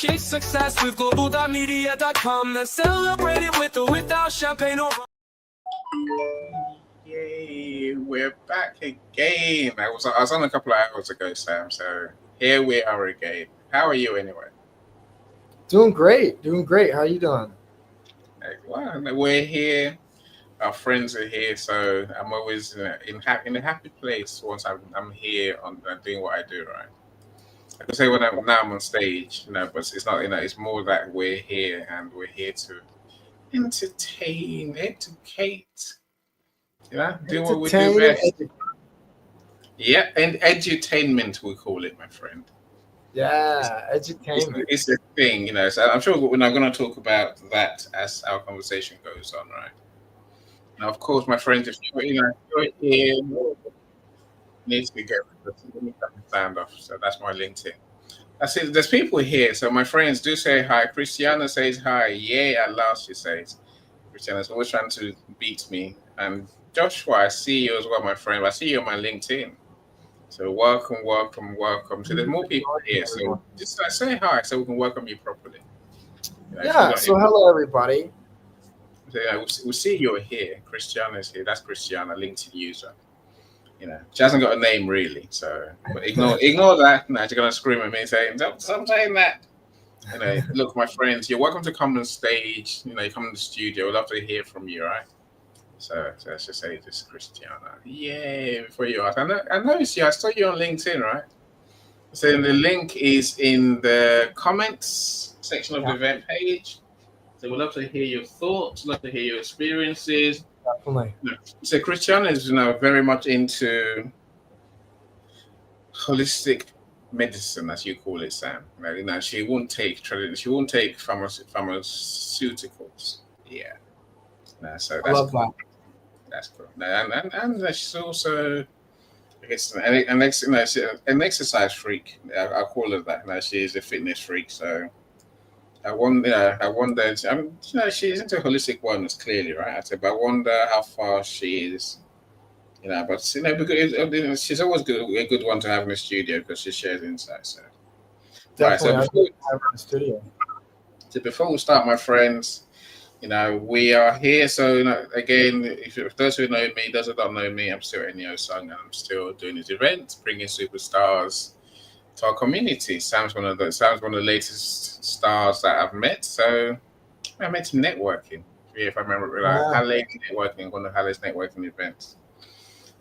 chase success with Global.Media.com. Then celebrate it with or without champagne or rum. Yay, we're back again. I was on a couple of hours ago, Sam, so here we are again. How are you anyway? Doing great. How are you doing? Well, we're here. Our friends are here, so I'm always in a happy place once I'm here on doing what I do, right? I can say when I'm on stage, but it's not, it's more that we're here and we're here to entertain, educate, do what we do best. Yeah, and edutainment we call it, my friend. Yeah, edutainment. It's a thing, So I'm sure we're not going to talk about that as our conversation goes on, right? Now, of course, my friends, if you're here, you need to get sound off. So that's my LinkedIn. That's it. There's people here, so my friends do say hi. Christiana says hi. Yeah, at last she says. Christiana's always trying to beat me. And Joshua, I see you as well, my friend. I see you on my LinkedIn. So welcome. So there's more people here. So just say hi so we can welcome you properly. So hello, everybody. So, we'll see you're here. Christiana's here. That's Christiana, LinkedIn user. She hasn't got a name really. So but ignore that. No, she's going to scream at me saying, stop saying that. Look, my friends, you're welcome to come on stage. You come in the studio. We'd love to hear from you, right? So let's just say this, Christiana. Yay! Before you ask, I noticed you. I saw you on LinkedIn, right? So the link is in the comments section of the event page. So we'd love to hear your thoughts. Love to hear your experiences. Definitely. So Christiana is very much into holistic medicine, as you call it, Sam. She won't take pharmaceuticals. Yeah. So that's love cool. That's cool. And she's also, I guess, an exercise freak. I call her that. She is a fitness freak. So I wonder. She's into holistic wellness, clearly, right? But I wonder how far she is. But because she's always a good one to have in the studio because she shares insights. So. Definitely, right, so before we start, my friends. We are here. So, again, if those who know me, those who don't know me, I'm still Ennio Sung, and I'm still doing this event, bringing superstars to our community. Sam's one of the latest stars that I've met. So, I met him networking. If I remember, Halle networking, one of Halle's networking events.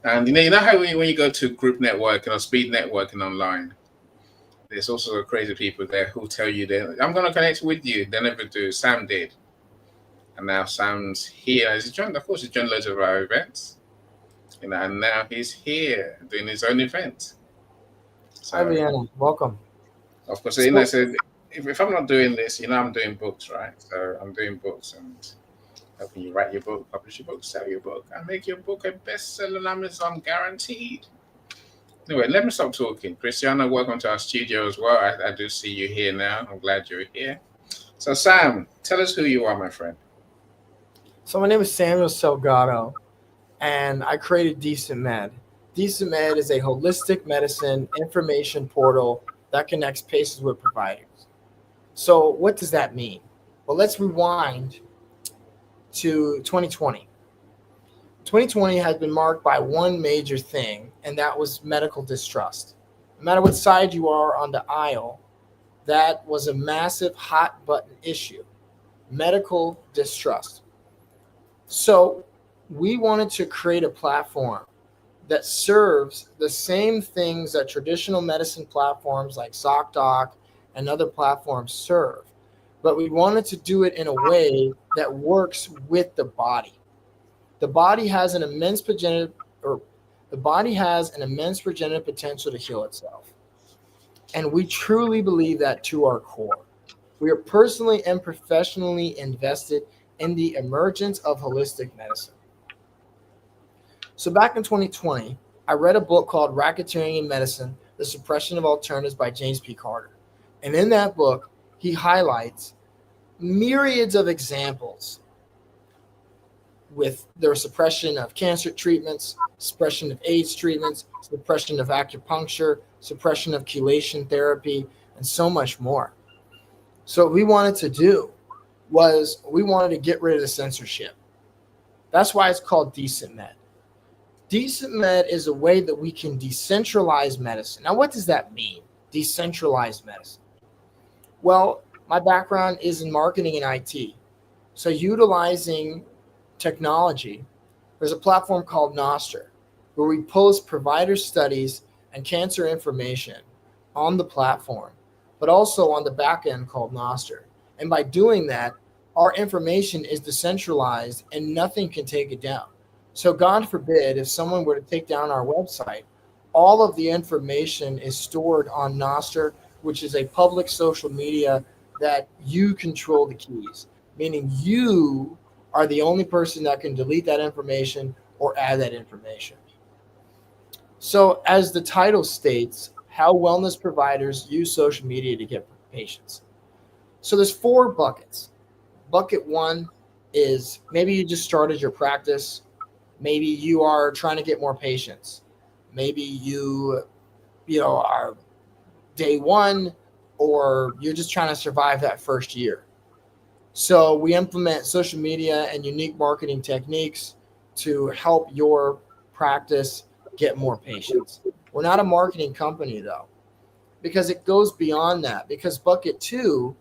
And you know how when you go to group networking or speed networking online, there's also crazy people there who tell you that I'm going to connect with you. They never do. Sam did. And now Sam's here. He's joined loads of our events. And now he's here doing his own event. So, hi, Vienna. Welcome. Of course, so if I'm not doing this, I'm doing books, right? So I'm doing books and helping you write your book, publish your book, sell your book, and make your book a bestseller on Amazon, guaranteed. Anyway, let me stop talking. Christiana, welcome to our studio as well. I do see you here now. I'm glad you're here. So Sam, tell us who you are, my friend. So my name is Samuel Salgado, and I created DecentMed. DecentMed is a holistic medicine information portal that connects patients with providers. So what does that mean? Well, let's rewind to 2020. 2020 has been marked by one major thing, and that was medical distrust. No matter what side you are on the aisle, that was a massive hot button issue, medical distrust. So we wanted to create a platform that serves the same things that traditional medicine platforms like ZocDoc and other platforms serve. But we wanted to do it in a way that works with the body. The body has an immense progenitive potential to heal itself. And we truly believe that to our core. We are personally and professionally invested in the emergence of holistic medicine. So back in 2020, I read a book called Racketeering in Medicine, The Suppression of Alternatives by James P. Carter. And in that book, he highlights myriads of examples with their suppression of cancer treatments, suppression of AIDS treatments, suppression of acupuncture, suppression of chelation therapy, and so much more. So what we wanted to do was we wanted to get rid of the censorship. That's why it's called DecentMed. DecentMed is a way that we can decentralize medicine. Now, what does that mean? Decentralized medicine. Well, my background is in marketing and IT. So utilizing technology, there's a platform called Noster where we post provider studies and cancer information on the platform, but also on the back end called Noster. And by doing that, our information is decentralized and nothing can take it down. So God forbid, if someone were to take down our website, all of the information is stored on Noster, which is a public social media that you control the keys, meaning you are the only person that can delete that information or add that information. So as the title states, how wellness providers use social media to get patients. So there's 4 buckets. Bucket 1 is maybe you just started your practice. Maybe you are trying to get more patients. Maybe you are day 1, or you're just trying to survive that first year. So we implement social media and unique marketing techniques to help your practice get more patients. We're not a marketing company though, because it goes beyond that. Because bucket 2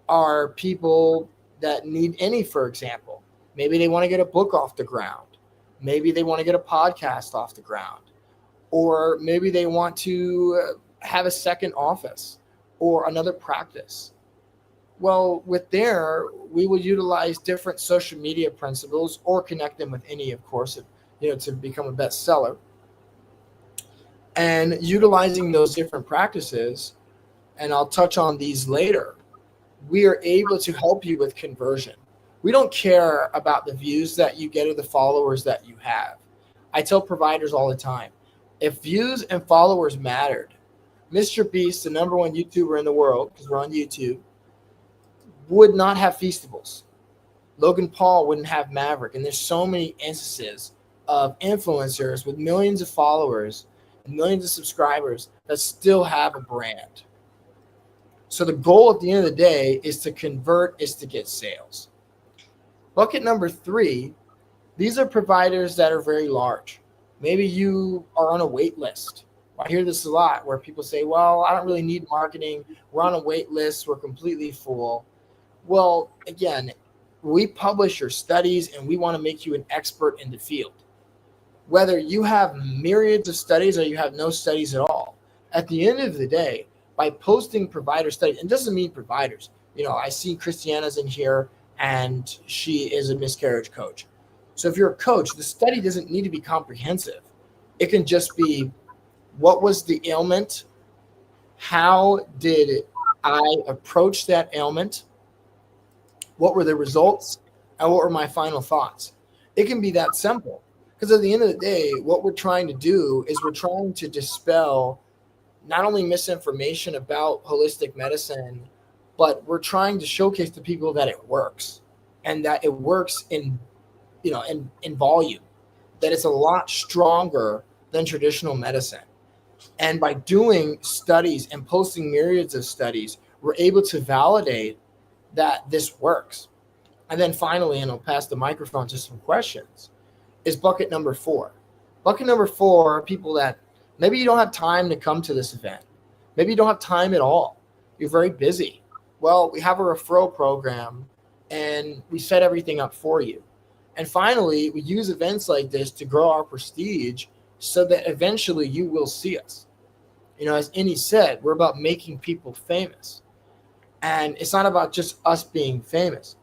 are people that need any, for example. Maybe they want to get a book off the ground. Maybe they want to get a podcast off the ground. Or maybe they want to have a second office or another practice. Well, with there, we will utilize different social media principles or connect them with any, of course, to become a bestseller. And utilizing those different practices, and I'll touch on these later, we are able to help you with conversion. We don't care about the views that you get or the followers that you have. I tell providers all the time, if views and followers mattered, Mr. Beast, the #1 YouTuber in the world, because we're on YouTube, would not have Feastables. Logan Paul wouldn't have Maverick. And there's so many instances of influencers with millions of followers and millions of subscribers that still have a brand. So the goal at the end of the day is to convert, is to get sales. Bucket number 3, these are providers that are very large. Maybe you are on a wait list. I hear this a lot where people say, well, I don't really need marketing. We're on a wait list. We're completely full. Well, again, we publish your studies and we want to make you an expert in the field. Whether you have myriads of studies or you have no studies at all, at the end of the day, by posting provider studies, and it doesn't mean providers. I see Christiana's in here and she is a miscarriage coach. So if you're a coach, the study doesn't need to be comprehensive. It can just be, what was the ailment? How did I approach that ailment? What were the results? And what were my final thoughts? It can be that simple. Because at the end of the day, what we're trying to do is we're trying to dispel not only misinformation about holistic medicine, but we're trying to showcase to people that it works, and that it works in volume, that it's a lot stronger than traditional medicine. And by doing studies and posting myriads of studies, we're able to validate that this works. And then finally, and I'll pass the microphone to some questions, is bucket number 4. Bucket number 4 are people that maybe you don't have time to come to this event. Maybe you don't have time at all. You're very busy. Well, we have a referral program and we set everything up for you. And finally, we use events like this to grow our prestige so that eventually you will see us. As Innie said, we're about making people famous. And it's not about just us being famous.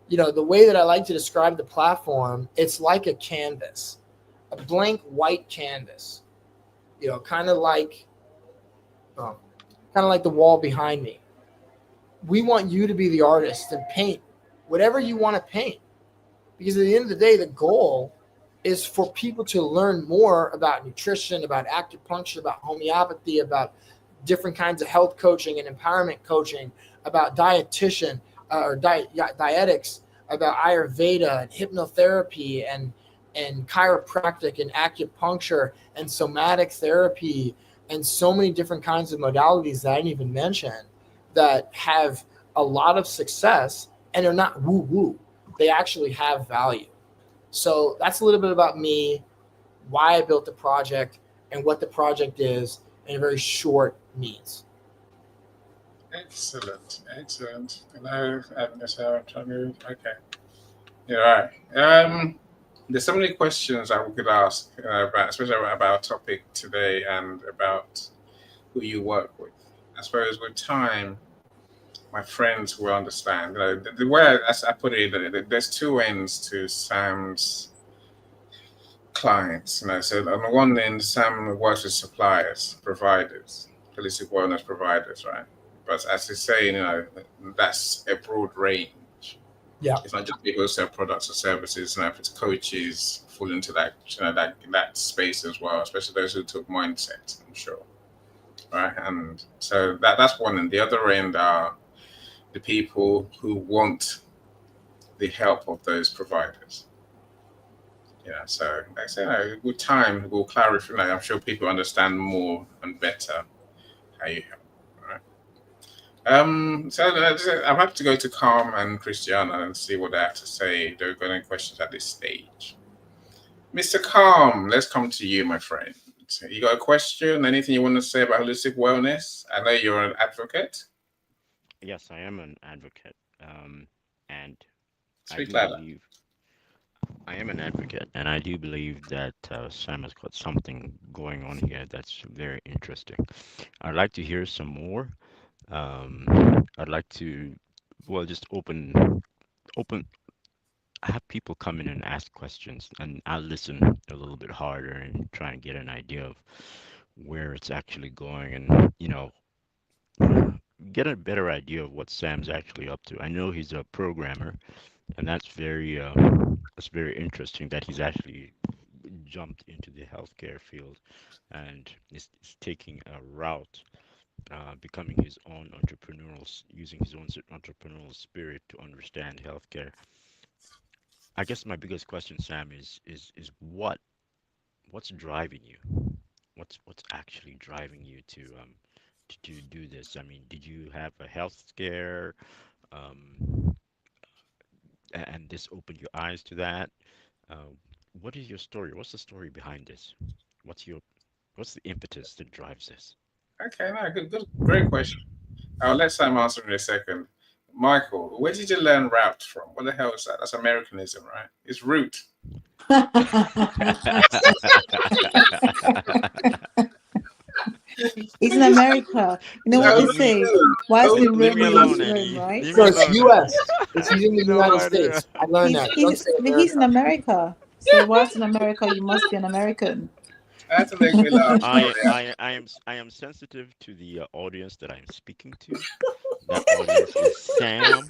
The way that I like to describe the platform, it's like a canvas, a blank white canvas, kind of like the wall behind me. We want you to be the artist and paint whatever you want to paint. Because at the end of the day, the goal is for people to learn more about nutrition, about acupuncture, about homeopathy, about different kinds of health coaching and empowerment coaching, about dietitian or dietics, about Ayurveda and hypnotherapy and chiropractic and acupuncture and somatic therapy and so many different kinds of modalities that I didn't even mention that have a lot of success, and they're not woo woo. They actually have value. So that's a little bit about me, why I built the project, and what the project is in a very short means. Excellent, excellent. Hello, so I'm trying to. Okay, yeah, all right. There's so many questions I could ask about, especially about our topic today and about who you work with. I suppose with time, my friends will understand. The way as I put it, there's two ends to Sam's clients. So on the one end, Sam works with suppliers, providers, holistic wellness providers, right? But as you say, that's a broad range. Yeah. It's not just people who sell products or services. If it's coaches, fall into that, that space as well, especially those who took mindset, I'm sure. Right. And so that's one. And the other end are the people who want the help of those providers. Yeah, so like I say, with time we'll clarify. I'm sure people understand more and better how you help. Right? So I'm happy to go to Calm and Christiana and see what they have to say. If there are any questions at this stage. Mr. Calm, let's come to you, my friend. You got a question? Anything you want to say about holistic wellness? I know you're an advocate. Yes, I am an advocate, and I Speak do louder. believe I am an advocate, and I do believe that Sam has got something going on here that's very interesting. I'd like to hear some more. I'd like to, well, just open. Have people come in and ask questions, and I'll listen a little bit harder and try and get an idea of where it's actually going, and get a better idea of what Sam's actually up to. I know he's a programmer, and that's very interesting that he's actually jumped into the healthcare field and is taking a route, becoming his own using his own entrepreneurial spirit to understand healthcare. I guess my biggest question, Sam, is what's driving you? What's actually driving you to do this? I mean, did you have a health scare, um, and this opened your eyes to that? Uh, what is your story? What's the story behind this? What's your what's the impetus that drives this? Okay, no, good, great question. I'll let Sam answer in a second. Michael, where did you learn route from? What the hell is that? That's Americanism, right? It's root. It's in America. You know what No, they no, say? no. Whilst No, in Leave Rome, me you alone, must learn, Eddie. right? Leave me So it's alone, Eddie. U.S. It's using the No United idea. States. I learned that. Don't say He's in America. America. So whilst in America, you must be an American. that's to make me laugh. I am sensitive to the audience that I'm speaking to. That audience is Sam,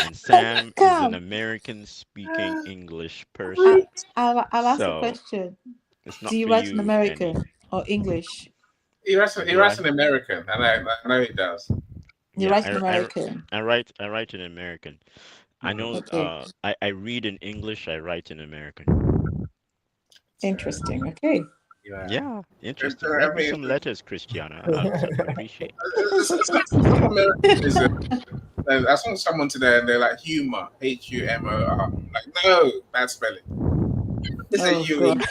and Sam is an Come, American speaking English I, person. I'll ask a So question. it's Do not you for write in you, Eddie. American or English? He Do writes I? an American. I know he does. You Yeah, write in American. I write in American. I Hmm. know Okay, I read in English, I write in American. So, interesting. Okay. yeah. Yeah, interesting. Write I me mean, some letters, Christiana. I'd appreciate. it's not Americanism. I saw someone today and they're like humor, HUMOR. Like, no, bad spelling. It's a Oh U God. E.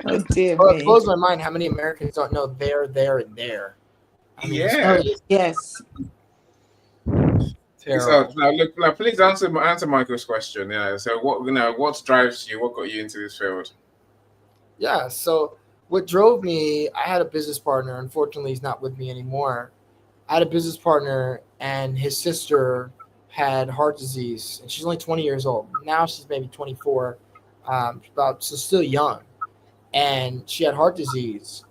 Oh dear Well, it me. blows my mind how many Americans don't know there, and there. I mean, it's Yeah. Oh yes. So terrible. now look, now please answer Michael's question. Yeah. So what drives you? What got you into this field? Yeah. So what drove me? I had a business partner. Unfortunately, he's not with me anymore. I had a business partner, and his sister had heart disease, and she's only 20 years old. Now she's maybe 24, so still young. And she had heart disease.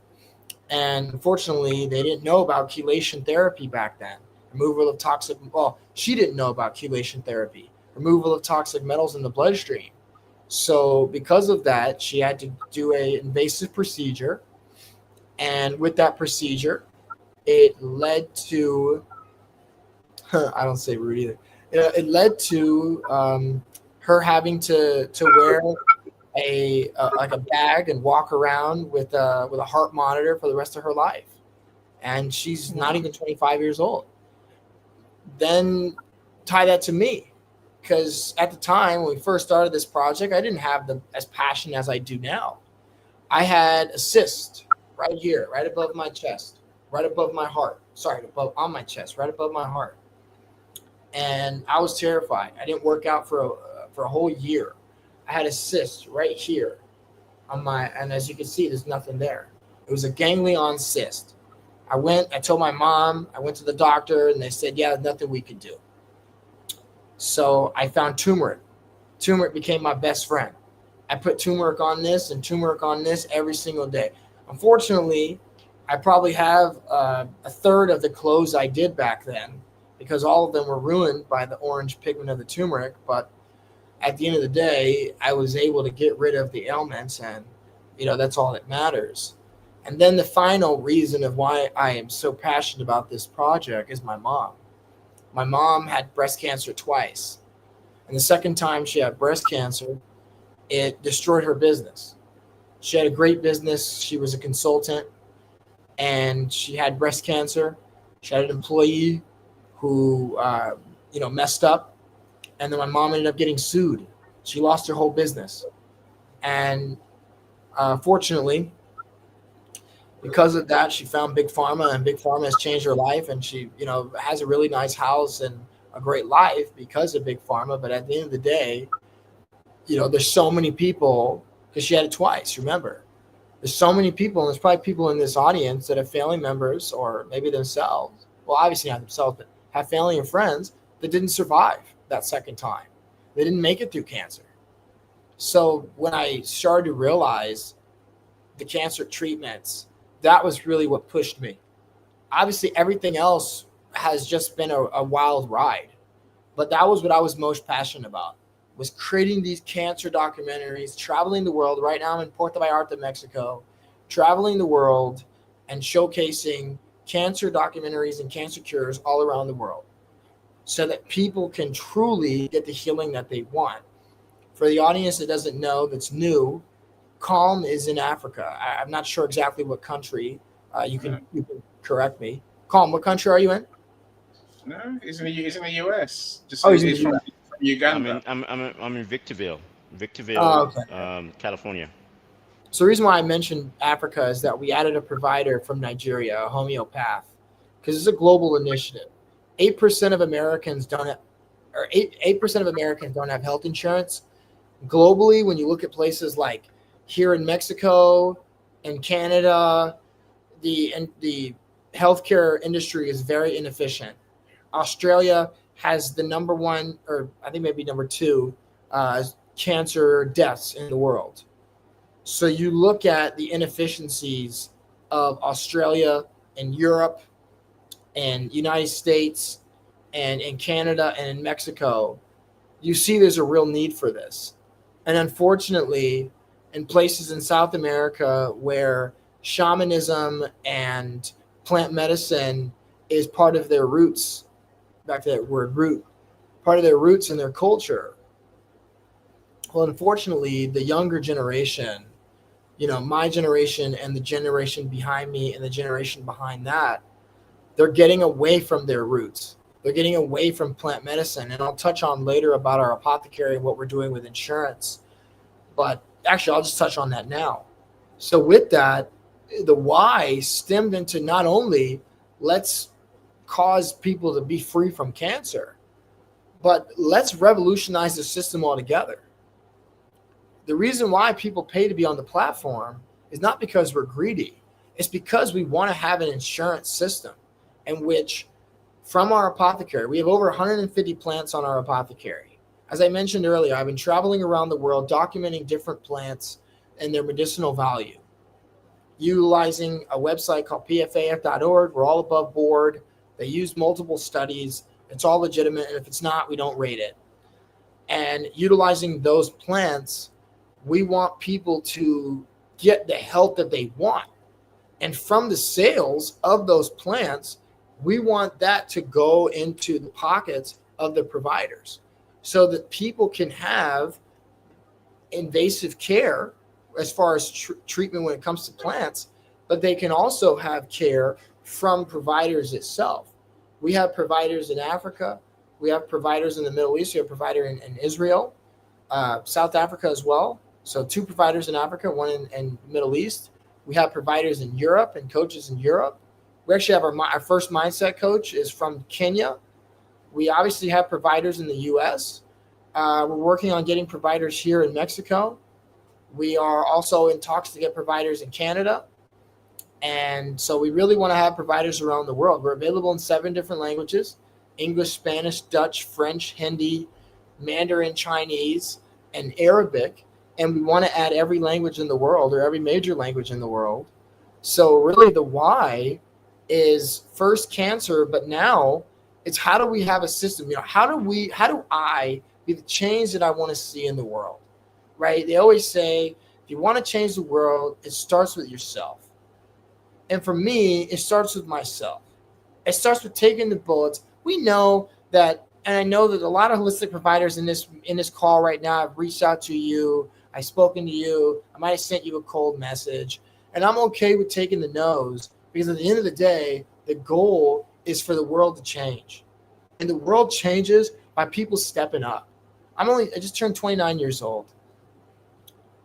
And unfortunately, they didn't know about chelation therapy back then. Removal of toxic, well, she didn't know about chelation therapy, removal of toxic metals in the bloodstream. So because of that, she had to do a invasive procedure. And with that procedure, it led to I don't say rude either. It led to her having to wear a like a bag and walk around with a heart monitor for the rest of her life, and she's not even 25 years old. then tie that to me. Because at the time when we first started this project, I didn't have as passion as I do now. I had a cyst right here, right above my chest, right above my heart. Sorry, above on my chest, right above my heart. And I was terrified. I didn't work out for a whole year. I had a cyst right here on my, and as you can see, there's nothing there. It was a ganglion cyst. I told my mom, I went to the doctor, and they said, yeah, nothing we could do. So I found turmeric. Turmeric became my best friend. I put turmeric on this and turmeric on this every single day. Unfortunately, I probably have a third of the clothes I did back then because all of them were ruined by the orange pigment of the turmeric. But at the end of the day, I was able to get rid of the ailments, and that's all that matters. And then the final reason of why I am so passionate about this project is my mom. My mom had breast cancer twice. And the second time she had breast cancer, it destroyed her business. She had a great business. She was a consultant, and she had breast cancer. She had an employee who, messed up. And then my mom ended up getting sued. She lost her whole business. And fortunately, because of that, she found Big Pharma, and Big Pharma has changed her life. And she, has a really nice house and a great life because of Big Pharma. But at the end of the day, there's so many people, because she had it twice, remember. There's so many people, and there's probably people in this audience that have family members or maybe themselves. Well, obviously not themselves, but have family and friends that didn't survive that second time. They didn't make it through cancer. So when I started to realize the cancer treatments, that was really what pushed me. Obviously, everything else has just been a wild ride. But that was what I was most passionate about, was creating these cancer documentaries, traveling the world. Right now I'm in Puerto Vallarta, Mexico, traveling the world and showcasing cancer documentaries and cancer cures all around the world so that people can truly get the healing that they want. For the audience that doesn't know, that's new, Calm is in Africa. I'm not sure exactly what country. You can correct me. Calm, what country are you in? No, he's in the US. He's in He's the from US. Uganda. I'm in Victorville, Okay. California. So the reason why I mentioned Africa is that we added a provider from Nigeria, a homeopath, because it's a global initiative. 8% of Americans don't have, or 8% of Americans don't have health insurance. Globally, when you look at places like here in Mexico and Canada, the healthcare industry is very inefficient. Australia has the number one, or I think maybe number two, cancer deaths in the world. So you look at the inefficiencies of Australia and Europe and United States and in Canada and in Mexico, you see there's a real need for this. And unfortunately, in places in South America where shamanism and plant medicine is part of their roots, back to that word root, part of their roots and their culture. Well, unfortunately, the younger generation, my generation and the generation behind me and the generation behind that, they're getting away from their roots. They're getting away from plant medicine. And I'll touch on later about our apothecary and what we're doing with insurance. But actually, I'll just touch on that now. So with that, the why stemmed into not only let's cause people to be free from cancer, but let's revolutionize the system altogether. The reason why people pay to be on the platform is not because we're greedy. It's because we want to have an insurance system in which, from our apothecary, we have over 150 plants on our apothecary. As I mentioned earlier, I've been traveling around the world documenting different plants and their medicinal value, utilizing a website called pfaf.org. We're all above board. They use multiple studies. It's all legitimate. And if it's not, we don't rate it. And utilizing those plants, we want people to get the health that they want. And from the sales of those plants, we want that to go into the pockets of the providers so that people can have invasive care as far as treatment when it comes to plants, but they can also have care from providers itself. We have providers in Africa. We have providers in the Middle East. We have a provider in Israel, South Africa as well. So 2 providers in Africa, 1 in the Middle East. We have providers in Europe and coaches in Europe. We actually have our first mindset coach is from Kenya. We obviously have providers in the U.S. We're working on getting providers here in Mexico. We are also in talks to get providers in Canada. And so we really want to have providers around the world. We're available in 7 different languages: English, Spanish, Dutch, French, Hindi, Mandarin, Chinese, and Arabic. And we want to add every language in the world, or every major language in the world. So really the why is first cancer, but now it's how do we have a system? How do I be the change that I want to see in the world, right? They always say, if you want to change the world, it starts with yourself. And for me, it starts with myself. It starts with taking the bullets. We know that, and I know that a lot of holistic providers in this call right now have reached out to you. I've spoken to you. I might have sent you a cold message. And I'm okay with taking the no's, because at the end of the day, the goal is for the world to change. And the world changes by people stepping up. I just turned 29 years old.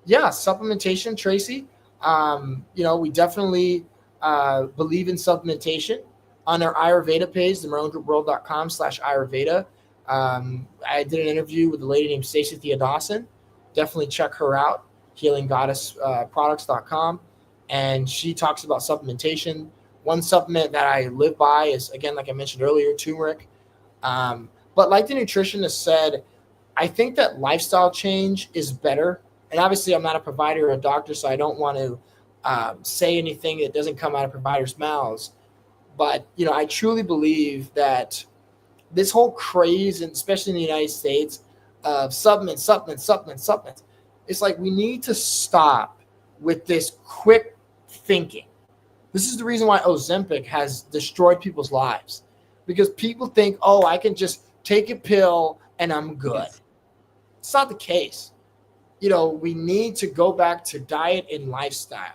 Yeah, supplementation, Tracy. We definitely believe in supplementation. On our Ayurveda page, themerlingroupworld.com/Ayurveda. I did an interview with a lady named Stacey Theodosin. Definitely check her out, healinggoddessproducts.com. And she talks about supplementation. One supplement that I live by is, again, like I mentioned earlier, turmeric. But like the nutritionist said, I think that lifestyle change is better. And obviously I'm not a provider or a doctor, so I don't want to say anything that doesn't come out of providers' mouths. But, I truly believe that this whole craze, and especially in the United States, of supplements, it's like we need to stop with this quick thinking. This is the reason why Ozempic has destroyed people's lives, because people think, oh, I can just take a pill and I'm good. It's not the case. We need to go back to diet and lifestyle.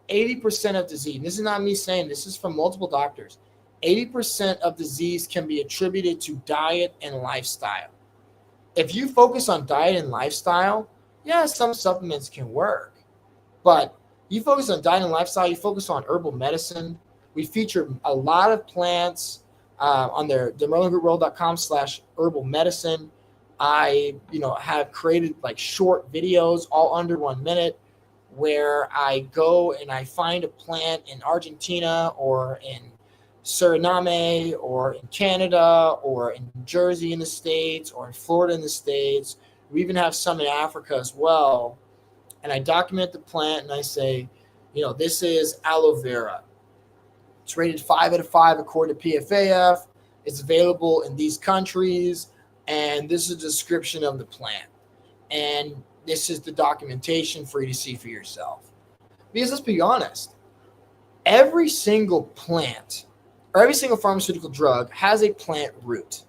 80% of disease, and this is not me saying, this is from multiple doctors, 80% of disease can be attributed to diet and lifestyle. If you focus on diet and lifestyle, yeah, some supplements can work. But you focus on diet and lifestyle, you focus on herbal medicine. We feature a lot of plants on their themerlingroupworld.com/herbal medicine. I, have created like short videos, all under 1 minute, where I go and I find a plant in Argentina or in Suriname or in Canada or in New Jersey in the States or in Florida in the States. We even have some in Africa as well. And I document the plant and I say, this is aloe vera. It's rated 5 out of 5 according to PFAF. It's available in these countries. And this is a description of the plant. And this is the documentation for you to see for yourself. Because let's be honest, every single plant or every single pharmaceutical drug has a plant root.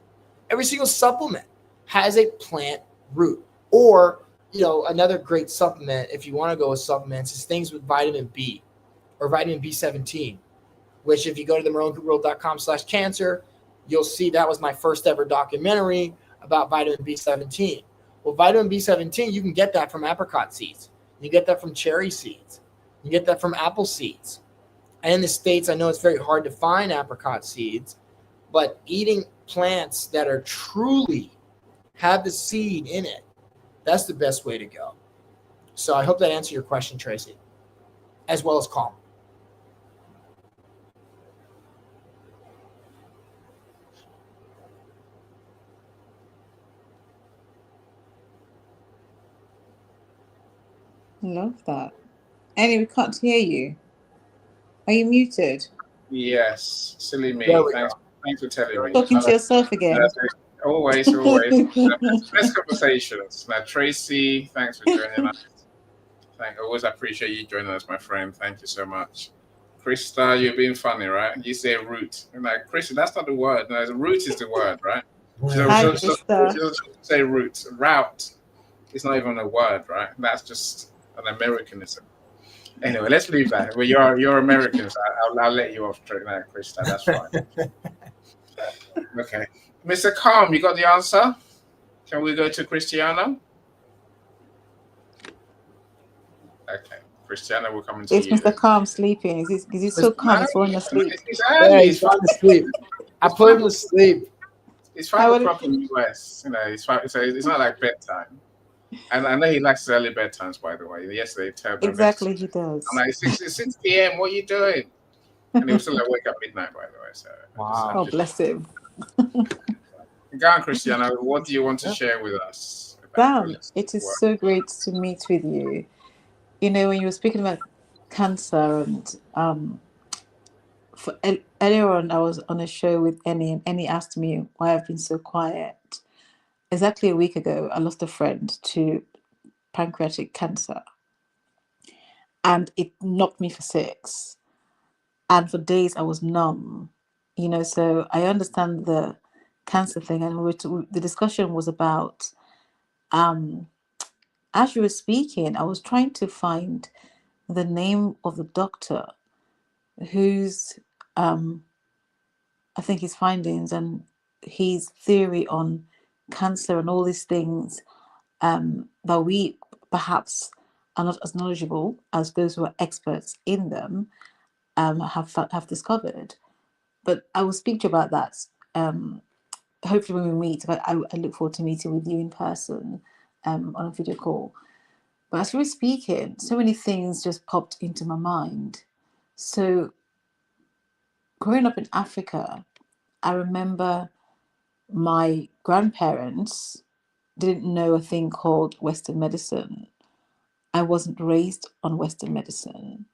Every single supplement has a plant root. Or, another great supplement, if you want to go with supplements, is things with vitamin B or vitamin B17, which if you go to themerlingroupworld.com/cancer, you'll see that was my first ever documentary about vitamin B17. Well, vitamin B17, you can get that from apricot seeds. You get that from cherry seeds. You get that from apple seeds. And in the States, I know it's very hard to find apricot seeds, but eating plants that are truly have the seed in it, that's the best way to go. So I hope that answered your question, Tracy, as well as calm. Love that. Annie, we can't hear you. Are you muted? Yes, silly me. Thanks for telling me. Talking to yourself again. Always. Best conversations. Now, Tracy, thanks for joining us. I always appreciate you joining us, my friend. Thank you so much. Krista, you're being funny, right? You say root. I'm like, Krista, that's not the word. No, root is the word, right? Hi, Krista. Just say root. Route. It's not even a word, right? That's just an Americanism. Anyway, let's leave that. Well, you're Americans. I'll let you off track now, Krista. That's fine. Okay. Mr. Calm, you got the answer? Can we go to Cristiano? Okay. Cristiano, we're coming to Is you Mr. then. Calm sleeping? Is he so calm? He's falling asleep. It's Yeah, early. he's gone to sleep. I put him to sleep. It's I 5 would- o'clock in the US. You know, it's 5, so it's not like bedtime. And I know he likes early bedtimes, by the way. Yesterday, he told me Exactly, message. he does. I'm like, it's 6 p.m. What are you doing? And he was still awake at midnight, by the way. So Wow. Oh, bless him. Go on, Cristiano. What do you want to Yeah. share with us about Sam, holistic it is work? so great to meet with you. You know, when you were speaking about cancer and earlier on, I was on a show with Annie, and Annie asked me why I've been so quiet. Exactly a week ago, I lost a friend to pancreatic cancer, and it knocked me for six. And for days, I was numb. You know, so I understand the cancer thing, and the discussion was about. As you were speaking, I was trying to find the name of the doctor whose I think his findings and his theory on cancer and all these things that we perhaps are not as knowledgeable as those who are experts in them have discovered. But I will speak to you about that. Hopefully, when we meet, I look forward to meeting with you in person on a video call. But as we were speaking, so many things just popped into my mind. So, growing up in Africa, I remember my grandparents didn't know a thing called Western medicine. I wasn't raised on Western medicine.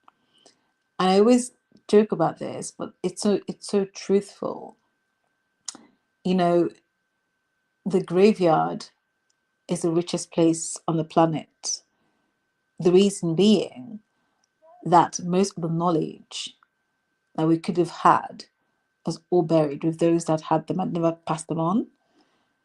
And I always joke about this, but it's so truthful. You know, the graveyard is the richest place on the planet. The reason being that most of the knowledge that we could have had was all buried with those that had them and never passed them on.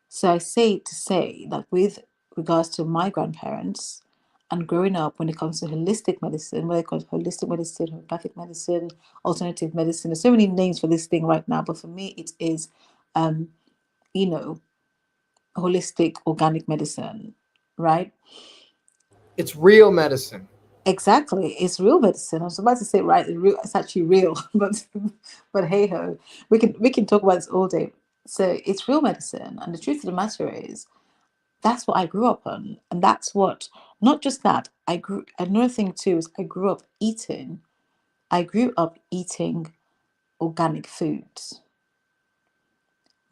So I say to say that with regards to my grandparents and growing up when it comes to holistic medicine, whether it comes to holistic medicine, homeopathic medicine, alternative medicine, there's so many names for this thing right now, but for me it is you know, holistic organic medicine, right? It's real medicine. Exactly, it's real medicine. I was about to say right, it's actually real, but hey ho, we can talk about this all day. So it's real medicine, and the truth of the matter is that's what I grew up on, and that's what. Not just that, I grew. Another thing too is I grew up eating. I grew up eating organic foods.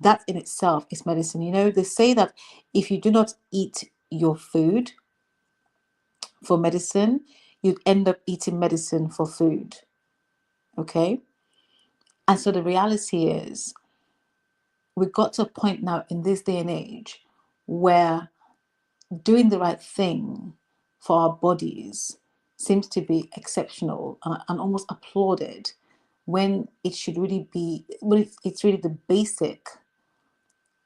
That in itself is medicine. You know, they say that if you do not eat your food for medicine, you'd end up eating medicine for food. Okay. And so the reality is, we've got to a point now in this day and age where doing the right thing for our bodies seems to be exceptional and almost applauded when it should really be, when it's really the basic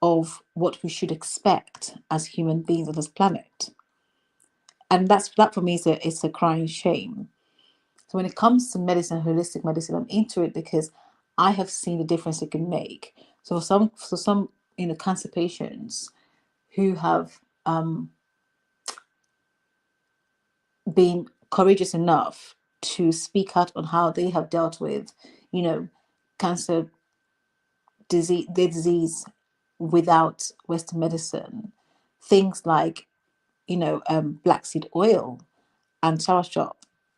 of what we should expect as human beings on this planet. And that for me is it's a crying shame. So when it comes to medicine, holistic medicine, I'm into it because I have seen the difference it can make. So for some cancer patients who have been courageous enough to speak out on how they have dealt with, cancer disease without Western medicine. Things like, black seed oil and soursop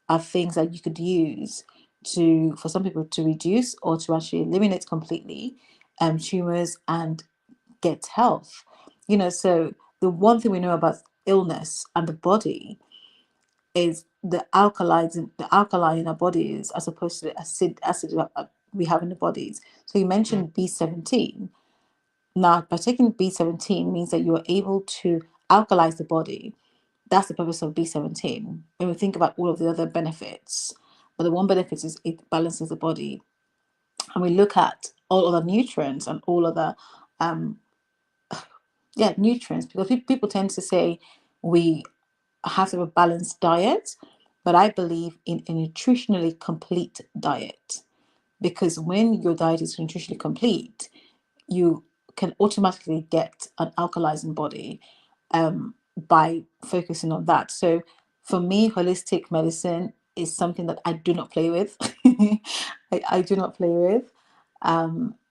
are things that you could use for some people to reduce or to actually eliminate completely tumors and get health. So the one thing we know about illness and the body is the alkali in our bodies as opposed to the acid we have in the bodies. So you mentioned B17. Now, by taking B17 means that you are able to alkalize the body. That's the purpose of B17. When we think about all of the other benefits, but the one benefit is it balances the body. And we look at all other nutrients and all other nutrients, because people tend to say we have to have a balanced diet, but I believe in a nutritionally complete diet, because when your diet is nutritionally complete, you can automatically get an alkalizing body by focusing on that. So for me, holistic medicine is something that I do not play with. I do not play with.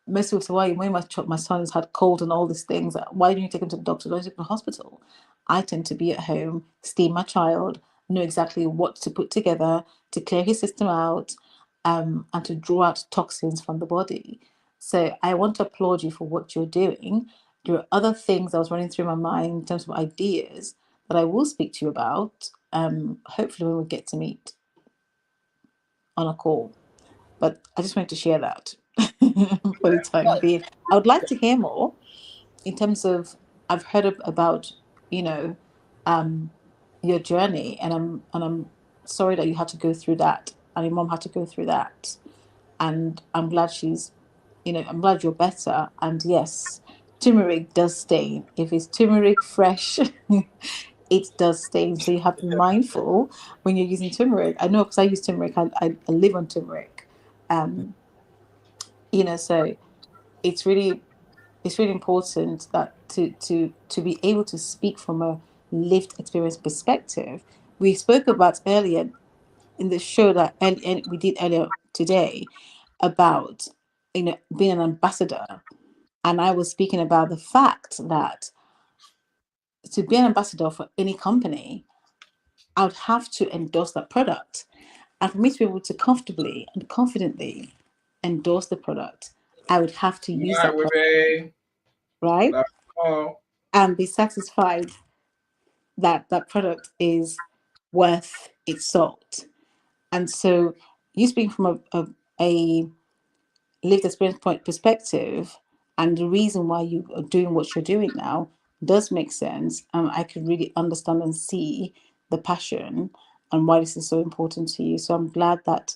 Most people say, "Why when my son's had cold and all these things, why don't you take him to the doctor? Don't take him to the hospital?" I tend to be at home, steam my child, know exactly what to put together to clear his system out, and to draw out toxins from the body. So I want to applaud you for what you're doing. There are other things I was running through my mind in terms of ideas that I will speak to you about. Hopefully, when we get to meet on a call. But I just wanted to share that for the time being. I would like to hear more in terms of I've heard about you know um, your journey, and I'm sorry that you had to go through that, and your mom had to go through that, and I'm glad I'm glad you're better. And yes, turmeric does stain. If it's turmeric fresh, it does stain. So you have to be mindful when you're using turmeric. I know because I use turmeric. I live on turmeric. Um, so it's really important that to be able to speak from a lived experience perspective. We spoke about earlier in the show that we did earlier today about being an ambassador, and I was speaking about the fact that to be an ambassador for any company, I would have to endorse that product, and for me to be able to comfortably and confidently endorse the product, I would have to use Right, that with product, a right, love. Oh, and be satisfied that that product is worth its salt. And so, you speaking from a lived experience point perspective, and the reason why you are doing what you're doing now does make sense. I could really understand and see the passion and why this is so important to you. So I'm glad that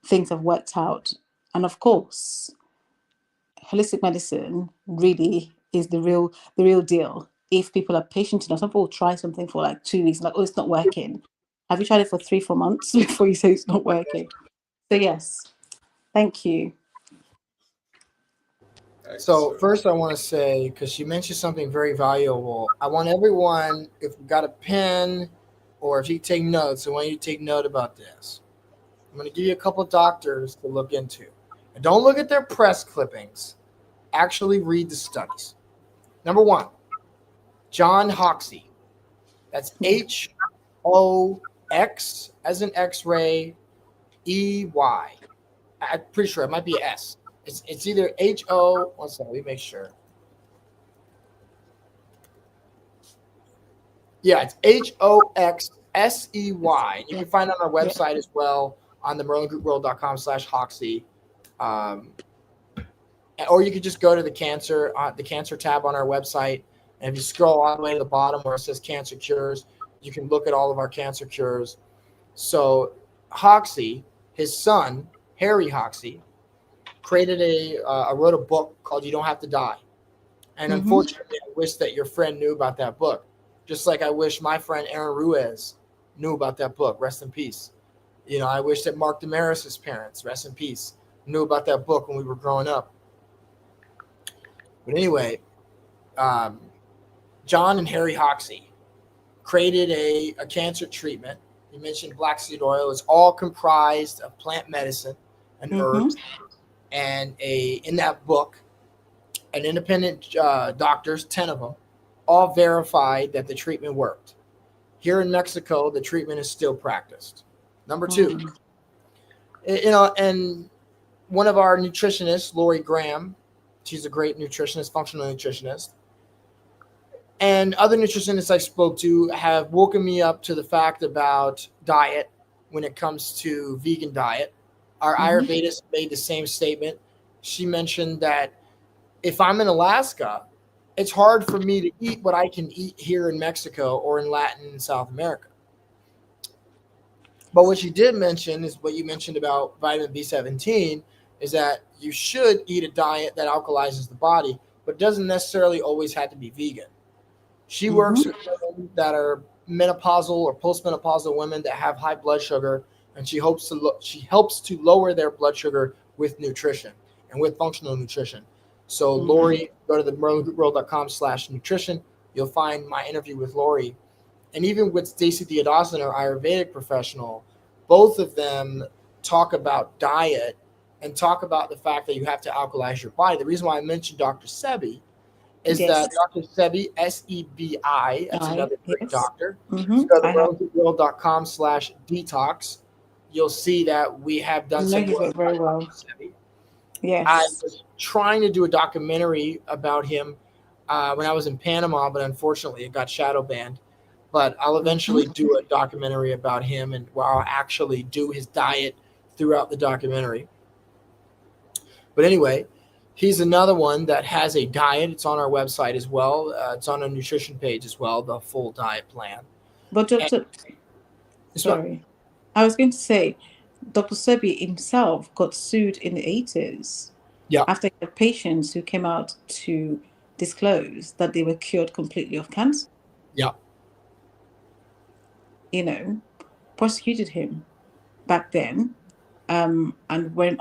things have worked out. And of course, holistic medicine really is the real deal. If people are patient enough, some people will try something for like 2 weeks, like, oh, it's not working. Have you tried it for 3-4 months before you say it's not working? So yes, thank you. So excellent. first, I want to say because she mentioned something very valuable. I want everyone, if you got a pen, or if you take notes, I want you to take note about this. I'm going to give you a couple of doctors to look into. And don't look at their press clippings. Actually, read the studies. Number one, John Hoxie. That's Hox as in X-ray, EY. I'm pretty sure it might be S. It's either HO. One second, let me make sure. Yeah, it's HOXSEY. You Yeah, can find it on our yeah. website as well on the merlingroupworld.com/Hoxie. Um, or you could just go to the cancer tab on our website. And if you scroll all the way to the bottom where it says cancer cures, you can look at all of our cancer cures. So Hoxie, his son, Harry Hoxie, created wrote a book called You Don't Have to Die. And Mm-hmm. unfortunately, I wish that your friend knew about that book. Just like I wish my friend Aaron Ruiz knew about that book. Rest in peace. I wish that Mark Damaris's parents, rest in peace, knew about that book when we were growing up. But anyway, um, John and Harry Hoxie created a cancer treatment. You mentioned black seed oil. It's all comprised of plant medicine and Mm-hmm. herbs. And in that book, an independent doctors, 10 of them, all verified that the treatment worked. Here in Mexico, the treatment is still practiced. Number two, Mm. and one of our nutritionists, Lori Graham, she's a great nutritionist, functional nutritionist, and other nutritionists I spoke to have woken me up to the fact about diet when it comes to vegan diet. Our Mm-hmm. Ayurvedist made the same statement. She mentioned that if I'm in Alaska, it's hard for me to eat what I can eat here in Mexico or in Latin and South America. But what she did mention is what you mentioned about vitamin B17 is that you should eat a diet that alkalizes the body, but doesn't necessarily always have to be vegan. She works Mm-hmm. with women that are menopausal or postmenopausal women that have high blood sugar, and she helps to lower their blood sugar with nutrition and with functional nutrition. So Lori, go to theworld.com/nutrition. You'll find my interview with Lori. And even with Stacey Theodosin, our Ayurvedic professional, both of them talk about diet and talk about the fact that you have to alkalize your body. The reason why I mentioned Dr. Sebi is that Dr. Sebi, Sebi, that's another great doctor. So go to theworld.com/detox. You'll see that we have done some work very on well. Dr. Sebi. Yes. I was trying to do a documentary about him when I was in Panama, but unfortunately it got shadow banned. But I'll eventually do a documentary about him, and where I'll actually do his diet throughout the documentary. But anyway, he's another one that has a diet. It's on our website as well. It's on our nutrition page as well, the full diet plan. But sorry, I was going to say, Dr. Sebi himself got sued in the 80s. Yeah. After he had patients who came out to disclose that they were cured completely of cancer. Yeah. Prosecuted him back then, and were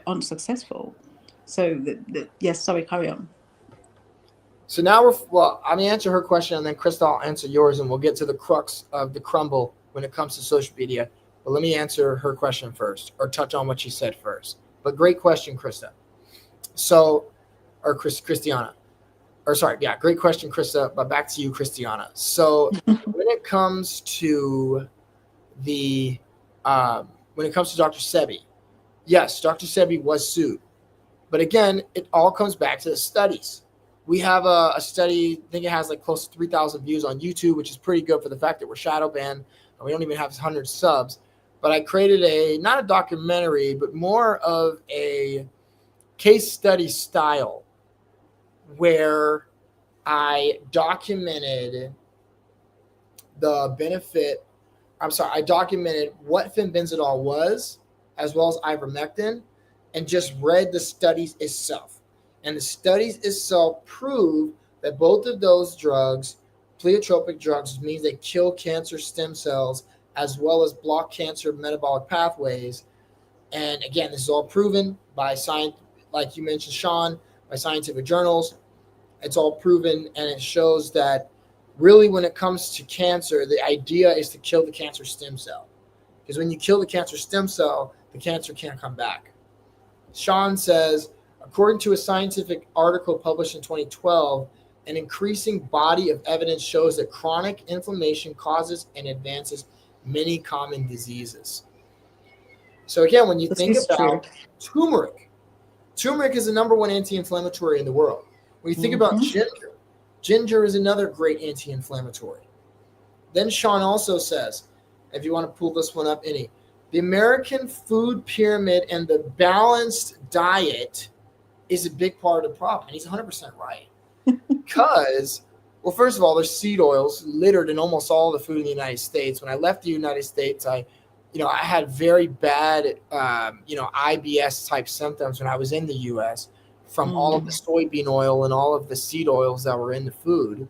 unsuccessful. So, yes, sorry, carry on. So now I'm going to answer her question, and then Krista, I'll answer yours, and we'll get to the crux of the crumble when it comes to social media. But let me answer her question first, or touch on what she said first. But great question, Krista. Christiana. Great question, Krista. But back to you, Christiana. So when it comes to Dr. Sebi, yes, Dr. Sebi was sued. But again, it all comes back to the studies. We have a study, I think it has like close to 3,000 views on YouTube, which is pretty good for the fact that we're shadow banned and we don't even have 100 subs. But I created not a documentary, but more of a case study style where I documented I documented what fenbenzidol was, as well as ivermectin, and just read the studies itself. And the studies itself prove that both of those drugs, pleiotropic drugs, means they kill cancer stem cells as well as block cancer metabolic pathways. And again, this is all proven by science, like you mentioned, Sean, by scientific journals. It's all proven, and it shows that really when it comes to cancer, the idea is to kill the cancer stem cell. Because when you kill the cancer stem cell, the cancer can't come back. Sean says, according to a scientific article published in 2012, an increasing body of evidence shows that chronic inflammation causes and advances many common diseases. So again, when you think about turmeric is the number one anti-inflammatory in the world. When you think about ginger is another great anti-inflammatory. Then Sean also says, if you want to pull this one up, the American food pyramid and the balanced diet is a big part of the problem. And he's 100% right. Because, well, first of all, there's seed oils littered in almost all the food in the United States. When I left the United States, I had very bad, IBS type symptoms when I was in the U.S. from all of the soybean oil and all of the seed oils that were in the food.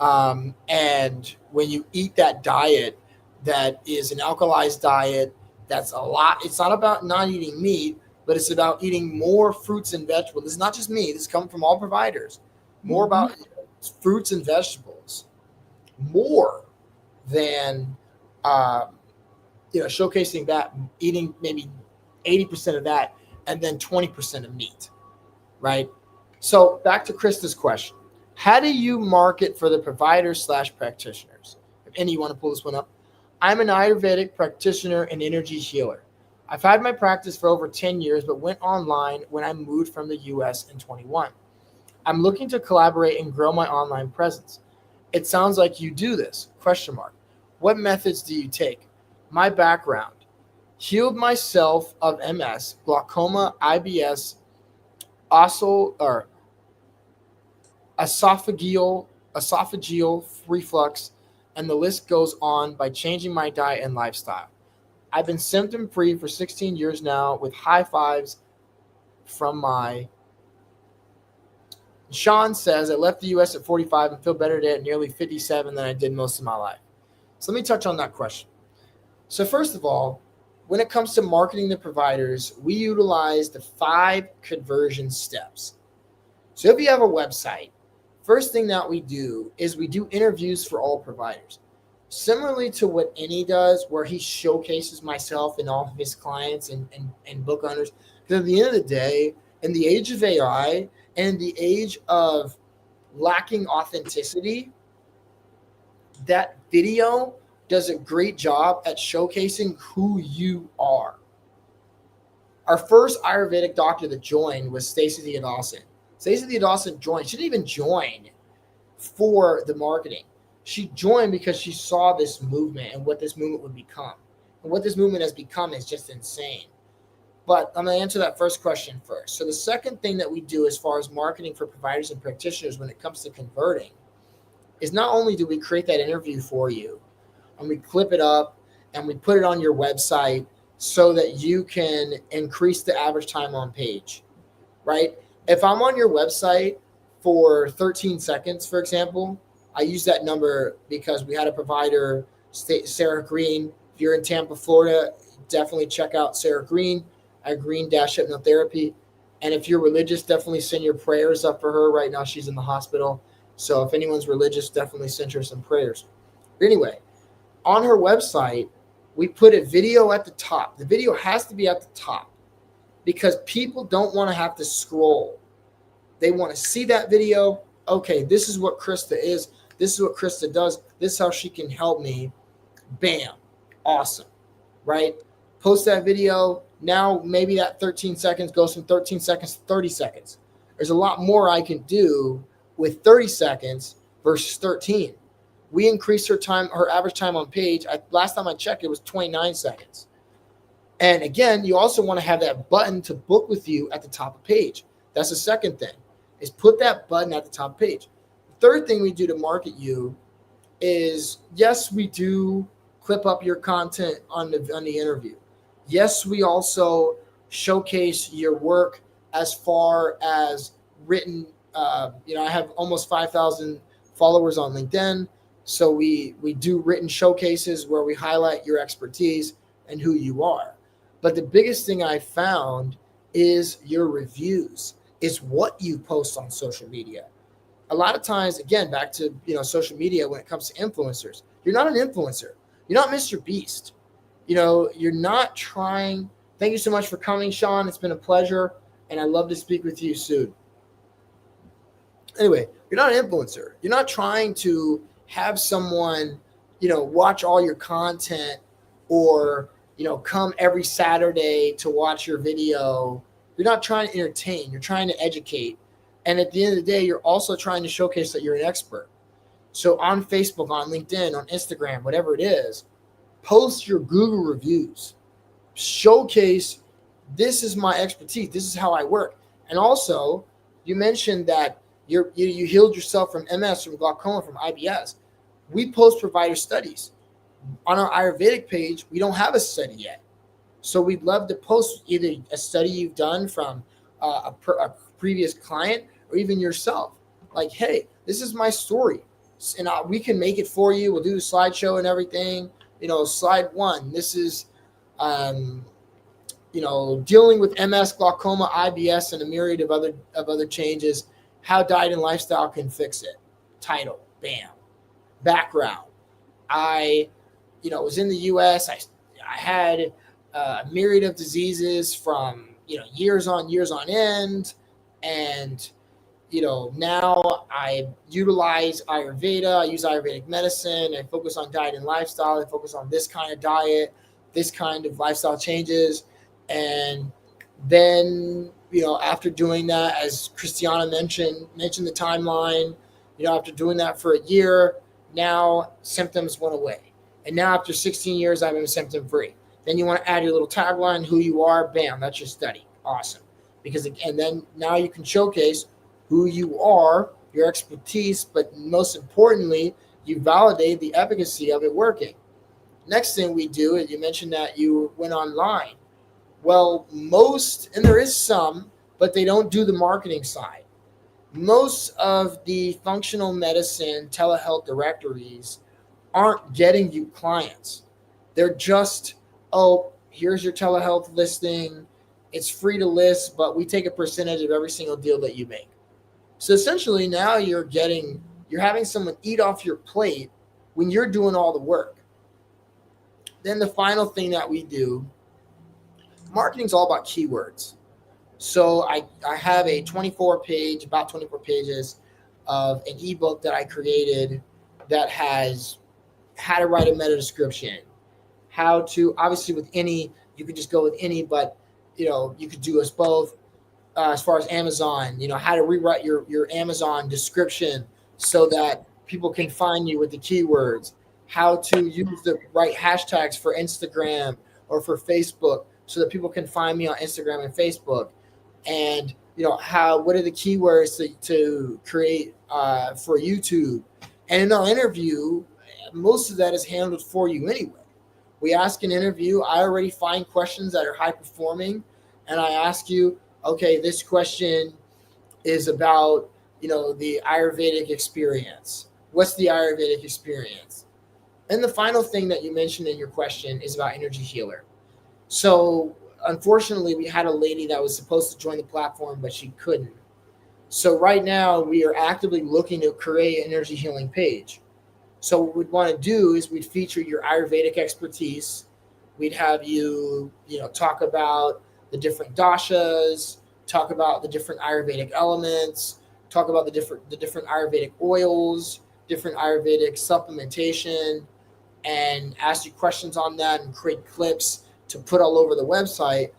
And when you eat that diet, that is an alkalized diet, that's a lot. It's not about not eating meat, but it's about eating more fruits and vegetables. This is not just me. This comes from all providers. More about fruits and vegetables, more than showcasing that, eating maybe 80% of that, and then 20% of meat, right? So back to Krista's question. How do you market for the providers/practitioners? If any, you want to pull this one up. I'm an Ayurvedic practitioner and energy healer. I've had my practice for over 10 years, but went online when I moved from the US in 21. I'm looking to collaborate and grow my online presence. It sounds like you do this, ? What methods do you take? My background: healed myself of MS, glaucoma, IBS, esophageal reflux, and the list goes on by changing my diet and lifestyle. I've been symptom-free for 16 years now with high fives from my... Sean says, I left the U.S. at 45 and feel better today at nearly 57 than I did most of my life. So let me touch on that question. So first of all, when it comes to marketing the providers, we utilize the 5 conversion steps. So if you have a website, first thing that we do is we do interviews for all providers. Similarly to what Any does, where he showcases myself and all of his clients and book owners. Because at the end of the day, in the age of AI and the age of lacking authenticity, that video does a great job at showcasing who you are. Our first Ayurvedic doctor that joined was Stacey Theodosin. Stacey Theodosin joined. She didn't even join for the marketing. She joined because she saw this movement and what this movement would become. And what this movement has become is just insane. But I'm going to answer that first question first. So the second thing that we do as far as marketing for providers and practitioners when it comes to converting is not only do we create that interview for you and we clip it up and we put it on your website so that you can increase the average time on page, right? If I'm on your website for 13 seconds, for example, I use that number because we had a provider, Sarah Green. If you're in Tampa, Florida, definitely check out Sarah Green at Green-Hypnotherapy. And if you're religious, definitely send your prayers up for her. Right now, she's in the hospital. So if anyone's religious, definitely send her some prayers. But anyway, on her website, we put a video at the top. The video has to be at the top because people don't want to have to scroll. They want to see that video. Okay, this is what Krista is. This is what Krista does. This is how she can help me. Bam. Awesome. Right? Post that video. Now maybe that 13 seconds goes from 13 seconds to 30 seconds. There's a lot more I can do with 30 seconds versus 13. We increased her average time on page. Last time I checked, it was 29 seconds. And again, you also want to have that button to book with you at the top of page. That's the second thing, is put that button at the top of page. The third thing we do to market you is, yes, we do clip up your content on the interview. Yes, we also showcase your work as far as written. I have almost 5,000 followers on LinkedIn. So we do written showcases where we highlight your expertise and who you are. But the biggest thing I found is your reviews. It's what you post on social media. A lot of times, again, back to social media when it comes to influencers. You're not an influencer. You're not Mr. Beast. You're not trying. Thank you so much for coming, Sean. It's been a pleasure, and I'd love to speak with you soon. Anyway, you're not an influencer. You're not trying to have someone, watch all your content or, come every Saturday to watch your video. You're not trying to entertain. You're trying to educate. And at the end of the day, you're also trying to showcase that you're an expert. So on Facebook, on LinkedIn, on Instagram, whatever it is, post your Google reviews. Showcase, this is my expertise. This is how I work. And also, you mentioned that you healed yourself from MS, from glaucoma, from IBS. We post provider studies. On our Ayurvedic page, we don't have a study yet. So we'd love to post either a study you've done from a previous client or even yourself. Like, hey, this is my story. And we can make it for you. We'll do the slideshow and everything. Slide 1, this is, dealing with MS, glaucoma, IBS, and a myriad of other changes. How diet and lifestyle can fix it. Title, bam. Background. I was in the U.S. I had a myriad of diseases from, years on end. And, now I utilize Ayurveda. I use Ayurvedic medicine. I focus on diet and lifestyle. I focus on this kind of diet, this kind of lifestyle changes. And then, after doing that, as Christiana mentioned the timeline, after doing that for a year, now symptoms went away. And now after 16 years, I'm symptom free. Then you want to add your little tagline, who you are, bam, that's your study. Awesome. And then now you can showcase who you are, your expertise, but most importantly, you validate the efficacy of it working. Next thing we do, you mentioned that you went online. Well, and there is some, but they don't do the marketing side. Most of the functional medicine telehealth directories aren't getting you clients. They're just, Here's your telehealth listing. It's free to list, but we take a percentage of every single deal that you make. So essentially now you're having someone eat off your plate when you're doing all the work. Then the final thing that we do, marketing is all about keywords. So I have a about 24 pages of an ebook that I created that has how to write a meta description, how to, obviously with any, you could just go with any, but you could do us both. As far as Amazon, how to rewrite your Amazon description so that people can find you with the keywords, how to use the right hashtags for Instagram or for Facebook so that people can find me on Instagram and Facebook. And what are the keywords to create for YouTube. And in our interview, most of that is handled for you anyway. We ask an interview. I already find questions that are high performing, and I ask you, okay, this question is about the Ayurvedic experience. What's the Ayurvedic experience? And the final thing that you mentioned in your question is about energy healer. So unfortunately, we had a lady that was supposed to join the platform, but she couldn't. So right now we are actively looking to create an energy healing page. So what we'd want to do is we'd feature your Ayurvedic expertise. We'd have you, talk about the different dashas, talk about the different Ayurvedic elements, talk about the different Ayurvedic oils, different Ayurvedic supplementation, and ask you questions on that and create clips to put all over the website.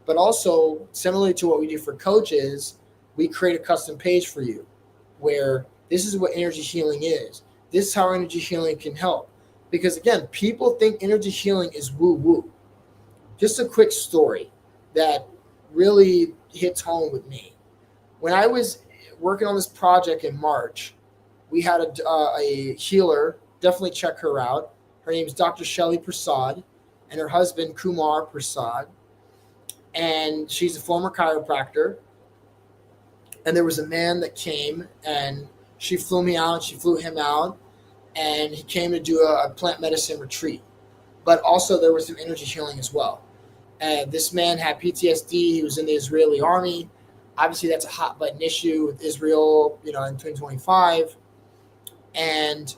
But also, similarly to what we do for coaches, we create a custom page for you where this is what energy healing is. This is how energy healing can help. Because again, people think energy healing is woo-woo. Just a quick story that really hits home with me. When I was working on this project in March, we had a healer. Definitely check her out. Her name is Dr. Shelly Prasad, and her husband, Kumar Prasad. And she's a former chiropractor. And there was a man that came, and she flew me out, she flew him out, and he came to do a plant medicine retreat. But also there was some energy healing as well. This man had PTSD. He was in the Israeli army. Obviously, that's a hot button issue with Israel, in 2025. And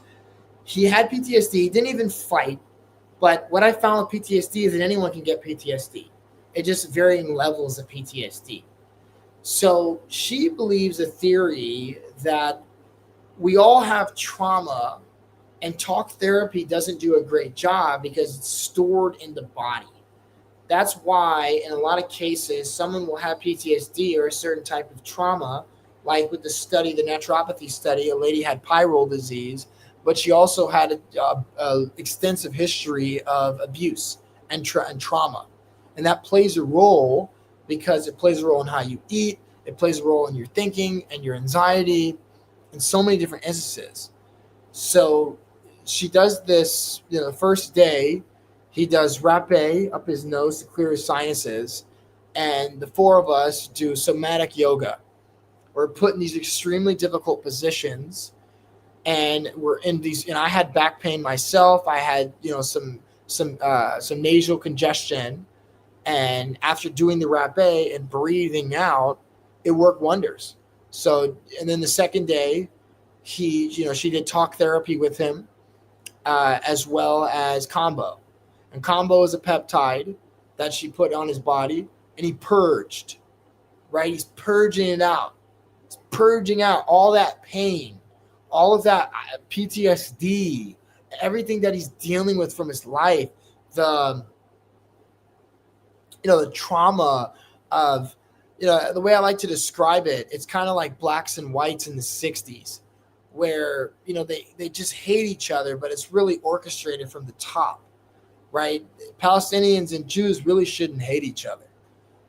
he had PTSD. He didn't even fight. But what I found with PTSD is that anyone can get PTSD. It just varying levels of PTSD. So she believes a theory that we all have trauma, and talk therapy doesn't do a great job because it's stored in the body. That's why in a lot of cases, someone will have PTSD or a certain type of trauma, like with the study, the naturopathy study, a lady had pyrrole disease, but she also had a extensive history of abuse and trauma. And that plays a role because it plays a role in how you eat. It plays a role in your thinking and your anxiety and so many different instances. So she does this, the first day, he does rapé up his nose to clear his sinuses. And the four of us do somatic yoga. We're put in these extremely difficult positions. And we're in these, I had back pain myself. I had, some nasal congestion. And after doing the rapé and breathing out, it worked wonders. So, and then the second day, she did talk therapy with him, as well as combo. And combo is a peptide that she put on his body, and he purged, right? He's purging it out. He's purging out all that pain, all of that PTSD, everything that he's dealing with from his life, the trauma of, the way I like to describe it, it's kind of like blacks and whites in the 60s where, they just hate each other, but it's really orchestrated from the top, right? Palestinians and Jews really shouldn't hate each other.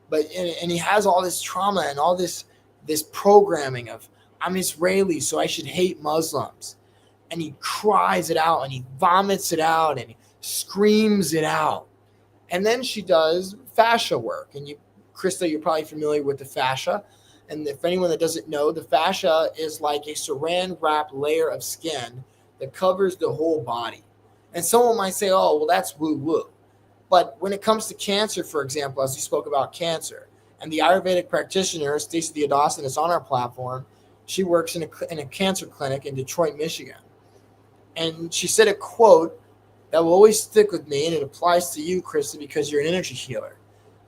But, and he has all this trauma and all this programming of, I'm Israeli, so I should hate Muslims. And he cries it out and he vomits it out and he screams it out. And then she does fascia work. And Krista, you're probably familiar with the fascia. And for anyone that doesn't know, the fascia is like a saran wrap layer of skin that covers the whole body. And someone might say, oh, well, that's woo-woo. But when it comes to cancer, for example, as we spoke about cancer, and the Ayurvedic practitioner, Stacey Theodosin, is on our platform. She works in a cancer clinic in Detroit, Michigan. And she said a quote that will always stick with me, and it applies to you, Krista, because you're an energy healer.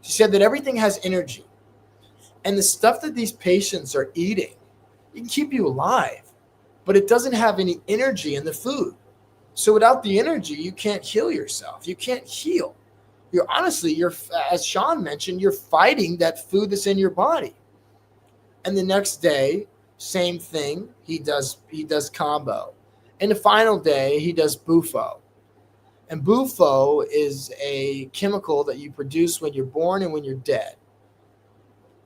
She said that everything has energy. And the stuff that these patients are eating, it can keep you alive, but it doesn't have any energy in the food. So without the energy, you can't heal yourself. You can't heal. You're as Sean mentioned, you're fighting that food that's in your body. And the next day, same thing. He does combo. And the final day, he does bufo. And bufo is a chemical that you produce when you're born and when you're dead.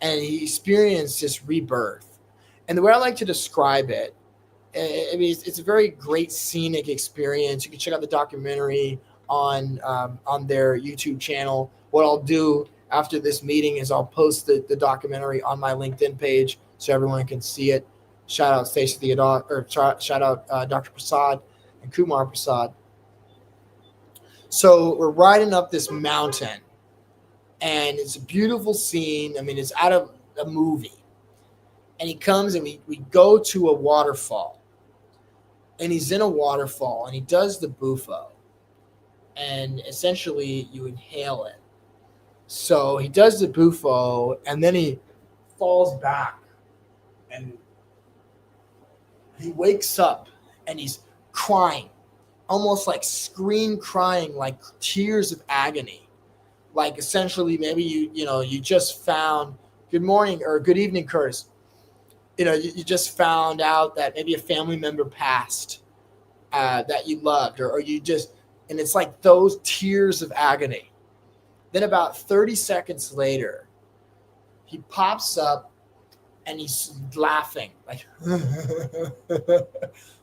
And he experienced this rebirth. And the way I like to describe it, I mean, it's a very great scenic experience. You can check out the documentary on their YouTube channel. What I'll do after this meeting is I'll post the documentary on my LinkedIn page so everyone can see it. Shout out Stacey Theodore, or shout out Dr. Prasad and Kumar Prasad. So we're riding up this mountain, and it's a beautiful scene. I mean, it's out of a movie. And he comes, and we go to a waterfall. And he's in a waterfall, and he does the bufo. And essentially, you inhale it. So he does the bufo, and then he falls back. And he wakes up, and he's crying. Almost like scream crying, like tears of agony. Like essentially, maybe you just found, good morning or good evening, Curtis. You just found out that maybe a family member passed that you loved, or you just, and it's like those tears of agony. Then about 30 seconds later, he pops up and he's laughing, like,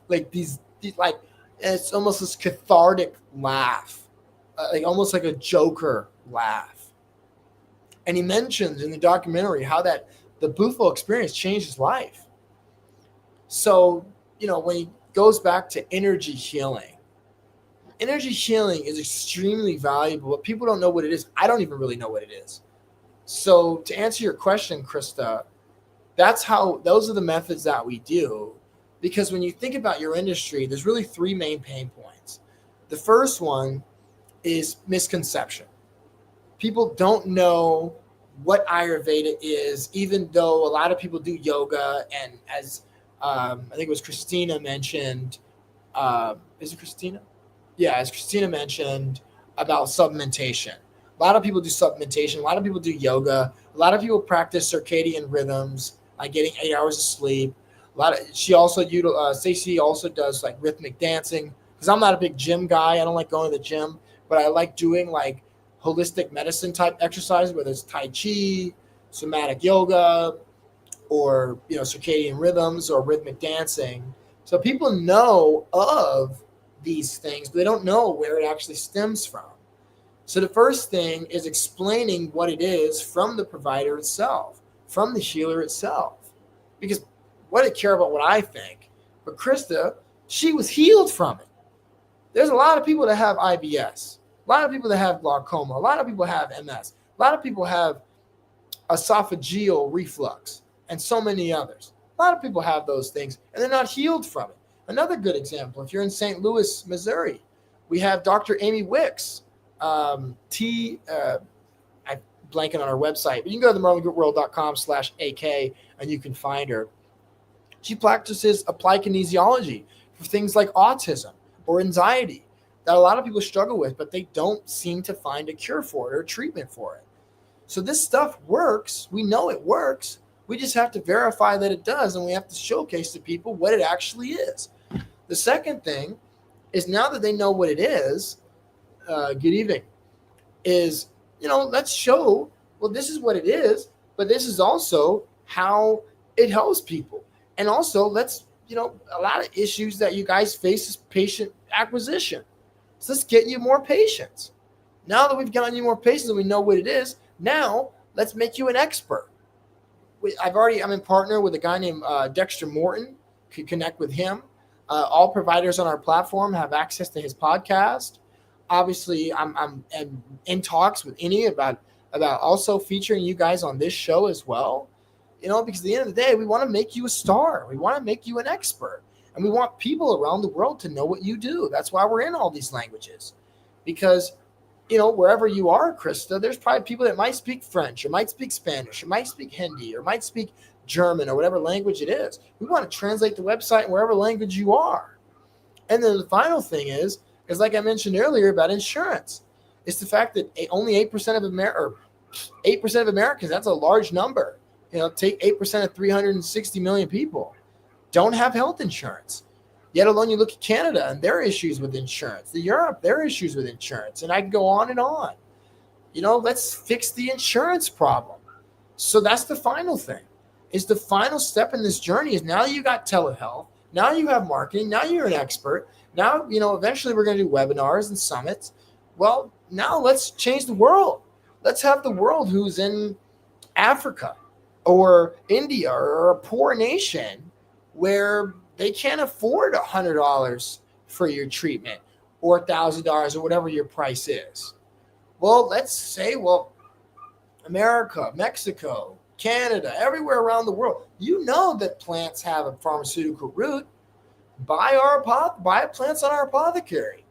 like these like, and it's almost this cathartic laugh, like almost like a Joker laugh. And he mentions in the documentary how that the bufo experience changed his life. So, when he goes back to energy healing is extremely valuable, but people don't know what it is. I don't even really know what it is. So to answer your question, Krista, those are the methods that we do. Because when you think about your industry, there's really three main pain points. The first one is misconception. People don't know what Ayurveda is, even though a lot of people do yoga. And as I think it was Christina mentioned, is it Christina? Yeah, as Christina mentioned about supplementation. A lot of people do supplementation. A lot of people do yoga. A lot of people practice circadian rhythms, like getting 8 hours of sleep. Stacey also does like rhythmic dancing, because I'm not a big gym guy. I don't like going to the gym, but I like doing like holistic medicine type exercises, whether it's Tai Chi, somatic yoga, or circadian rhythms or rhythmic dancing. So people know of these things, but they don't know where it actually stems from. So the first thing is explaining what it is from the provider itself, from the healer itself, because what I care about what I think. But Krista, she was healed from it. There's a lot of people that have IBS, a lot of people that have glaucoma, a lot of people have MS, a lot of people have esophageal reflux, and so many others. A lot of people have those things, and they're not healed from it. Another good example, if you're in St. Louis, Missouri, we have Dr. Amy Wicks, I'm blanking on our website, but you can go to themerlingoodworld.com/AK and you can find her. She practices applied kinesiology for things like autism or anxiety that a lot of people struggle with, but they don't seem to find a cure for it or a treatment for it. So this stuff works. We know it works. We just have to verify that it does, and we have to showcase to people what it actually is. The second thing is, now that they know what it is, good evening, is, let's show, well, this is what it is, but this is also how it helps people. And also, let's, a lot of issues that you guys face is patient acquisition. So let's get you more patients. Now that we've gotten you more patients and we know what it is, now let's make you an expert. I'm in partner with a guy named Dexter Morton. You can connect with him. All providers on our platform have access to his podcast. Obviously, I'm in talks with any about also featuring you guys on this show as well. Because at the end of the day, we want to make you a star. We want to make you an expert. And we want people around the world to know what you do. That's why we're in all these languages. Because, wherever you are, Krista, there's probably people that might speak French or might speak Spanish or might speak Hindi or might speak German or whatever language it is. We want to translate the website in wherever language you are. And then the final thing is like I mentioned earlier about insurance. It's the fact that only 8% of 8% of Americans, that's a large number. Take 8% of 360 million people don't have health insurance. Yet alone, you look at Canada and their issues with insurance, Europe, their issues with insurance, and I can go on and on. Let's fix the insurance problem. So that's the final thing. Is the final step in this journey is now you got telehealth, now you have marketing, now you're an expert. Now, eventually we're going to do webinars and summits. Well, now let's change the world. Let's have the world who's in Africa or India or a poor nation where they can't afford $100 for your treatment or $1,000 or whatever your price is. Well, let's say, America, Mexico, Canada, everywhere around the world, that plants have a pharmaceutical root. Buy plants on our apothecary.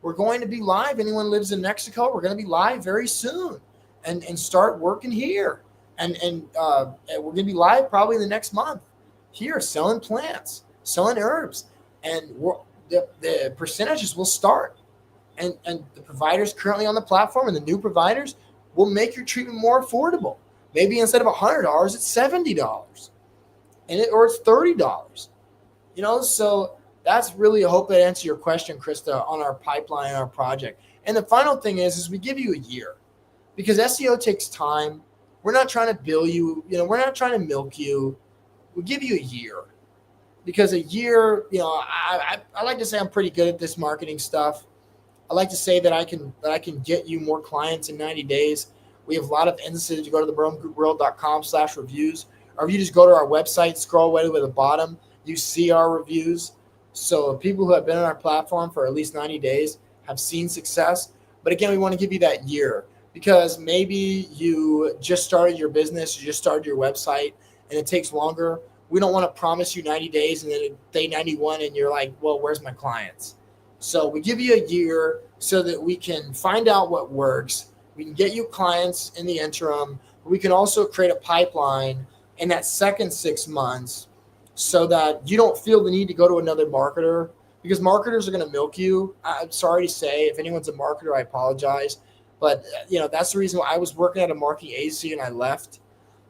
We're going to be live. Anyone lives in Mexico, we're going to be live very soon and start working here. And we're going to be live probably in the next month here selling plants, selling herbs. And the percentages will start. And the providers currently on the platform and the new providers will make your treatment more affordable. Maybe instead of $100, it's $70 or it's $30. So that's really, I hope that answers your question, Krista, on our pipeline and our project. And the final thing is we give you a year because SEO takes time. We're not trying to bill you, we're not trying to milk you. We'll give you a year because a year, I like to say I'm pretty good at this marketing stuff. I like to say that I can get you more clients in 90 days. We have a lot of instances. You go to theBrownGroupWorld.com/reviews, or if you just go to our website, scroll way to the bottom, you see our reviews. So people who have been on our platform for at least 90 days have seen success. But again, we want to give you that year because maybe you just started your business, you just started your website, and it takes longer. We don't want to promise you 90 days and then at day 91 and you're like, well, where's my clients? So we give you a year so that we can find out what works. We can get you clients in the interim. We can also create a pipeline in that second 6 months so that you don't feel the need to go to another marketer because marketers are going to milk you. I'm sorry to say, if anyone's a marketer, I apologize. But, that's the reason why I was working at a marketing agency and I left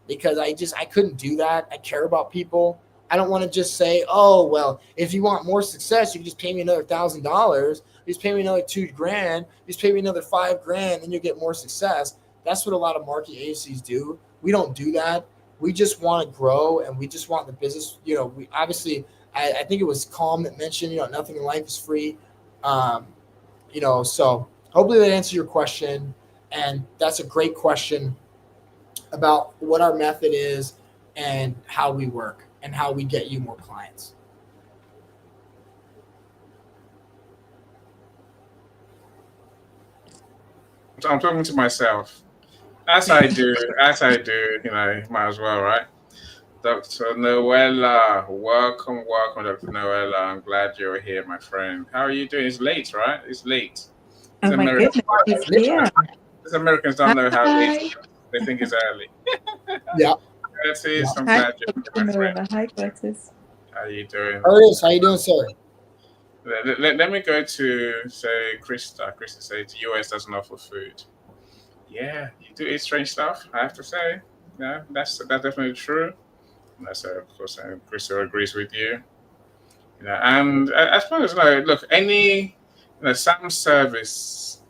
because I couldn't do that. I care about people. I don't want to just say, oh, well, if you want more success, you can just pay me another $1,000. Just pay me another $2,000. Just pay me another $5,000, and you'll get more success. That's what a lot of marketing agencies do. We don't do that. We just want to grow, and we just want the business. We obviously, I think it was Calm that mentioned, nothing in life is free. So hopefully that answers your question, and that's a great question about what our method is and how we work and how we get you more clients. I'm talking to myself. As I do, might as well, right? Dr. Noella, welcome, Dr. Noella. I'm glad you're here, my friend. How are you doing? It's late, right? It's late. Oh my goodness, he's here. These Americans don't know how late they think it's early. Yeah. Curtis, I'm Hi, glad you're here, my friend. Hi, Curtis. How are you doing? Curtis, how you doing, sir? Let me go to, say, Krista. Krista says the US doesn't offer food. Yeah, you do eat strange stuff, I have to say. Yeah, that's definitely true. That's of course, Krista agrees with you. And as far as look, any some service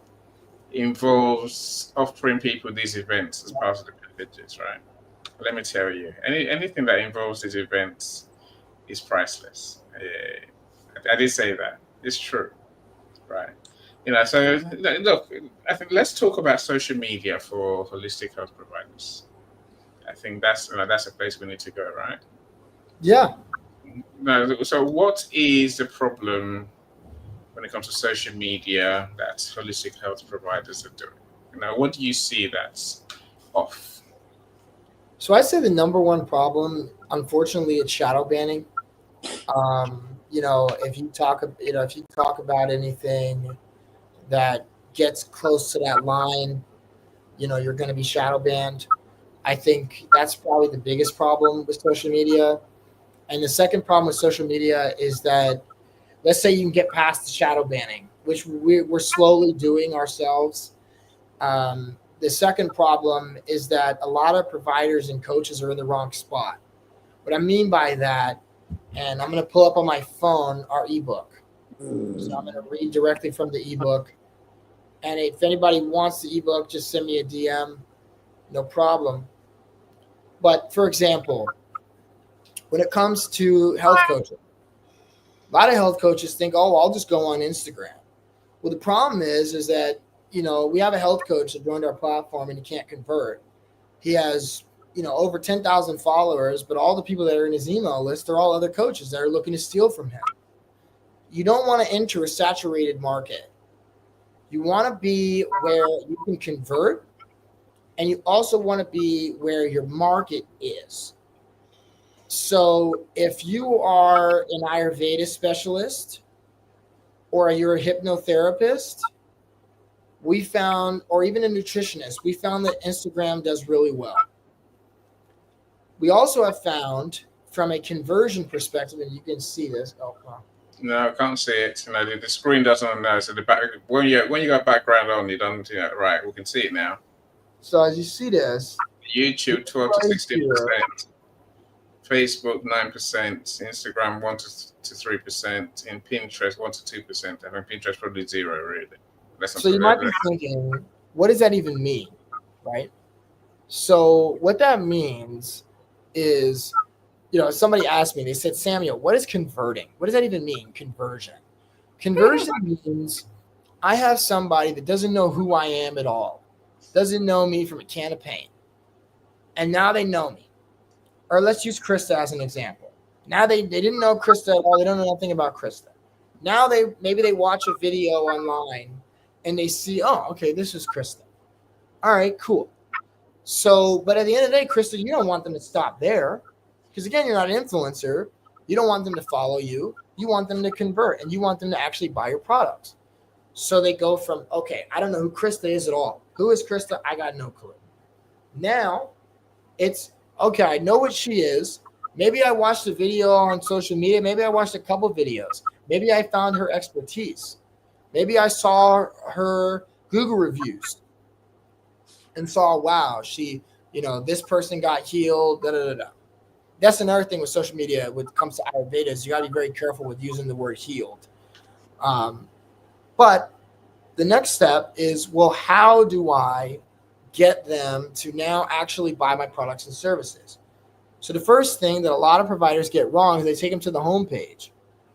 involves offering people these events as part of the packages, right? Let me tell you, anything that involves these events is priceless. I did say that. It's true, right? So look, I think let's talk about social media for holistic health providers. I think that's a place we need to go, right? Yeah. No, so what is the problem when it comes to social media that holistic health providers are doing? What do you see that's off? So I say the number one problem, unfortunately, it's shadow banning. If you talk about anything that gets close to that line, you're going to be shadow banned. I think that's probably the biggest problem with social media. And the second problem with social media is that, let's say you can get past the shadow banning, which we're slowly doing ourselves. The second problem is that a lot of providers and coaches are in the wrong spot. What I mean by that, and I'm going to pull up on my phone our ebook. So I'm going to read directly from the ebook. And if anybody wants the ebook, just send me a DM. No problem. But for example, when it comes to health coaching, a lot of health coaches think, oh, I'll just go on Instagram. Well, the problem is that, we have a health coach that joined our platform and he can't convert. He has, over 10,000 followers, but all the people that are in his email list are all other coaches that are looking to steal from him. You don't want to enter a saturated market. You want to be where you can convert, and you also want to be where your market is. So if you are an Ayurveda specialist or you're a hypnotherapist, we found, or even a nutritionist, we found that Instagram does really well. We also have found from a conversion perspective, and you can see this. No, I can't see it. The screen doesn't know. So the back, when you got background on, you don't. Right, we can see it now. So as you see this, YouTube 12 to 16%, Facebook 9%, Instagram 1 to 3%, and Pinterest 1 to 2%. I think Pinterest probably 0 really. So you might be thinking, what does that even mean, right? So what that means is, somebody asked me, they said, Samuel, what is converting? What does that even mean, conversion? Conversion means I have somebody that doesn't know who I am at all, doesn't know me from a can of paint, and now they know me. Or let's use Krista as an example. Now they didn't know Krista at all. They don't know nothing about Krista. Now maybe they watch a video online and they see, oh, okay, this is Krista. All right, cool. So, but at the end of the day, Krista, you don't want them to stop there. Because again, you're not an influencer. You don't want them to follow you. You want them to convert and you want them to actually buy your products. So they go from, okay, I don't know who Krista is at all. Who is Krista? I got no clue. Now it's, okay, I know what she is. Maybe I watched a video on social media. Maybe I watched a couple videos. Maybe I found her expertise. Maybe I saw her Google reviews and saw, wow, she, this person got healed, That's another thing with social media when it comes to Ayurveda is you got to be very careful with using the word healed. But the next step is, well, how do I get them to now actually buy my products and services? So the first thing that a lot of providers get wrong is they take them to the homepage.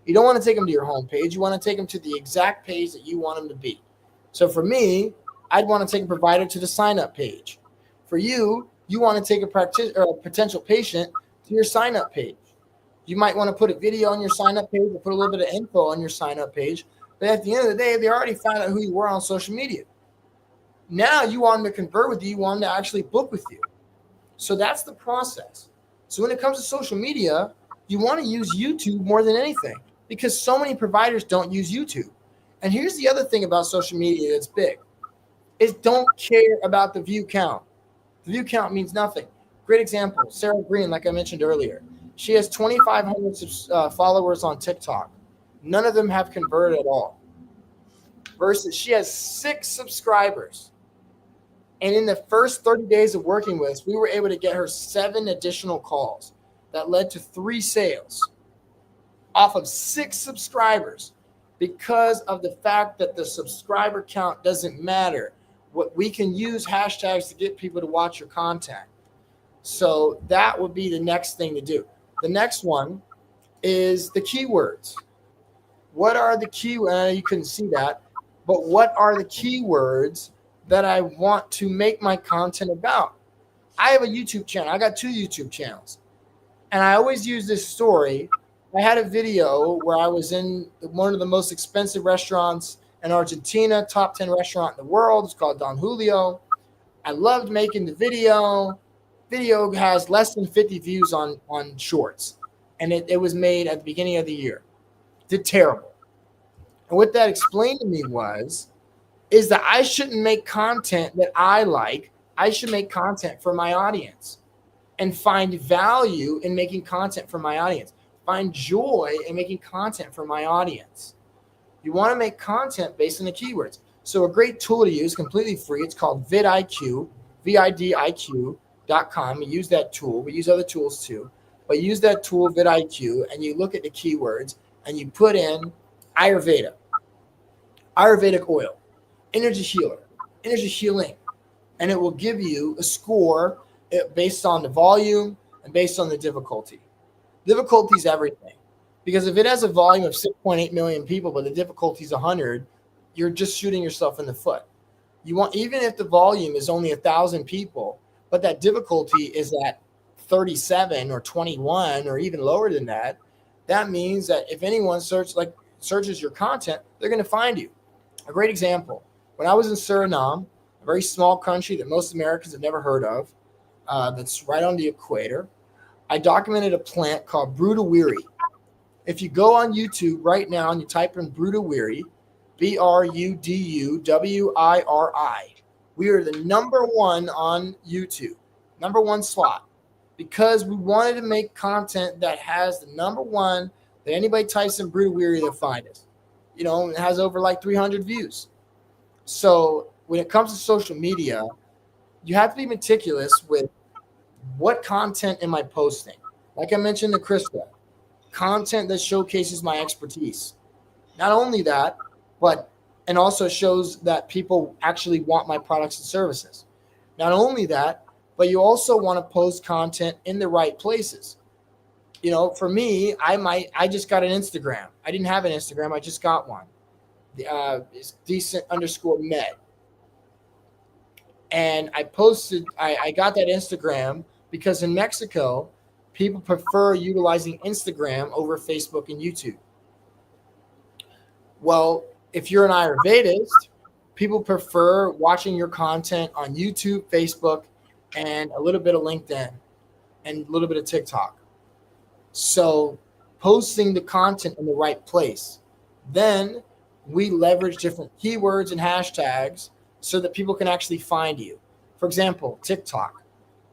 You don't want to take them to your homepage. You want to take them to the exact page that you want them to be. So for me, I'd want to take a provider to the sign-up page. For you, you want to take a potential patient to your sign-up page. You might want to put a video on your sign-up page or put a little bit of info on your sign-up page. But at the end of the day, they already found out who you were on social media. Now you want them to convert with you. You want them to actually book with you. So that's the process. So when it comes to social media, you want to use YouTube more than anything because so many providers don't use YouTube. And here's the other thing about social media that's big is don't care about the view count. The view count means nothing. Great example, Sarah Green, like I mentioned earlier. She has 2,500 followers on TikTok. None of them have converted at all. Versus she has 6 subscribers. And in the first 30 days of working with us, we were able to get her 7 additional calls that led to 3 sales off of 6 subscribers because of the fact that the subscriber count doesn't matter. What we can use hashtags to get people to watch your content. So that would be the next thing to do. The next one is the keywords. What are the keywords? You couldn't see that, but what are the keywords that I want to make my content about? I have a YouTube channel. I got 2 YouTube channels. And I always use this story I had a video where I was in one of the most expensive restaurants in Argentina, top 10 restaurant in the world. It's called Don Julio. I loved making the video. Video has less than 50 views on shorts. And it was made at the beginning of the year. Did terrible. And what that explained to me is that I shouldn't make content that I like. I should make content for my audience and find value in making content for my audience. Find joy in making content for my audience. You want to make content based on the keywords. So a great tool to use, completely free, it's called vidIQ, vidIQ.com. You use that tool. We use other tools too. But use that tool, vidIQ, and you look at the keywords and you put in Ayurveda, Ayurvedic oil, energy healer, energy healing, and it will give you a score based on the volume and based on the difficulty. Difficulty is everything, because if it has a volume of 6.8 million people, but the difficulty is 100, you're just shooting yourself in the foot. You want, even if the volume is only 1,000 people, but that difficulty is at 37 or 21 or even lower than that, that means that if anyone searches your content, they're going to find you. A great example: when I was in Suriname, a very small country that most Americans have never heard of, that's right on the equator, I documented a plant called Brudawiri. If you go on YouTube right now and you type in Brudawiri, Brudwiri, we are the number one on YouTube, number one slot, because we wanted to make content that has the number one, that anybody types in Brudawiri, they'll find us. You know, it has over like 300 views. So when it comes to social media, you have to be meticulous with what content am I posting. Like I mentioned to Krista, content that showcases my expertise. Not only that, and also shows that people actually want my products and services. Not only that, but you also want to post content in the right places. You know, for me, I just got an Instagram. I didn't have an Instagram. I just got one. It's DecentMed. And I got that Instagram because in Mexico, people prefer utilizing Instagram over Facebook and YouTube. Well, if you're an Ayurvedist, people prefer watching your content on YouTube, Facebook, and a little bit of LinkedIn and a little bit of TikTok. So posting the content in the right place. Then we leverage different keywords and hashtags so that people can actually find you. For example, TikTok.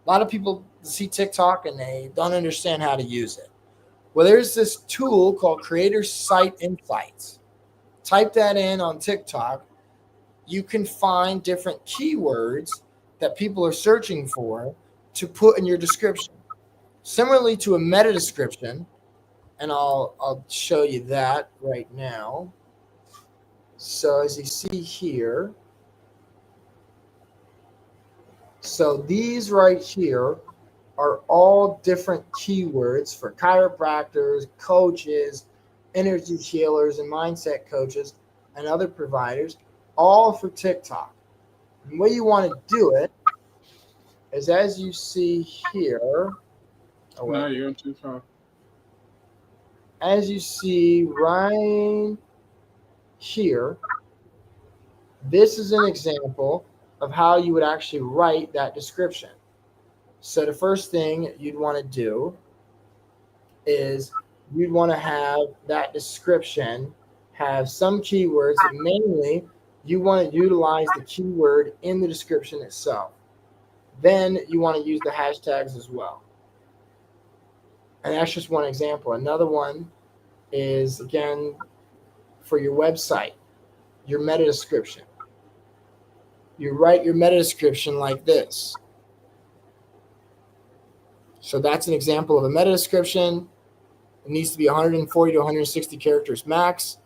A lot of people see TikTok and they don't understand how to use it. Well, there's this tool called Creator Site Insights. Type that in on TikTok. You can find different keywords that people are searching for to put in your description. Similarly to a meta description, and I'll show you that right now. So as you see here, so these right here are all different keywords for chiropractors, coaches, energy healers, and mindset coaches, and other providers, all for TikTok. And the way you want to do it is, as you see here. No, you're going too far. As you see right here, this is an example of how you would actually write that description. So the first thing you'd want to do is you'd want to have that description have some keywords, and mainly you want to utilize the keyword in the description itself. Then you want to use the hashtags as well. And that's just one example. Another one is, again, for your website, your meta description. You write your meta description like this. So that's an example of a meta description. It needs to be 140 to 160 characters max.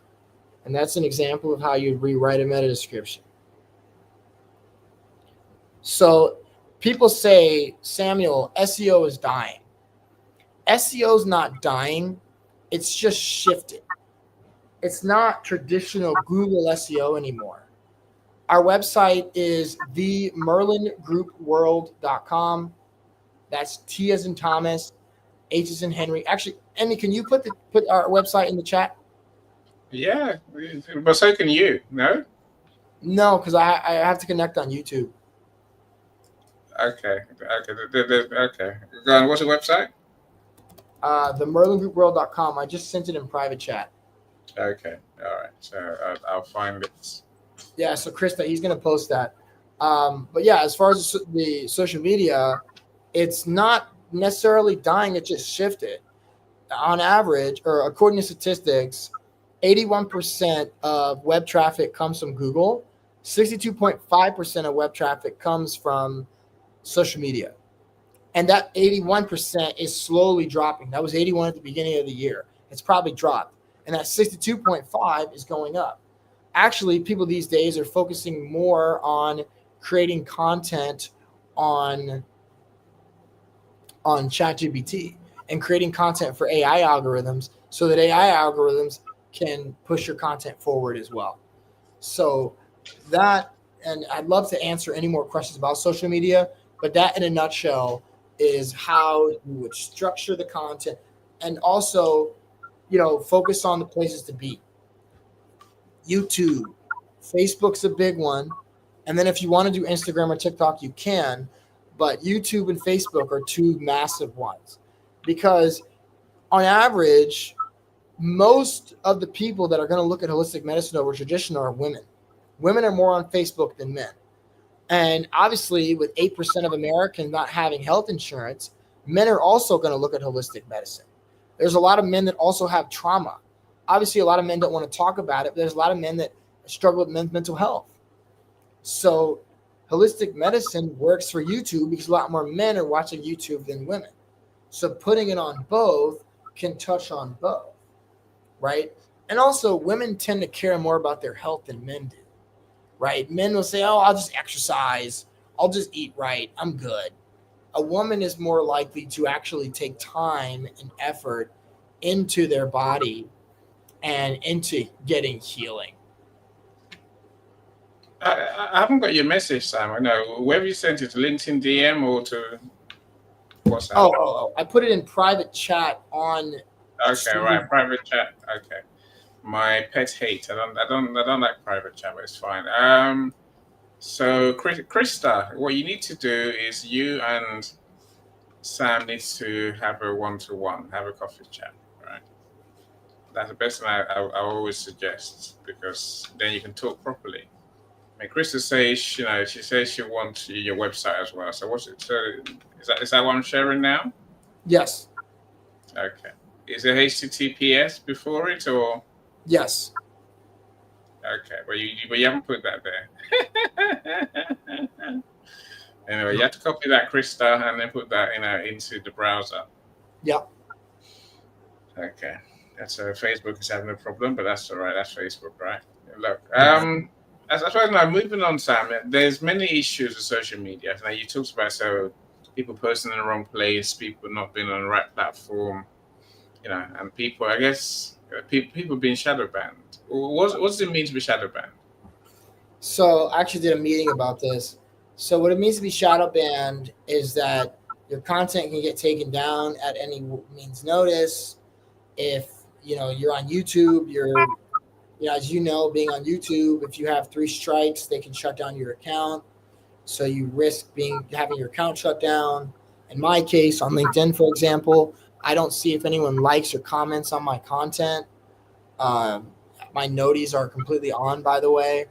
And that's an example of how you'd rewrite a meta description. So people say, Samuel, SEO is dying. SEO is not dying. It's just shifted. It's not traditional Google SEO anymore. Our website is themerlingroupworld.com. That's T as in Thomas, H is in Henry. Actually, Emmy, can you put our website in the chat? Yeah, but so can you. No. No, because I have to connect on YouTube. Okay. Okay. Go on. What's the website? TheMerlinGroupWorld.com. I just sent it in private chat. Okay. All right. So I'll find it. Yeah, so Krista, he's going to post that. But yeah, as far as the social media, it's not necessarily dying, it just shifted. On average, or according to statistics, 81% of web traffic comes from Google, 62.5% of web traffic comes from social media. And that 81% is slowly dropping. That was 81 at the beginning of the year. It's probably dropped. And that 62.5 is going up. Actually, people these days are focusing more on creating content on ChatGPT and creating content for AI algorithms so that AI algorithms can push your content forward as well. So that, and I'd love to answer any more questions about social media, but that in a nutshell is how you would structure the content and also, focus on the places to be. YouTube, Facebook's a big one. And then if you want to do Instagram or TikTok, you can. But YouTube and Facebook are two massive ones because on average, most of the people that are going to look at holistic medicine over traditional are women. Women are more on Facebook than men. And obviously, with 8% of Americans not having health insurance, men are also going to look at holistic medicine. There's a lot of men that also have trauma. Obviously, a lot of men don't want to talk about it, but there's a lot of men that struggle with mental health. So holistic medicine works for YouTube because a lot more men are watching YouTube than women. So putting it on both can touch on both, right? And also women tend to care more about their health than men do, right? Men will say, oh, I'll just exercise. I'll just eat right. I'm good. A woman is more likely to actually take time and effort into their body and into getting healing. I haven't got your message, Sam. I know. Where have you sent it? To LinkedIn DM or to WhatsApp? Oh, I put it in private chat on. Okay, right. Private chat. Okay. My pet hate. I don't like private chat, but it's fine. So Krista, what you need to do is you and Sam needs to have a one-to-one, have a coffee chat, right? That's the best thing I always suggest because then you can talk properly. And Krista says, she says she wants your website as well. So what's it? So is that what I'm sharing now? Yes. Okay. Is it HTTPS before it or? Yes. Okay, but you haven't put that there. Anyway, you have to copy that, Krista, and then put that into the browser. Yep. Okay. That's Facebook is having a problem, but that's all right. That's Facebook, right? Look, as far as now moving on, Sam, there's many issues with social media. Now you talked about people posting in the wrong place, people not being on the right platform, and people, I guess, people being shadow banned. What does it mean to be shadow banned? So I actually did a meeting about this. So what it means to be shadow banned is that your content can get taken down at any means notice. If you're on YouTube, as being on YouTube, if you have 3 strikes, they can shut down your account. So you risk having your account shut down. In my case, on LinkedIn, for example, I don't see if anyone likes or comments on my content. My noties are completely on, by the way.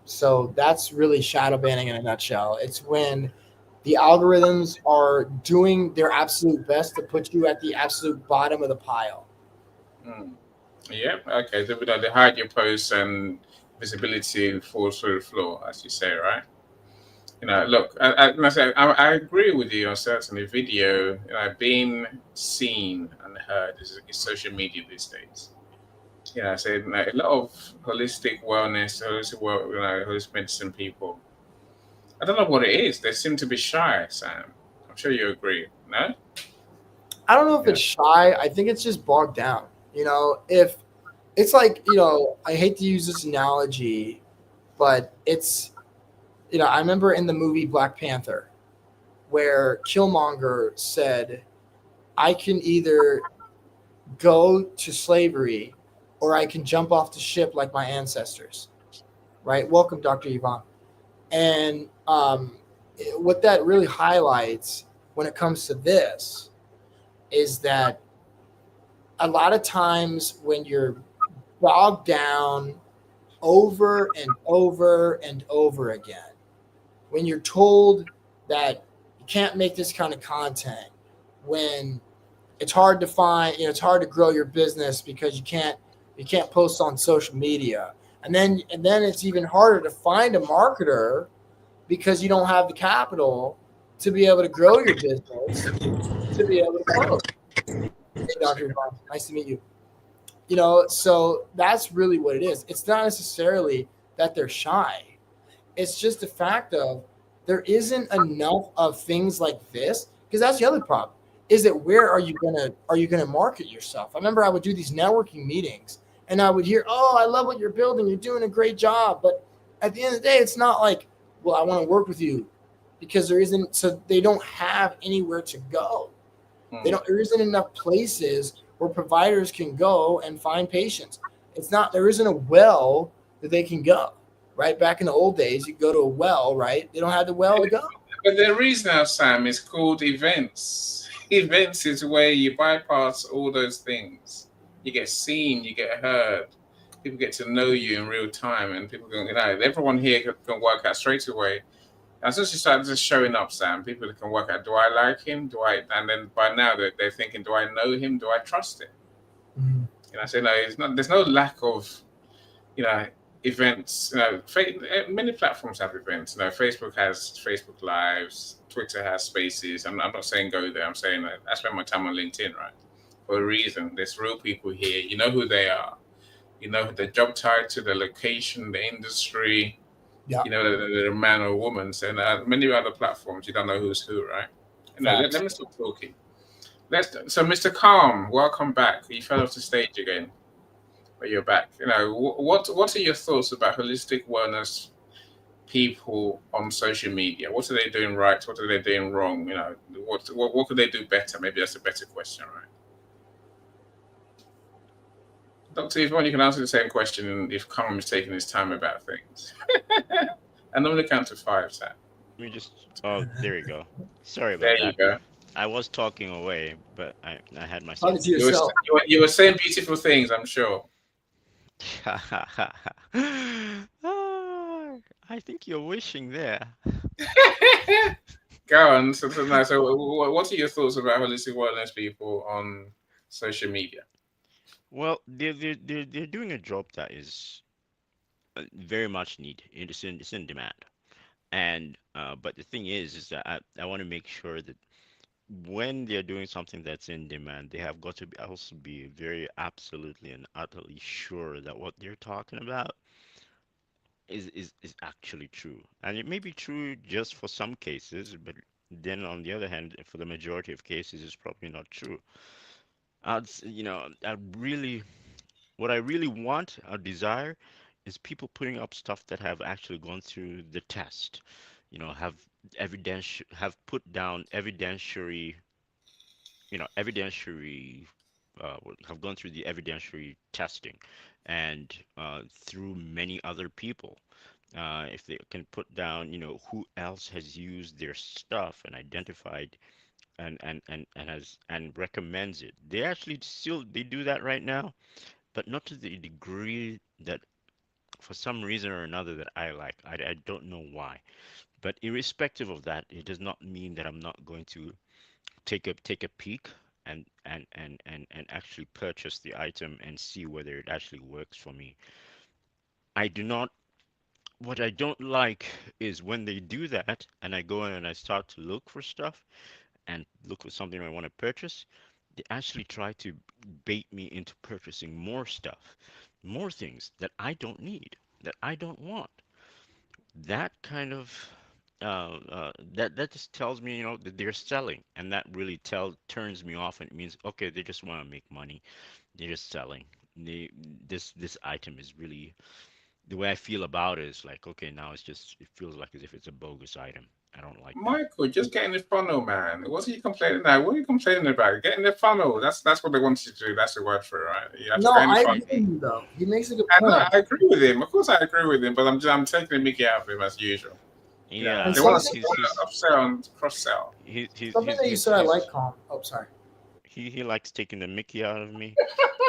So that's really shadow banning in a nutshell. It's when the algorithms are doing their absolute best to put you at the absolute bottom of the pile. Yeah. Okay. They hide your posts and visibility falls through the floor, as you say, right? Look, I agree with you on certainly video, being seen and heard is social media these days. I say a lot of holistic wellness, holistic medicine people. I don't know what it is. They seem to be shy, Sam. I'm sure you agree, no? I don't know if it's shy. I think it's just bogged down. If it's like, I hate to use this analogy, but it's, I remember in the movie Black Panther where Killmonger said, I can either go to slavery or I can jump off the ship like my ancestors, right? Welcome, Dr. Yvonne. And what that really highlights when it comes to this is that a lot of times when you're bogged down over and over and over again, when you're told that you can't make this kind of content, when it's hard to find, it's hard to grow your business because you can't post on social media, and then it's even harder to find a marketer because you don't have the capital to be able to grow your business, to be able to post. Hey, Dr. Yvonne, nice to meet you. So that's really what it is. It's not necessarily that they're shy. It's just the fact of there isn't enough of things like this, because that's the other problem. Is that where are you gonna market yourself? I remember I would do these networking meetings and I would hear, "Oh, I love what you're building. You're doing a great job." But at the end of the day, it's not like, "Well, I want to work with you," because there isn't. So they don't have anywhere to go. There isn't enough places where providers can go and find patients. It's not there isn't a well that they can go. Right back in the old days, you go to a well. Right, they don't have the well to go. But there is now, Sam, it's called events. Events is where you bypass all those things. You get seen, you get heard, people get to know you in real time, and people can, everyone here can work out straight away. As soon as you start just showing up, Sam, people can work out, do I like him? And then by now they're thinking, do I know him? Do I trust him? Mhm. So no, there's no lack of, you know, events. Many platforms have events. Facebook has Facebook Lives, Twitter has Spaces. I'm not saying go there. I'm saying that I spend my time on LinkedIn, right? For a reason. There's real people here. You know who they are. You know the job title, the location, the industry. Yeah, You know that they're a man or a woman. So many other platforms, you don't know who's who, right? Let facts. me stop talking. So, Mr. Calm, welcome back. You fell off the stage again, but you're back. What are your thoughts about holistic wellness people on social media? What are they doing right? What are they doing wrong? What could they do better? Maybe that's a better question, right? Dr. Yvonne, you can answer the same question if Calm is taking his time about things. And normally count to five, Sam. Let me just. Oh, there you go. Sorry There about you that. go. I was talking away, but I had myself Talking to You were, yourself. you were saying beautiful things, I'm sure. Ah, I think you're wishing there. Go on. What are your thoughts about holistic wellness people on social media? Well, they're doing a job that is very much needed. It's in demand. And but the thing is that I want to make sure that when they're doing something that's in demand, they have got to also be very absolutely and utterly sure that what they're talking about is actually true. And it may be true just for some cases, but then on the other hand, for the majority of cases, it's probably not true. I really, what I really want, or desire, is people putting up stuff that have actually gone through the test. Have have put down evidentiary, have gone through the evidentiary testing, and through many other people. If they can put down, who else has used their stuff and identified and has and recommends it. They do that right now, but not to the degree that for some reason or another that I like. I don't know why. But irrespective of that, it does not mean that I'm not going to take a peek and actually purchase the item and see whether it actually works for me. I do not What I don't like is when they do that and I go in and I start to look for stuff and look for something I want to purchase. They actually try to bait me into purchasing more stuff, more things that I don't need, that I don't want. That kind of that just tells me, that they're selling, and that really turns me off, and it means okay, they just want to make money. They're just selling. They this item is really, the way I feel about it is like, okay, now it feels like as if it's a bogus item. I don't like that. Michael, just get in the funnel, man. What's he complaining now? What are you complaining about? Get in the funnel. That's what they want you to do. That's the word for it, right? You have to No, get in the I funnel. agree with you though. He makes a good I know, point. I agree with him. Of course, I agree with him, but I'm taking the mickey out of him as usual. And Yeah, They want something to he's upsell and cross sell. something that you said I like, Calm. Oh, sorry. he likes taking the mickey out of me.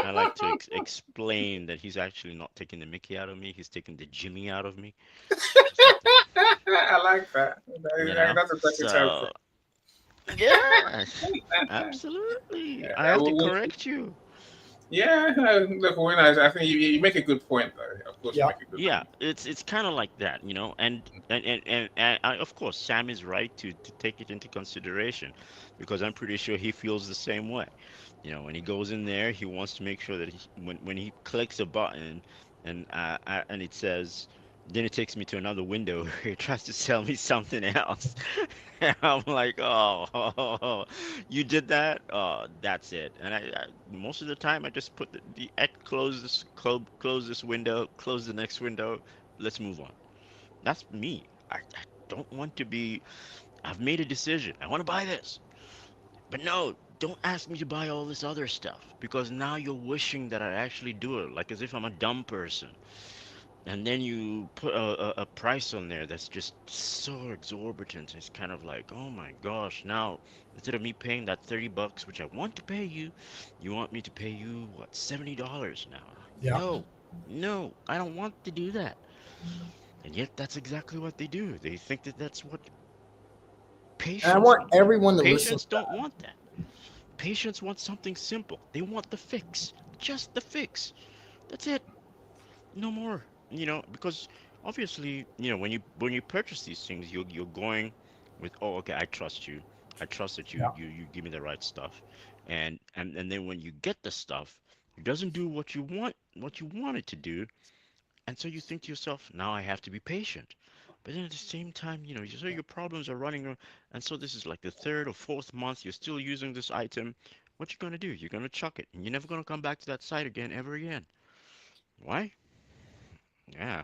I like to explain that he's actually not taking the mickey out of me. He's taking the Jimmy out of me. Just like that, I like that. you know. That's a better term for So yes, it. absolutely. I Yeah, have to correct you. yeah, look, when I think you make a good point, though. Of course, you Yeah. make a good Yeah, point. it's kind of like that, you know. And I, of course, Sam is right to take it into consideration, because I'm pretty sure he feels the same way. You know, when he goes in there, he wants to make sure that when he clicks a button and it says, then it takes me to another window where he tries to sell me something else. And I'm like, oh, you did that? Oh, that's it. And I most of the time I just put the X, close this window, close the next window. Let's move on. That's me. I don't want to be. I've made a decision. I want to buy this, but no, don't ask me to buy all this other stuff, because now you're wishing that I actually do it, like as if I'm a dumb person. And then you put a price on there that's just so exorbitant. It's kind of like, oh my gosh, now instead of me paying that $30, which I want to pay you, you want me to pay you, what, $70 now? Yeah. No, no, I don't want to do that. And yet that's exactly what they do. They think that that's what And I patients want want. everyone to listen Patients to don't that. want that. Patients want something simple. They want the fix, just the fix. That's it. No more, because obviously, when you purchase these things, you're going with, oh, okay, I trust you. I trust that you Yeah. you you give me the right stuff. And then when you get the stuff, it doesn't do what you want it to do. And so you think to yourself, now I have to be patient. But then at the same time, so your problems are running, and so this is like the third or fourth month you're still using this item. What you gonna do? You're gonna chuck it, and you're never gonna come back to that site again, ever again. Why? Yeah,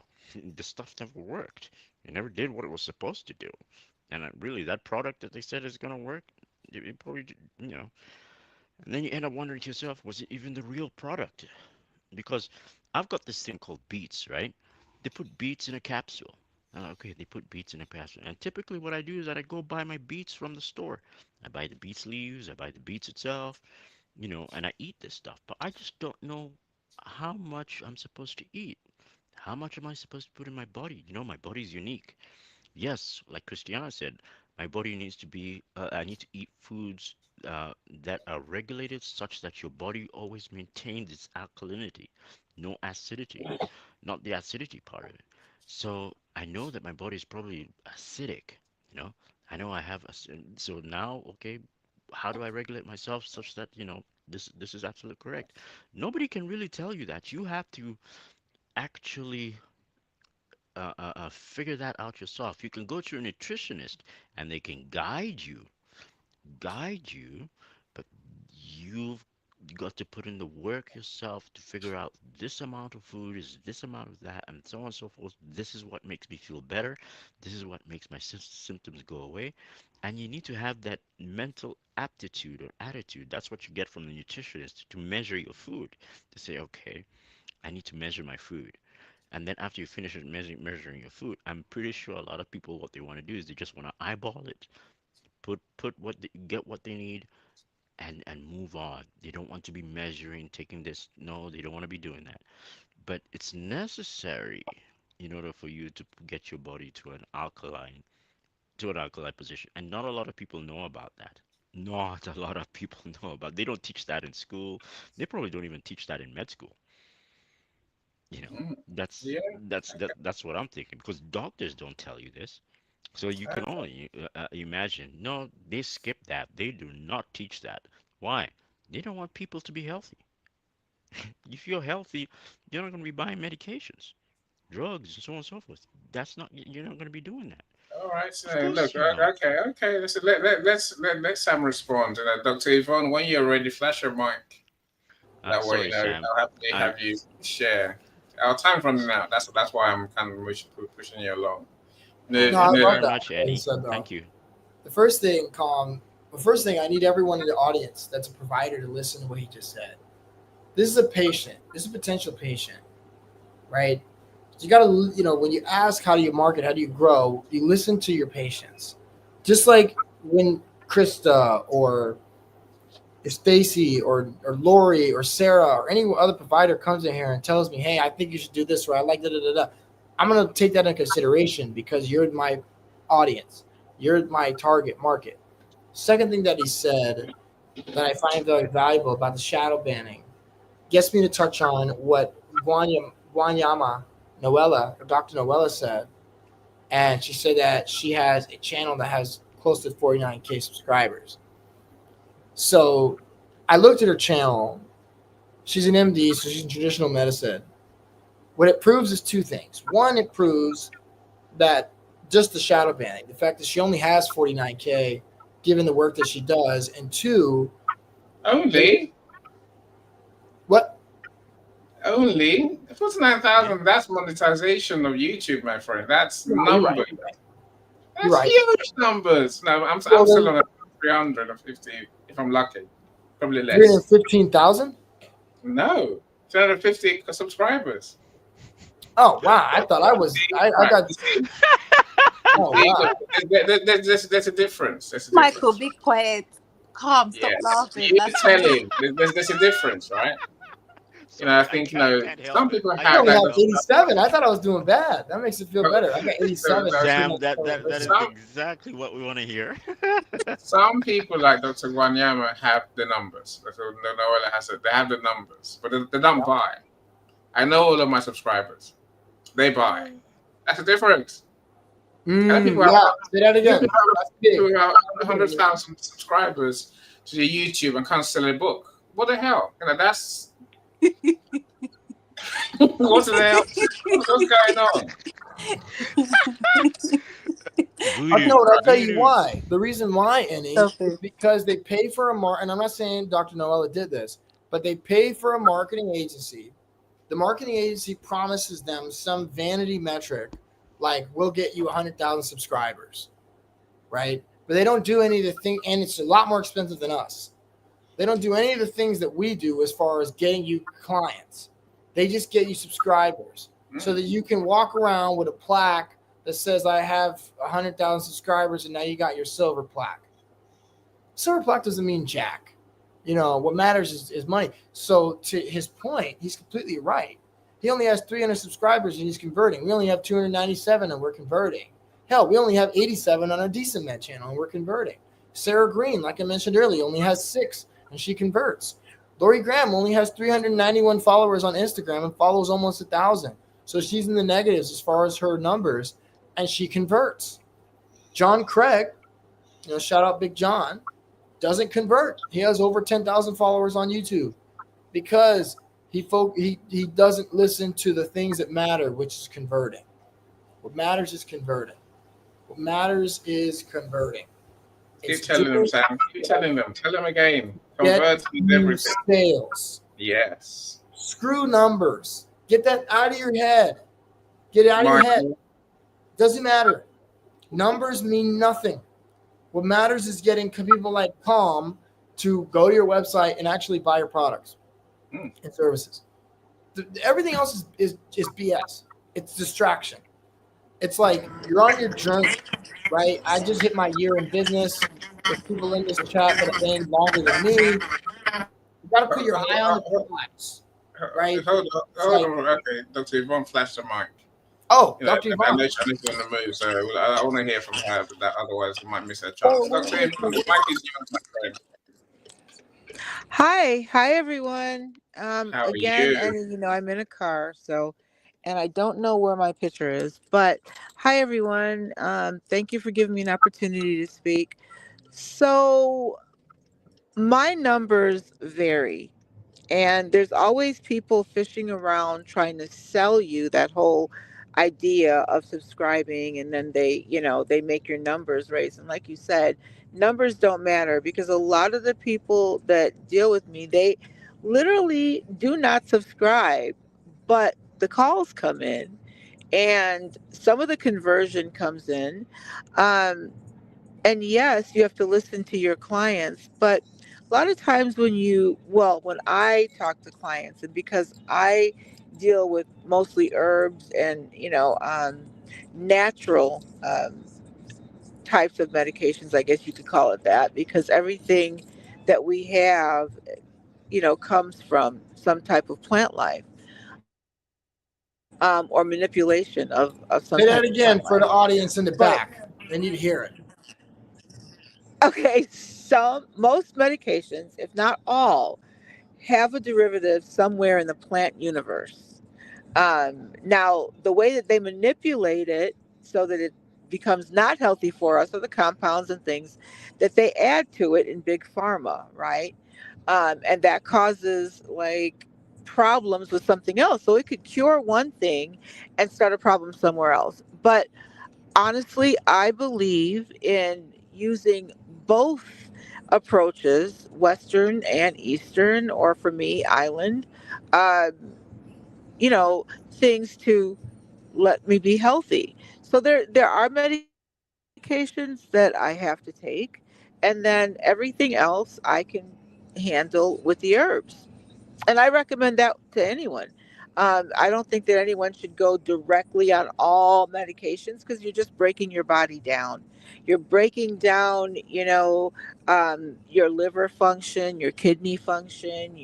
the stuff never worked. It never did what it was supposed to do. And really, that product that they said is gonna work, it probably, And then you end up wondering to yourself, was it even the real product? Because I've got this thing called beets, right? They put beets in a capsule. Okay, they put beets in a capsule. And typically, what I do is that I go buy my beets from the store. I buy the beets leaves, I buy the beets itself, and I eat this stuff. But I just don't know how much I'm supposed to eat. How much am I supposed to put in my body? My body's unique. Yes, like Christiana said, my body needs to be, I need to eat foods that are regulated such that your body always maintains its alkalinity, no acidity, not the acidity part of it. So I know that my body is probably acidic, you know. I know I have, so now, okay, how do I regulate myself such that, this is absolutely correct? Nobody can really tell you that. You have to actually figure that out yourself. You can go to a nutritionist and they can guide you, but you've got to put in the work yourself to figure out this amount of food is this amount of that, and so on and so forth. This is what makes me feel better. This is what makes my symptoms go away. And you need to have that mental aptitude or attitude. That's what you get from the nutritionist to measure your food, to say, okay, I need to measure my food. And then after you finish measuring your food, I'm pretty sure a lot of people, what they want to do is they just want to eyeball it, get what they need, and move on. They don't want to be measuring, taking this. No, they don't want to be doing that. But it's necessary in order for you to get your body to an alkaline position. And not a lot of people know about that. Not a lot of people know about. They don't teach that in school. They probably don't even teach that in med school. You know, Mm, that's yeah, that's what I'm thinking, because doctors don't tell you this. So you can exactly. only imagine. No, they skip that. They do not teach that. Why? They don't want people to be healthy. If you're healthy, you're not going to be buying medications, drugs, and so on and so forth. You're not going to be doing that. All right. Of So course look. you're not. Okay. Let Sam respond. And Dr. Yvonne, when you're ready, flash your mic. That way, Sorry, Sam. I'll happily I have you share. Our time's running out. That's why I'm kind of pushing you along. No, No, I Thank you love very no. that. much, What he Eddie. said though. Thank you. The first thing, I need everyone in the audience that's a provider to listen to what he just said. This is a patient. This is a potential patient, right? You got to, when you ask how do you market, how do you grow, you listen to your patients. Just like when Krista or Stacy or Lori or Sarah or any other provider comes in here and tells me, hey, I think you should do this, or I like da da da da. I'm going to take that into consideration because you're my audience. You're my target market. Second thing that he said that I find very valuable about the shadow banning gets me to touch on what Guanyama Noella, or Dr. Noella said. And she said that she has a channel that has close to 49K subscribers. So I looked at her channel. She's an MD, so she's in traditional medicine. What it proves is two things. One, it proves that just the shadow banning, the fact that she only has 49K, given the work that she does. And two, Only, what? only 49,000. That's monetization of YouTube, my friend. That's No, numbers. You're That's right. huge numbers. No, I'm Well, still then, on 350 if I'm lucky. Probably less. 315,000? No, 350 subscribers. Oh, wow. I thought I got. Oh, wow. There's a difference. There's a Michael, difference. be quiet. Calm. Stop Yes, laughing. you That's tell funny. him. There's a difference, right? Sorry, I think I can't help some it. people I I have only can't like have help it. 87. I thought I was doing bad. That makes it feel better. I got so, 87. so Sam, that is some exactly what we want to hear. some people like Dr. Wanyama have the numbers. Dr. Noella has it. They have the numbers, but they don't buy. I know all of my subscribers. They buy. That's the difference. And people have Yeah, say that again. people That's big. who have 100,000 subscribers to the YouTube and can't sell a book. What the hell? That's what the hell? What's going on? Voodoo, I'll tell you voodoo. why. The reason why, Annie, Okay. is because they pay for and I'm not saying Dr. Noella did this, but they pay for a marketing agency. The marketing agency promises them some vanity metric, like we'll get you 100,000 subscribers, right? But they don't do any of the things, and it's a lot more expensive than us. They don't do any of the things that we do as far as getting you clients. They just get you subscribers so that you can walk around with a plaque that says, I have 100,000 subscribers, and now you got your silver plaque. Silver plaque doesn't mean jack. What matters is money. So to his point, he's completely right. He only has 300 subscribers and he's converting. We only have 297 and we're converting. Hell, we only have 87 on our DecentMed channel and we're converting. Sarah Green, like I mentioned earlier, only has 6 and she converts. Lori Graham only has 391 followers on Instagram and follows almost 1,000. So she's in the negatives as far as her numbers and she converts. John Craig, shout out Big John, doesn't convert. He has over 10,000 followers on YouTube because he doesn't listen to the things that matter, which is converting. What matters is converting. What matters is converting. Keep telling them, Sam. Keep telling them. Tell them again. Get Converting new everything. sales. Yes. Screw numbers. Get that out of your head. Get it out of your head. Doesn't matter. Numbers mean nothing. What matters is getting people like Calm to go to your website and actually buy your products and services. Everything else is BS. It's distraction. It's like you're on your journey, right? I just hit my year in business. There's people in this chat that have been longer than me. You got to put your eye on the prize, right? Hold on. Okay, Dr. Yvonne flashed the mic. Oh, Dr. I Yvonne. know she's on the move, so I want to hear from her, but otherwise we might miss her chance. Dr. Yvonne, the mic is yours, my friend. Hi everyone. How are Again, you? and I'm in a car, and I don't know where my picture is, but hi everyone. Thank you for giving me an opportunity to speak. So my numbers vary. And there's always people fishing around trying to sell you that whole idea of subscribing, and then they make your numbers raise. And like you said, numbers don't matter because a lot of the people that deal with me, they literally do not subscribe, but the calls come in. And some of the conversion comes in. Um, and yes, you have to listen to your clients, but a lot of times when I talk to clients, and because I deal with mostly herbs and, natural types of medications, I guess you could call it that, because everything that we have, comes from some type of plant life, or manipulation of some Say type that of plant again life. for the audience in the But back. They need to hear it. okay, most medications, if not all, have a derivative somewhere in the plant universe. Now, the way that they manipulate it so that it becomes not healthy for us are the compounds and things that they add to it in big pharma, right? And that causes like problems with something else. So it could cure one thing and start a problem somewhere else. But honestly, I believe in using both approaches, Western and Eastern, or for me, Island, uh, things to let me be healthy. So there are medications that I have to take, and then everything else I can handle with the herbs. And I recommend that to anyone. I don't think that anyone should go directly on all medications because you're just breaking your body down. You're breaking down, your liver function, your kidney function,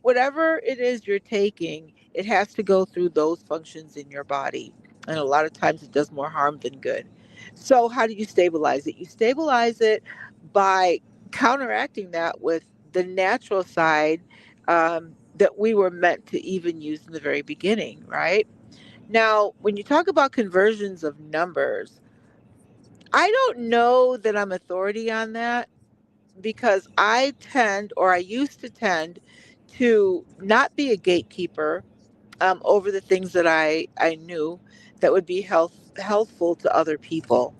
whatever it is you're taking, it has to go through those functions in your body. And a lot of times it does more harm than good. So, how do you stabilize it? You stabilize it by counteracting that with the natural side, that we were meant to even use in the very beginning, right? Now, when you talk about conversions of numbers, I don't know that I'm authority on that because I used to tend to not be a gatekeeper, over the things that I knew that would be healthful to other people.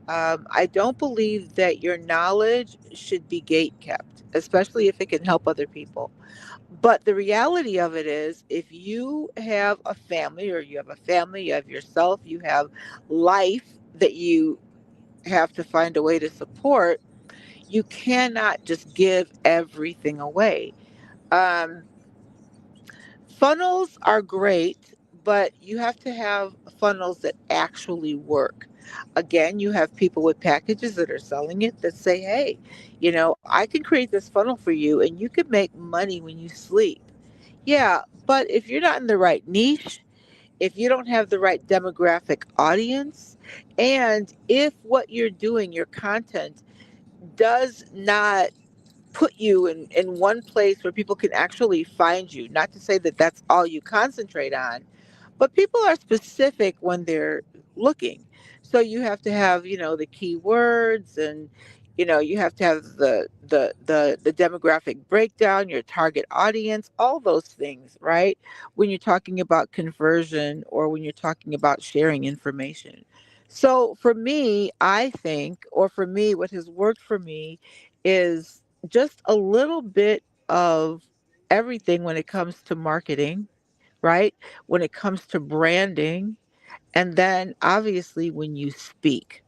I don't believe that your knowledge should be gate kept, especially if it can help other people. But the reality of it is, if you have a family, or you have a family, you have yourself, you have life that you have to find a way to support, you cannot just give everything away. Um, Funnels are great, but you have to have funnels that actually work. Again, you have people with packages that are selling it that say, hey, I can create this funnel for you and you could make money when you sleep. Yeah, but if you're not in the right niche, if you don't have the right demographic audience, and if what you're doing, your content, does not put you in one place where people can actually find you, not to say that that's all you concentrate on, but people are specific when they're looking. So you have to have, the keywords, and you have to have the demographic breakdown, your target audience, all those things, right? When you're talking about conversion or when you're talking about sharing information. So for me, I think, or for me, what has worked for me is just a little bit of everything when it comes to marketing, right? When it comes to branding, and then obviously when you speak.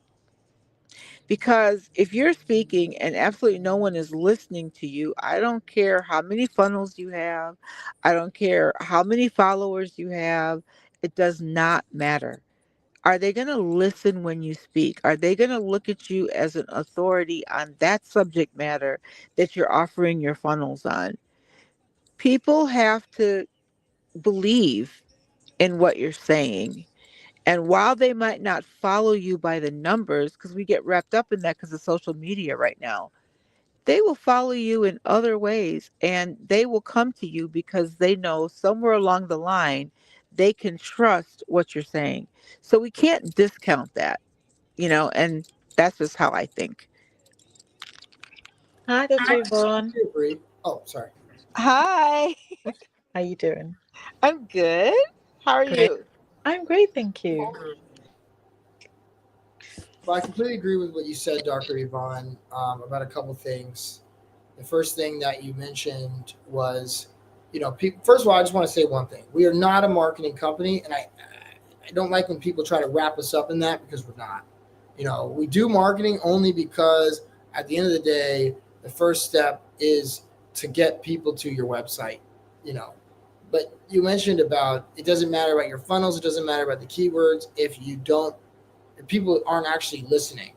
Because if you're speaking and absolutely no one is listening to you, I don't care how many funnels you have, I don't care how many followers you have, it does not matter. Are they going to listen when you speak? Are they going to look at you as an authority on that subject matter that you're offering your funnels on? People have to believe in what you're saying. And while they might not follow you by the numbers, because we get wrapped up in that because of social media right now, they will follow you in other ways, and they will come to you because they know somewhere along the line they can trust what you're saying. So we can't discount that, and that's just how I think. Hi, Dr. Yvonne. I agree. Oh, sorry. Hi, How you doing? I'm good. How are Great. you? I'm great, thank you. Well, I completely agree with what you said, Dr. Yvonne, about a couple things. The first thing that you mentioned was, people, first of all, I just want to say one thing. We are not a marketing company, and I don't like when people try to wrap us up in that, because we're not. We do marketing only because at the end of the day, the first step is to get people to your website, But you mentioned about, it doesn't matter about your funnels. It doesn't matter about the keywords if people aren't actually listening.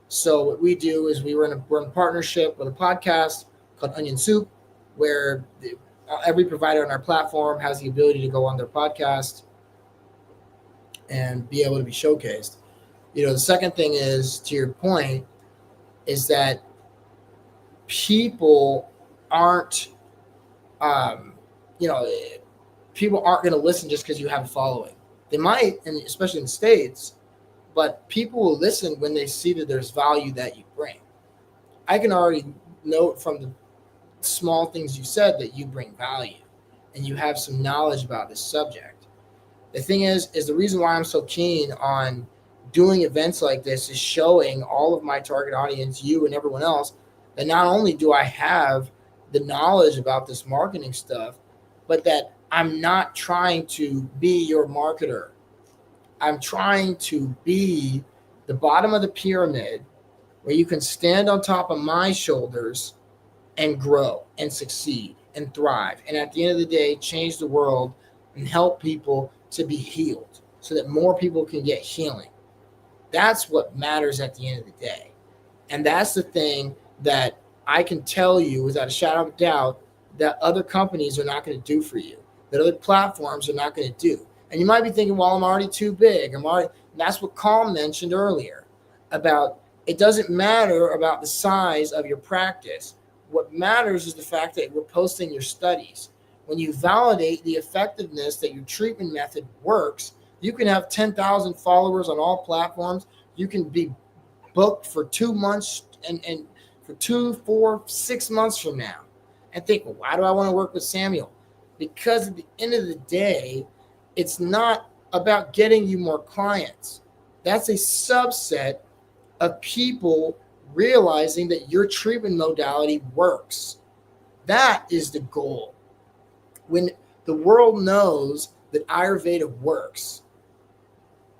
So what we do is we're in partnership with a podcast called Onion Soup, where every provider on our platform has the ability to go on their podcast and be able to be showcased. The second thing is, to your point, is that people aren't, people aren't going to listen just because you have a following. They might, and especially in the States, but people will listen when they see that there's value that you bring. I can already note from the small things you said that you bring value and you have some knowledge about this subject. The thing is the reason why I'm so keen on doing events like this is showing all of my target audience, you and everyone else, that not only do I have the knowledge about this marketing stuff, but that I'm not trying to be your marketer. I'm trying to be the bottom of the pyramid where you can stand on top of my shoulders and grow and succeed and thrive. And at the end of the day, change the world and help people to be healed so that more people can get healing. That's what matters at the end of the day. And that's the thing that I can tell you without a shadow of a doubt that other companies are not going to do for you, that other platforms are not going to do. And you might be thinking, well, I'm already too big. That's what Calm mentioned earlier about it doesn't matter about the size of your practice. What matters is the fact that we're posting your studies. When you validate the effectiveness that your treatment method works, you can have 10,000 followers on all platforms. You can be booked for 2 months and for 2, 4, 6 months from now and think, well, why do I want to work with Samuel? Because at the end of the day, it's not about getting you more clients. That's a subset of people realizing that your treatment modality works. That is the goal. When the world knows that Ayurveda works,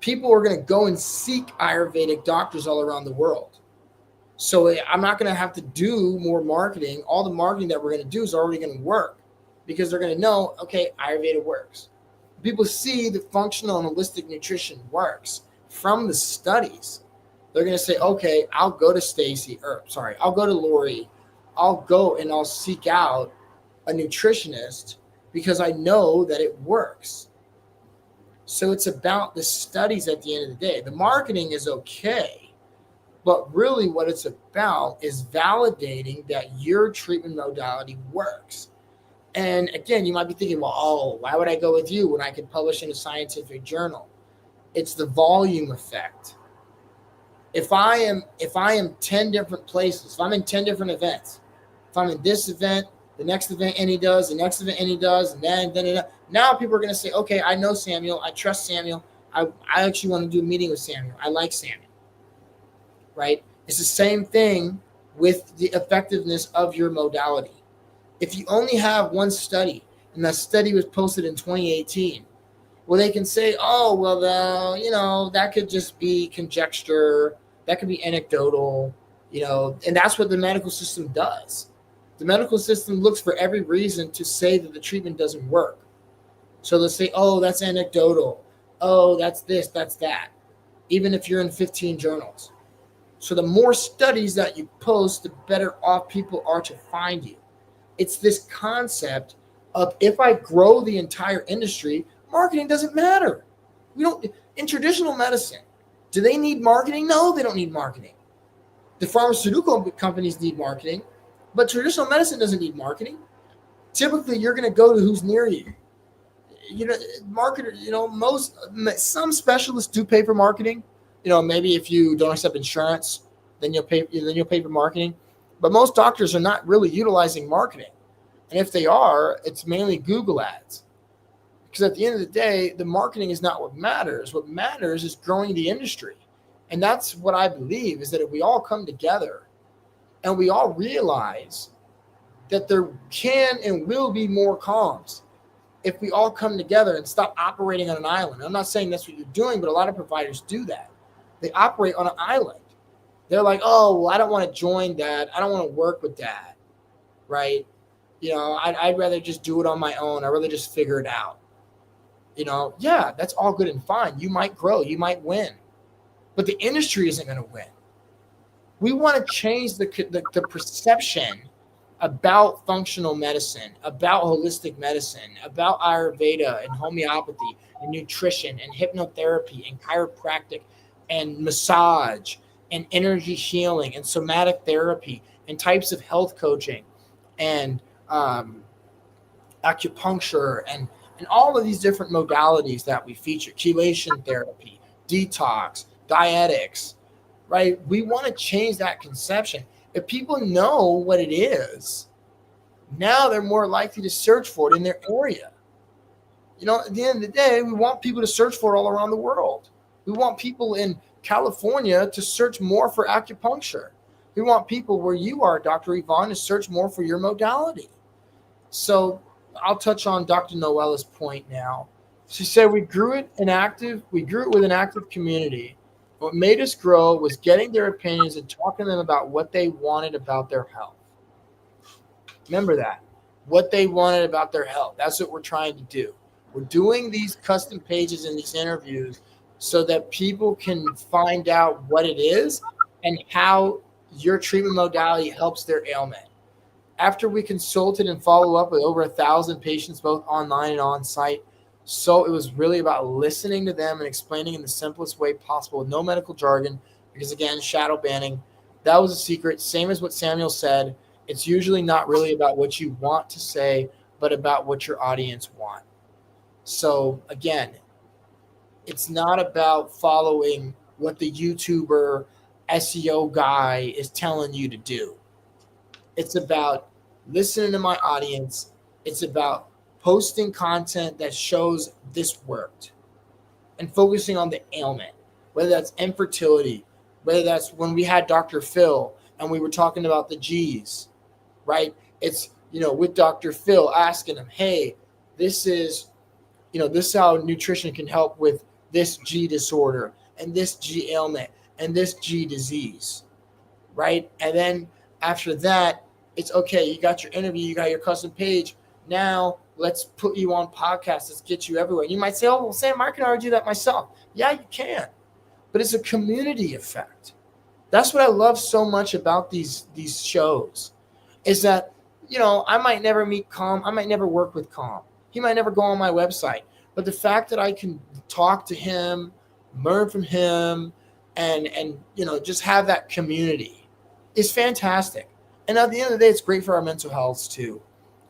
people are going to go and seek Ayurvedic doctors all around the world. So I'm not going to have to do more marketing. All the marketing that we're going to do is already going to work because they're going to know, okay, Ayurveda works. People see that functional and holistic nutrition works from the studies. They're going to say, okay, I'll go to I'll go to Lori. I'll go and I'll seek out a nutritionist because I know that it works. So it's about the studies at the end of the day. The marketing is okay, but really what it's about is validating that your treatment modality works. And again, you might be thinking, well, why would I go with you when I could publish in a scientific journal? It's the volume effect. If I am 10 different places, if I'm in 10 different events, if I'm in this event, the next event and he does, the next event and he does, and then now people are going to say, okay, I know Samuel, I trust Samuel, I actually want to do a meeting with Samuel, I like Samuel, right? It's the same thing with the effectiveness of your modality. If you only have one study, and that study was posted in 2018, well, they can say, oh, well, that could just be conjecture, that could be anecdotal, and that's what the medical system does. The medical system looks for every reason to say that the treatment doesn't work. So they'll say, oh, that's anecdotal. Oh, that's this, that's that, even if you're in 15 journals. So the more studies that you post, the better off people are to find you. It's this concept of if I grow the entire industry, marketing doesn't matter. In traditional medicine, do they need marketing? No, they don't need marketing. The pharmaceutical companies need marketing, but traditional medicine doesn't need marketing. Typically, you're going to go to who's near you. Some specialists do pay for marketing. Maybe if you don't accept insurance, then you'll pay for marketing. But most doctors are not really utilizing marketing. And if they are, it's mainly Google ads. Because at the end of the day, the marketing is not what matters. What matters is growing the industry. And that's what I believe is that if we all come together and we all realize that there can and will be more calms, if we all come together and stop operating on an island. I'm not saying that's what you're doing, but a lot of providers do that. They operate on an island. They're like, oh, well, I don't want to join that. I don't want to work with that, right? I'd rather just do it on my own. I'd rather just figure it out. Yeah, that's all good and fine. You might grow, you might win, but the industry isn't going to win. We want to change the perception about functional medicine, about holistic medicine, about Ayurveda and homeopathy and nutrition and hypnotherapy and chiropractic and massage and energy healing and somatic therapy and types of health coaching and acupuncture and all of these different modalities that we feature, chelation therapy, detox, dietics, right? We want to change that conception. If people know what it is, now they're more likely to search for it in their area. At the end of the day, we want people to search for it all around the world. We want people in California to search more for acupuncture. We want people where you are, Dr. Yvonne, to search more for your modality. So I'll touch on Dr. Noella's point now. She said we grew it with an active community. What made us grow was getting their opinions and talking to them about what they wanted about their health. Remember that. What they wanted about their health. That's what we're trying to do. We're doing these custom pages and these interviews so that people can find out what it is and how your treatment modality helps their ailment. After we consulted and follow up with over 1,000 patients, both online and on site, so it was really about listening to them and explaining in the simplest way possible with no medical jargon, because again, shadow banning, that was a secret. Same as what Samuel said. It's usually not really about what you want to say, but about what your audience want. So again, it's not about following what the YouTuber SEO guy is telling you to do. It's about listening to my audience. It's about posting content that shows this worked and focusing on the ailment, whether that's infertility, whether that's when we had Dr. Phil and we were talking about the G's, right? It's, with Dr. Phil asking him, hey, this is how nutrition can help with this G disorder and this G ailment and this G disease, right? And then after that, it's okay. You got your interview, you got your custom page. Now let's put you on podcasts. Let's get you everywhere. You might say, oh, well, Sam, I can already do that myself. Yeah, you can. But it's a community effect. That's what I love so much about these shows is that, I might never meet Calm. I might never work with Calm. He might never go on my website. But the fact that I can talk to him, learn from him, and just have that community is fantastic. And at the end of the day, it's great for our mental health too.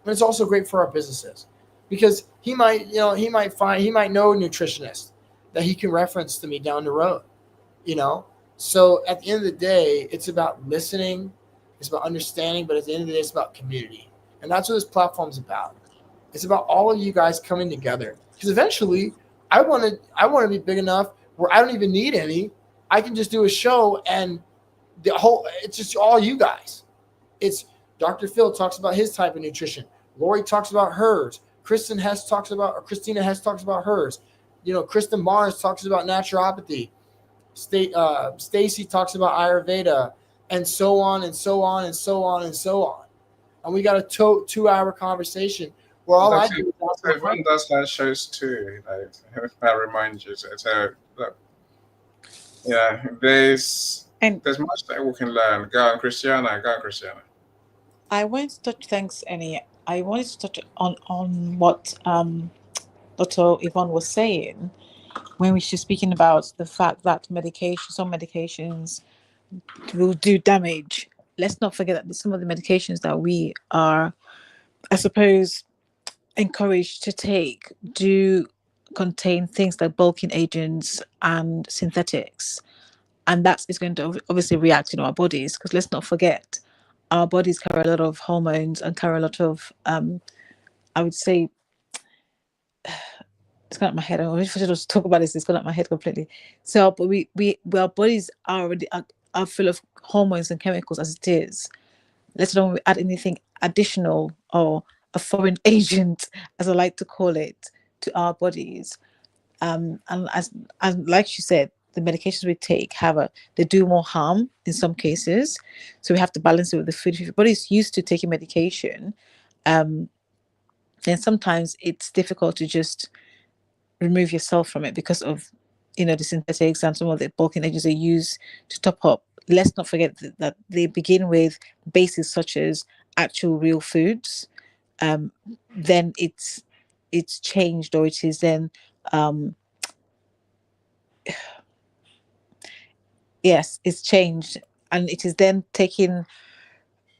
And it's also great for our businesses because he might know a nutritionist that he can reference to me down the road, So at the end of the day, it's about listening, it's about understanding, but at the end of the day, it's about community. And that's what this platform's about. It's about all of you guys coming together. Because eventually I want to be big enough where I don't even need any. I can just do a show and it's just all you guys. It's Dr. Phil talks about his type of nutrition. Lori talks about hers. Christina Hess talks about hers. Kristen Barnes talks about naturopathy. Stacy talks about Ayurveda, and so on and so on and so on and so on. And we got a 2-hour conversation where all I do is everyone does that shows too. That reminds you. So look, there's much that we can learn. Go on, Christiana. I wanted to touch. Thanks, Annie. I wanted to touch on what Dr. Yvonne was saying when she was speaking about the fact that some medications will do damage. Let's not forget that some of the medications that we are, I suppose, encouraged to take do contain things like bulking agents and synthetics. And that is going to obviously react in our bodies because let's not forget, our bodies carry a lot of hormones and carry a lot of, I would say, it's gone up my head. I wish I should just talk about this. It's gone up my head completely. So, but our bodies are already are full of hormones and chemicals as it is. Let alone we add anything additional or a foreign agent, as I like to call it, to our bodies. And as like you said, the medications we take they do more harm in some cases, so we have to balance it with the food. If your body's used to taking medication, um, then sometimes it's difficult to just remove yourself from it because of the synthetics and some of the bulking agents they use to top up. Let's not forget that they begin with bases such as actual real foods. Then it's changed, or it is then um, yes, it's changed, and it is then taken.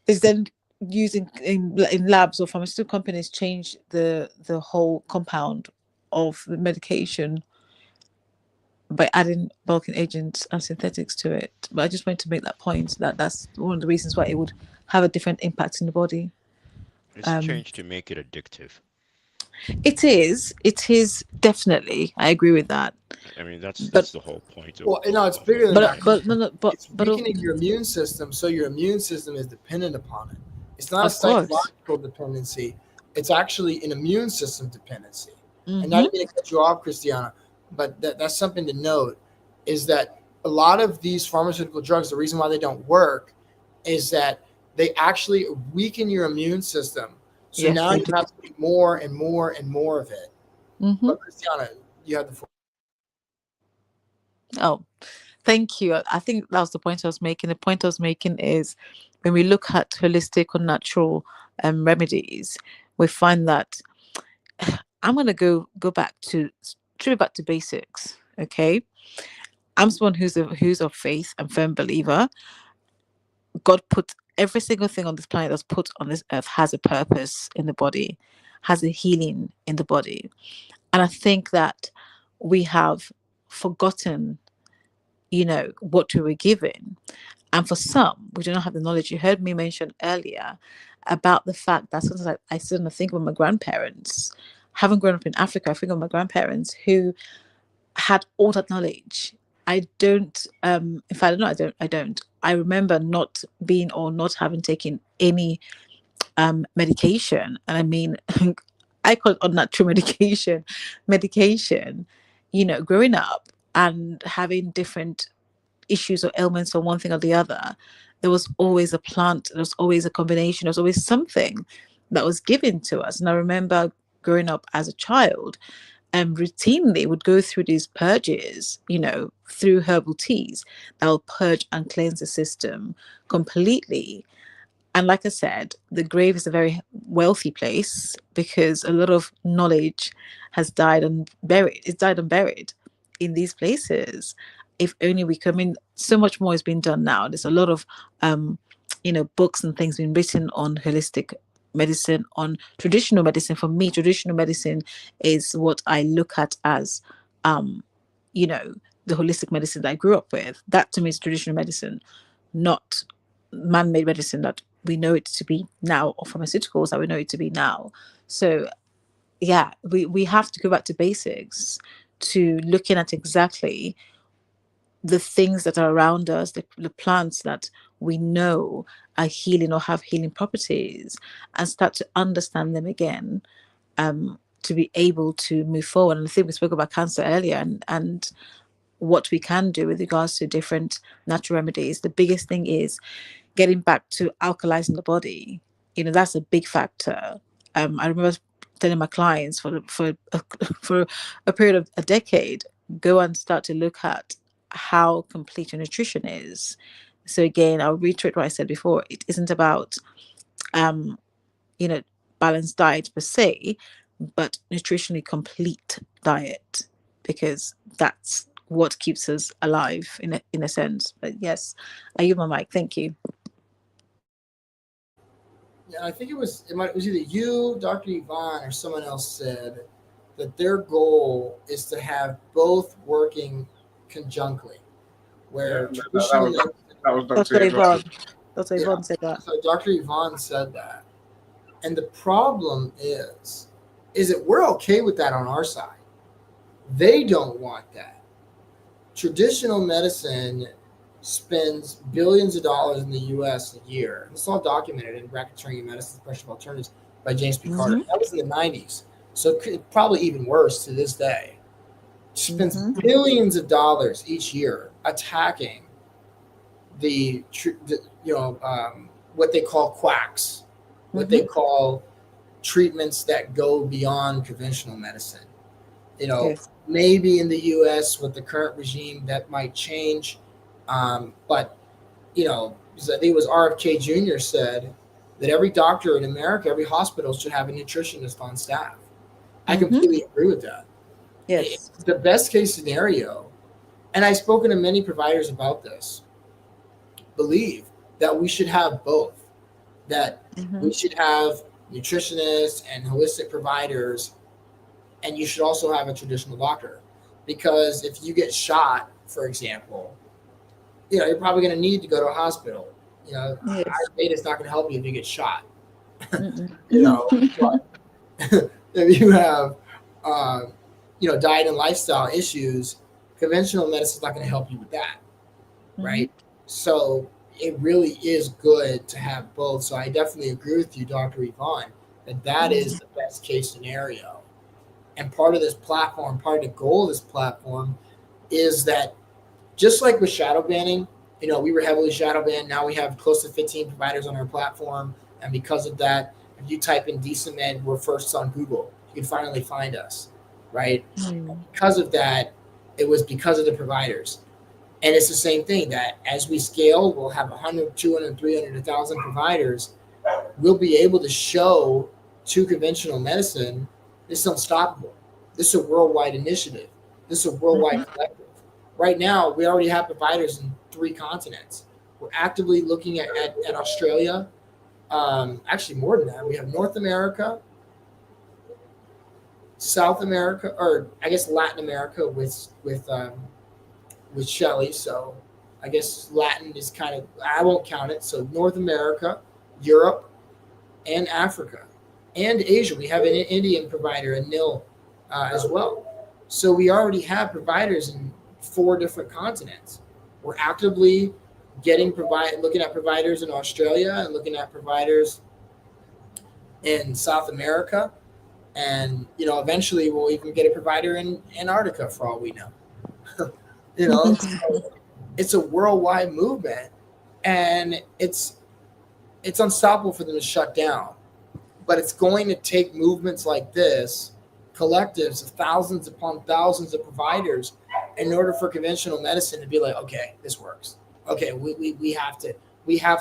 Is then using in labs, or pharmaceutical companies change the whole compound of the medication by adding bulking agents and synthetics to it. But I just wanted to make that point, that that's one of the reasons why it would have a different impact in the body. It's Um, changed to make it addictive. it is definitely. I agree with that. I mean, But that's the whole point Well, it's of bigger than it, that. right? no, no, It's weakening your immune system, so your immune system is dependent upon it. It's not a of course. psychological dependency. It's actually an immune system dependency. And not Mm-hmm. even to cut you off, Christiana, but that's something to note, is that a lot of these pharmaceutical drugs, the reason why they don't work is that they actually weaken your immune system. So Yes, now they you do. have to take more and more and more of it. Mm-hmm. But Christiana, you have the floor. Oh, thank you. I think that was the point I was making. The point I was making is when we look at holistic or natural remedies, we find that I'm going to go back to straight back to basics. Okay, I'm someone who's of faith and firm believer. God put every single thing on this planet that's put on this earth has a purpose in the body, has a healing in the body, and I think that we have forgotten, what we were given. And for some, we do not have the knowledge. You heard me mention earlier about the fact that sometimes I sit and think of my grandparents. Having grown up in Africa, I think of my grandparents who had all that knowledge. I don't, in fact, no, I don't. I remember not being or not having taken any medication. And I mean, I call it unnatural medication, growing up and having different issues or ailments or one thing or the other, there was always a plant, there was always a combination, there was always something that was given to us. And I remember growing up as a child and routinely would go through these purges, through herbal teas that will purge and cleanse the system completely. And like I said, the grave is a very wealthy place because a lot of knowledge has died and buried. It's died and buried in these places. If only we could. I mean, so much more is being done now. There's a lot of, books and things being written on holistic medicine, on traditional medicine. For me, traditional medicine is what I look at as, you know, the holistic medicine that I grew up with. That to me is traditional medicine, not man-made medicine that we know it to be now, or pharmaceuticals that we know it to be now. So yeah, we have to go back to basics, to looking at exactly the things that are around us, the plants that we know are healing or have healing properties, and start to understand them again, to be able to move forward. And I think we spoke about cancer earlier, and what we can do with regards to different natural remedies. The biggest thing is getting back to alkalizing the body. That's a big factor. I remember telling my clients for a period of a decade, go and start to look at how complete your nutrition is. So again, I'll reiterate what I said before. It isn't about um, you know, balanced diet per se, but nutritionally complete diet, because that's what keeps us alive in a sense. But yes, I use my mic. Thank you. Yeah, I think it was either you, Dr. Yvonne, or someone else said that their goal is to have both working conjunctly, Yeah, where that traditional was that was Dr. Dr. Yvonne. Edward. Dr. yeah. Yvonne said that. So Dr. Yvonne said that. And the problem is that we're okay with that on our side. They don't want that. Traditional medicine spends billions of dollars in the US a year. It's all documented in racketeering medicine, pressure of alternatives. by James P. Carter. Mm-hmm. That was in the 90s. So probably even worse to this day. Spends Mm-hmm. billions of dollars each year attacking what they call quacks, what they Mm-hmm. call treatments that go beyond conventional medicine. Yes. Maybe in the U.S. with the current regime that might change, but I think it was RFK Jr. said that every doctor in America, every hospital should have a nutritionist on staff. I Mm-hmm. completely agree with that. Yes. The best case scenario, and I've spoken to many providers about this, believe that we should have both, that Mm-hmm. we should have nutritionists and holistic providers, and you should also have a traditional doctor. Because if you get shot, for example, you're probably going to need to go to a hospital. Yes. Ayurveda is not going to help you if you get shot. Mm-mm. But if you have, uh, diet and lifestyle issues, conventional medicine is not going to help you with that, Mm-hmm. right? So it really is good to have both. So I definitely agree with you, Dr. Yvonne, that is the best case scenario. And part of this platform, part of the goal of this platform is that just like with shadow banning, we were heavily shadow banned. Now we have close to 15 providers on our platform. And because of that, if you type in DecentMed, we're first on Google. You can finally find us, right? Mm-hmm. Because of that, it was because of the providers. And it's the same thing that as we scale, we'll have 100, 200, 300, 1,000 providers. We'll be able to show to conventional medicine, this is unstoppable. This is a worldwide initiative. This is a worldwide collective. Right now, we already have providers in 3 continents. We're actively looking at Australia. Actually, more than that, we have North America, South America, or I guess Latin America with Shelley. So I guess Latin is kind of, I won't count it. So North America, Europe, and Africa, and Asia. We have an Indian provider, a NIL, as well. So we already have providers in 4 different continents. We're actively looking at providers in Australia and looking at providers in South America. And, eventually we'll even get a provider in Antarctica for all we know. So it's a worldwide movement, and it's unstoppable for them to shut down. But it's going to take movements like this, collectives of thousands upon thousands of providers, in order for conventional medicine to be like, okay, this works. Okay, we have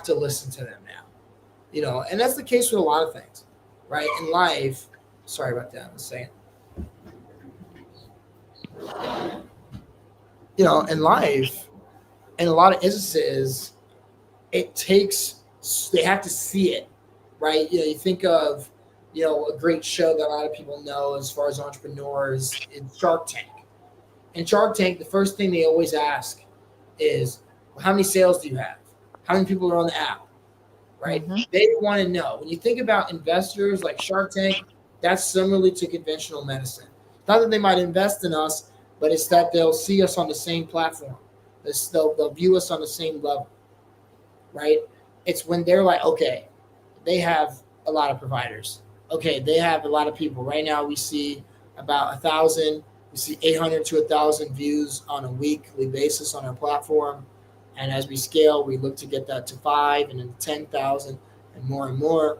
to listen to them now. And that's the case with a lot of things, right? In life, sorry about that, I was saying. In life, in a lot of instances, they have to see it, right? You think of, a great show that a lot of people know as far as entrepreneurs in Shark Tank. In Shark Tank, the first thing they always ask is, well, how many sales do you have? How many people are on the app, right? Mm-hmm. They want to know. When you think about investors like Shark Tank, that's similarly to conventional medicine. Not that they might invest in us, but it's that they'll see us on the same platform. They'll view us on the same level, right? It's when they're like, okay, they have a lot of providers. Okay, they have a lot of people. Right now we see about 1,000, we see 800 to 1,000 views on a weekly basis on our platform. And as we scale, we look to get that to 5 and then 10,000 and more and more.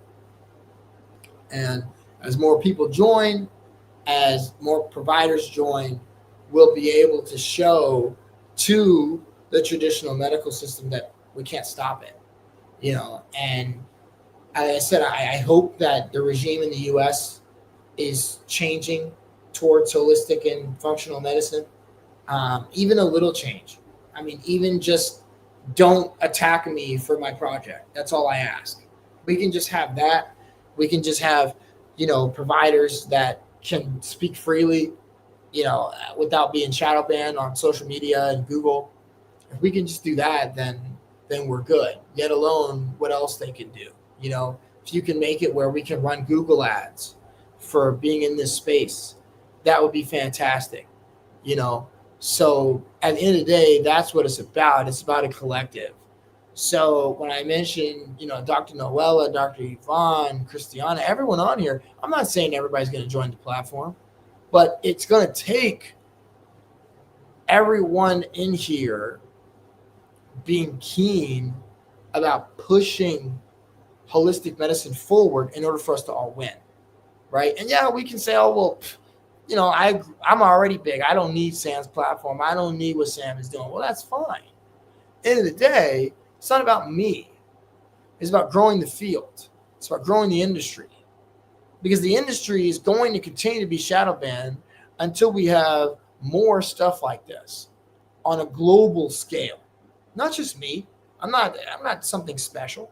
And as more people join, as more providers join, we'll be able to show to the traditional medical system that we can't stop it. And as I said, I hope that the regime in the U.S. is changing towards holistic and functional medicine. Even a little change. I mean, even just don't attack me for my project. That's all I ask. We can just have that. We can just have, providers that can speak freely, without being shadow banned on social media and Google. If we can just do that, then we're good. Let alone what else they can do. If you can make it where we can run Google ads for being in this space, that would be fantastic. So at the end of the day, that's what it's about. It's about a collective. So when I mentioned, Dr. Noella, Dr. Yvonne, Christiana, everyone on here, I'm not saying everybody's going to join the platform, but it's going to take everyone in here being keen about pushing holistic medicine forward in order for us to all win, right? And yeah, we can say, oh, well, I'm already big. I don't need Sam's platform. I don't need what Sam is doing. Well, that's fine. End of the day, it's not about me. It's about growing the field. It's about growing the industry. Because the industry is going to continue to be shadow banned until we have more stuff like this on a global scale. Not just me. I'm not something special.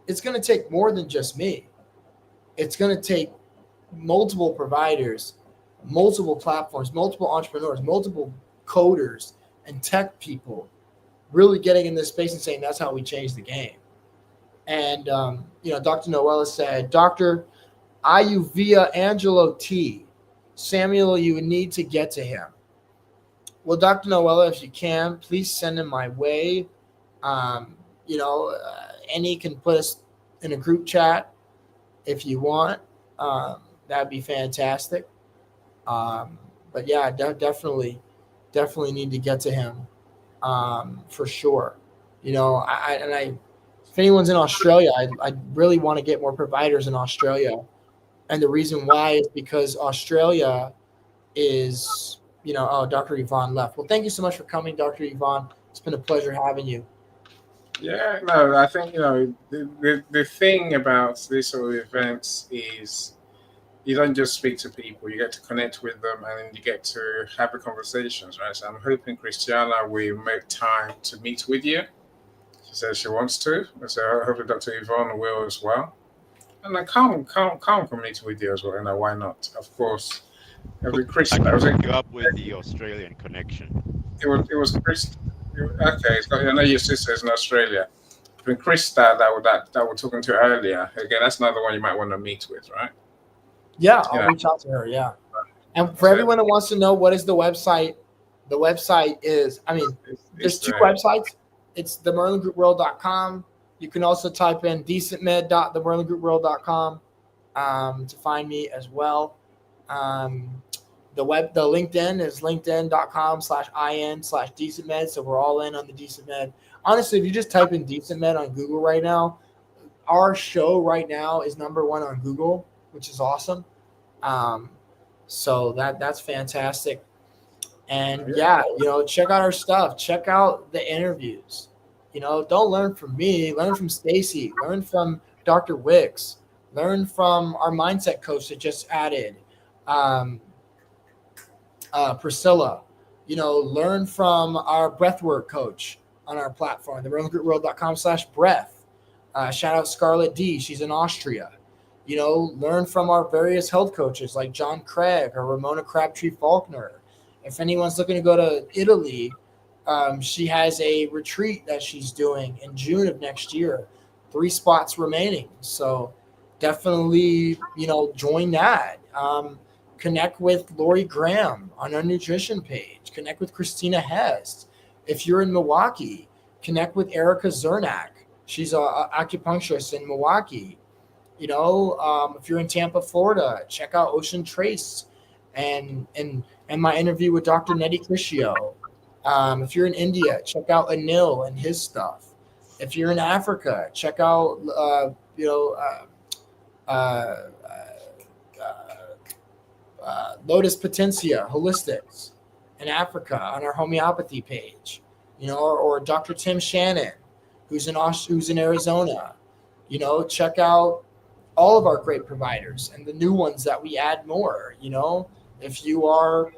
It's going to take more than just me. It's going to take multiple providers, multiple platforms, multiple entrepreneurs, multiple coders and tech people really getting in this space and saying that's how we change the game. And, Dr. Noella said, Dr. Ayuvia Angelo T. Samuel, you would need to get to him. Well, Dr. Noella, if you can, please send him my way. Any can put us in a group chat if you want. That'd be fantastic. But yeah, definitely need to get to him for sure. If anyone's in Australia, I really want to get more providers in Australia. And the reason why is because Australia is, Dr. Yvonne left. Well, thank you so much for coming, Dr. Yvonne. It's been a pleasure having you. Yeah, no, I think, the thing about these sort of events is you don't just speak to people, you get to connect with them and you get to have the conversations, right? So I'm hoping Christiana will make time to meet with you. She says she wants to. So hopefully Dr. Yvonne will as well. And I come meet with you as well. And why not? Of course, every I Christian. can hook you up with the Australian connection. It was Chris. Okay, I know your sister is in Australia. When Chris that we're talking to earlier, again, that's another one you might want to meet with, right? Yeah, I'll reach out to her. Yeah. And for everyone that wants to know what is the website is, there's two websites. It's themerlingroupworld.com. You can also type in DecentMed.themerlingroupworld.com to find me as well. The LinkedIn is linkedin.com/in/DecentMed. So we're all in on the DecentMed. Honestly, if you just type in DecentMed on Google right now, our show right now is number 1 on Google, which is awesome. So that's fantastic. And check out our stuff. Check out the interviews. Don't learn from me. Learn from Stacy. Learn from Dr. Wicks. Learn from our mindset coach that just added, Priscilla. Learn from our breathwork coach on our platform, themerlingroupworld.com/breath. Shout out Scarlett D. She's in Austria. Learn from our various health coaches like John Craig or Ramona Crabtree Faulkner. If anyone's looking to go to Italy, she has a retreat that she's doing in June of next year. 3 spots remaining. So definitely, join that. Connect with Lori Graham on our nutrition page. Connect with Christina Hest. If you're in Milwaukee, connect with Erica Zernak. She's an acupuncturist in Milwaukee. If you're in Tampa, Florida, check out Ocean Trace and my interview with Dr. Nettie Criscio. If you're in India, check out Anil and his stuff. If you're in Africa, check out Lotus Potencia Holistics in Africa on our homeopathy page. Or Dr. Tim Shannon, who's in Arizona. Check out all of our great providers and the new ones that we add more. If you are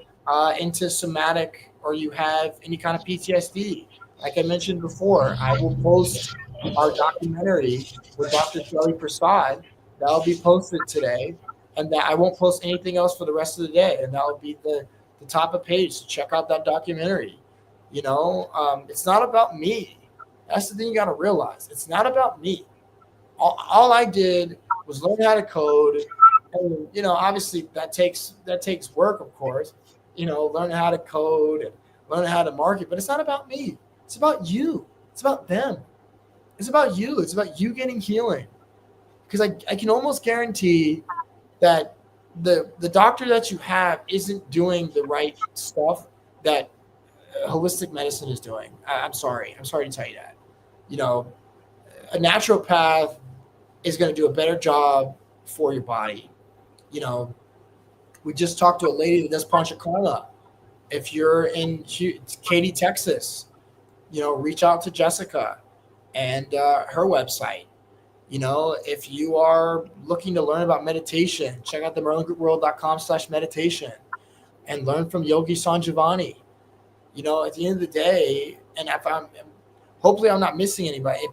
into somatic or you have any kind of PTSD, like I mentioned before, I will post our documentary with Dr. Shelly Prasad. That'll be posted today, and that I won't post anything else for the rest of the day, and that'll be the top of page. So check out that documentary. It's not about me. That's the thing you got to realize. It's not about me. All I did was learn how to code, and obviously that takes work, of course. Learn how to code and learn how to market, but it's not about me. It's about you. It's about them. It's about you. It's about you getting healing. Because I can almost guarantee that the doctor that you have isn't doing the right stuff that holistic medicine is doing. I'm sorry. I'm sorry to tell you that. You know, a naturopath is going to do a better job for your body. You know, we just talked to a lady that does Panchakarma. If you're in Katy, Texas, you know, reach out to Jessica and her website. You know, if you are looking to learn about meditation, check out the merlingroupworld.com/meditation and learn from Yogi Sanjivani. You know, at the end of the day, and hopefully I'm not missing anybody.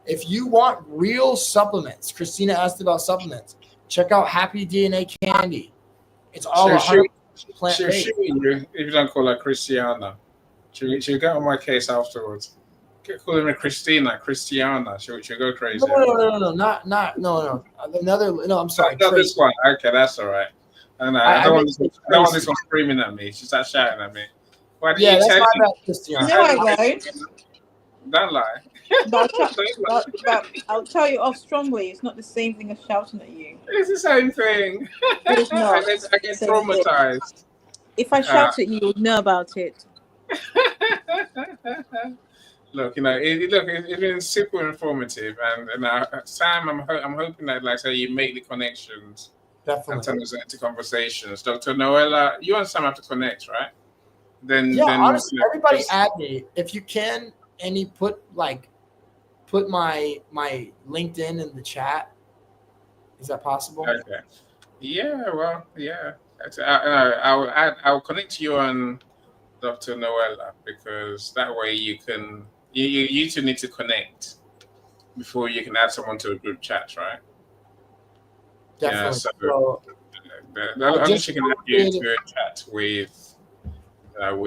If you want real supplements, Christina asked about supplements. Check out Happy DNA Candy. It's all 100% plant-based. If you don't call her Christiana, she'll get on my case afterwards. Call her Christina. She'll go crazy. No, I'm sorry. Not this one. Okay, that's all right. I don't want this one screaming at me. She starts shouting at me. Why do you that's tell my me? bad, Christiana. No, I won't. Don't lie. But I'll tell you off strongly. It's not the same thing as shouting at you. It's the same thing. It's not. I get traumatized. If I shout at you, you would know about it. Look, you know, it's been super informative, and Sam, I'm hoping that, like I say, you make the connections. Definitely. And turn this into conversations. Dr. Noella, you and Sam have to connect, right? Then honestly, you know, everybody add me if you can, and you put my LinkedIn in the chat. Is that possible? Okay. Yeah. Well. Yeah. I'll connect you on Dr. Noella, because that way you can. You two need to connect before you can add someone to a group chat, right? Definitely. Yeah, so I think she can have you to a chat with Dr.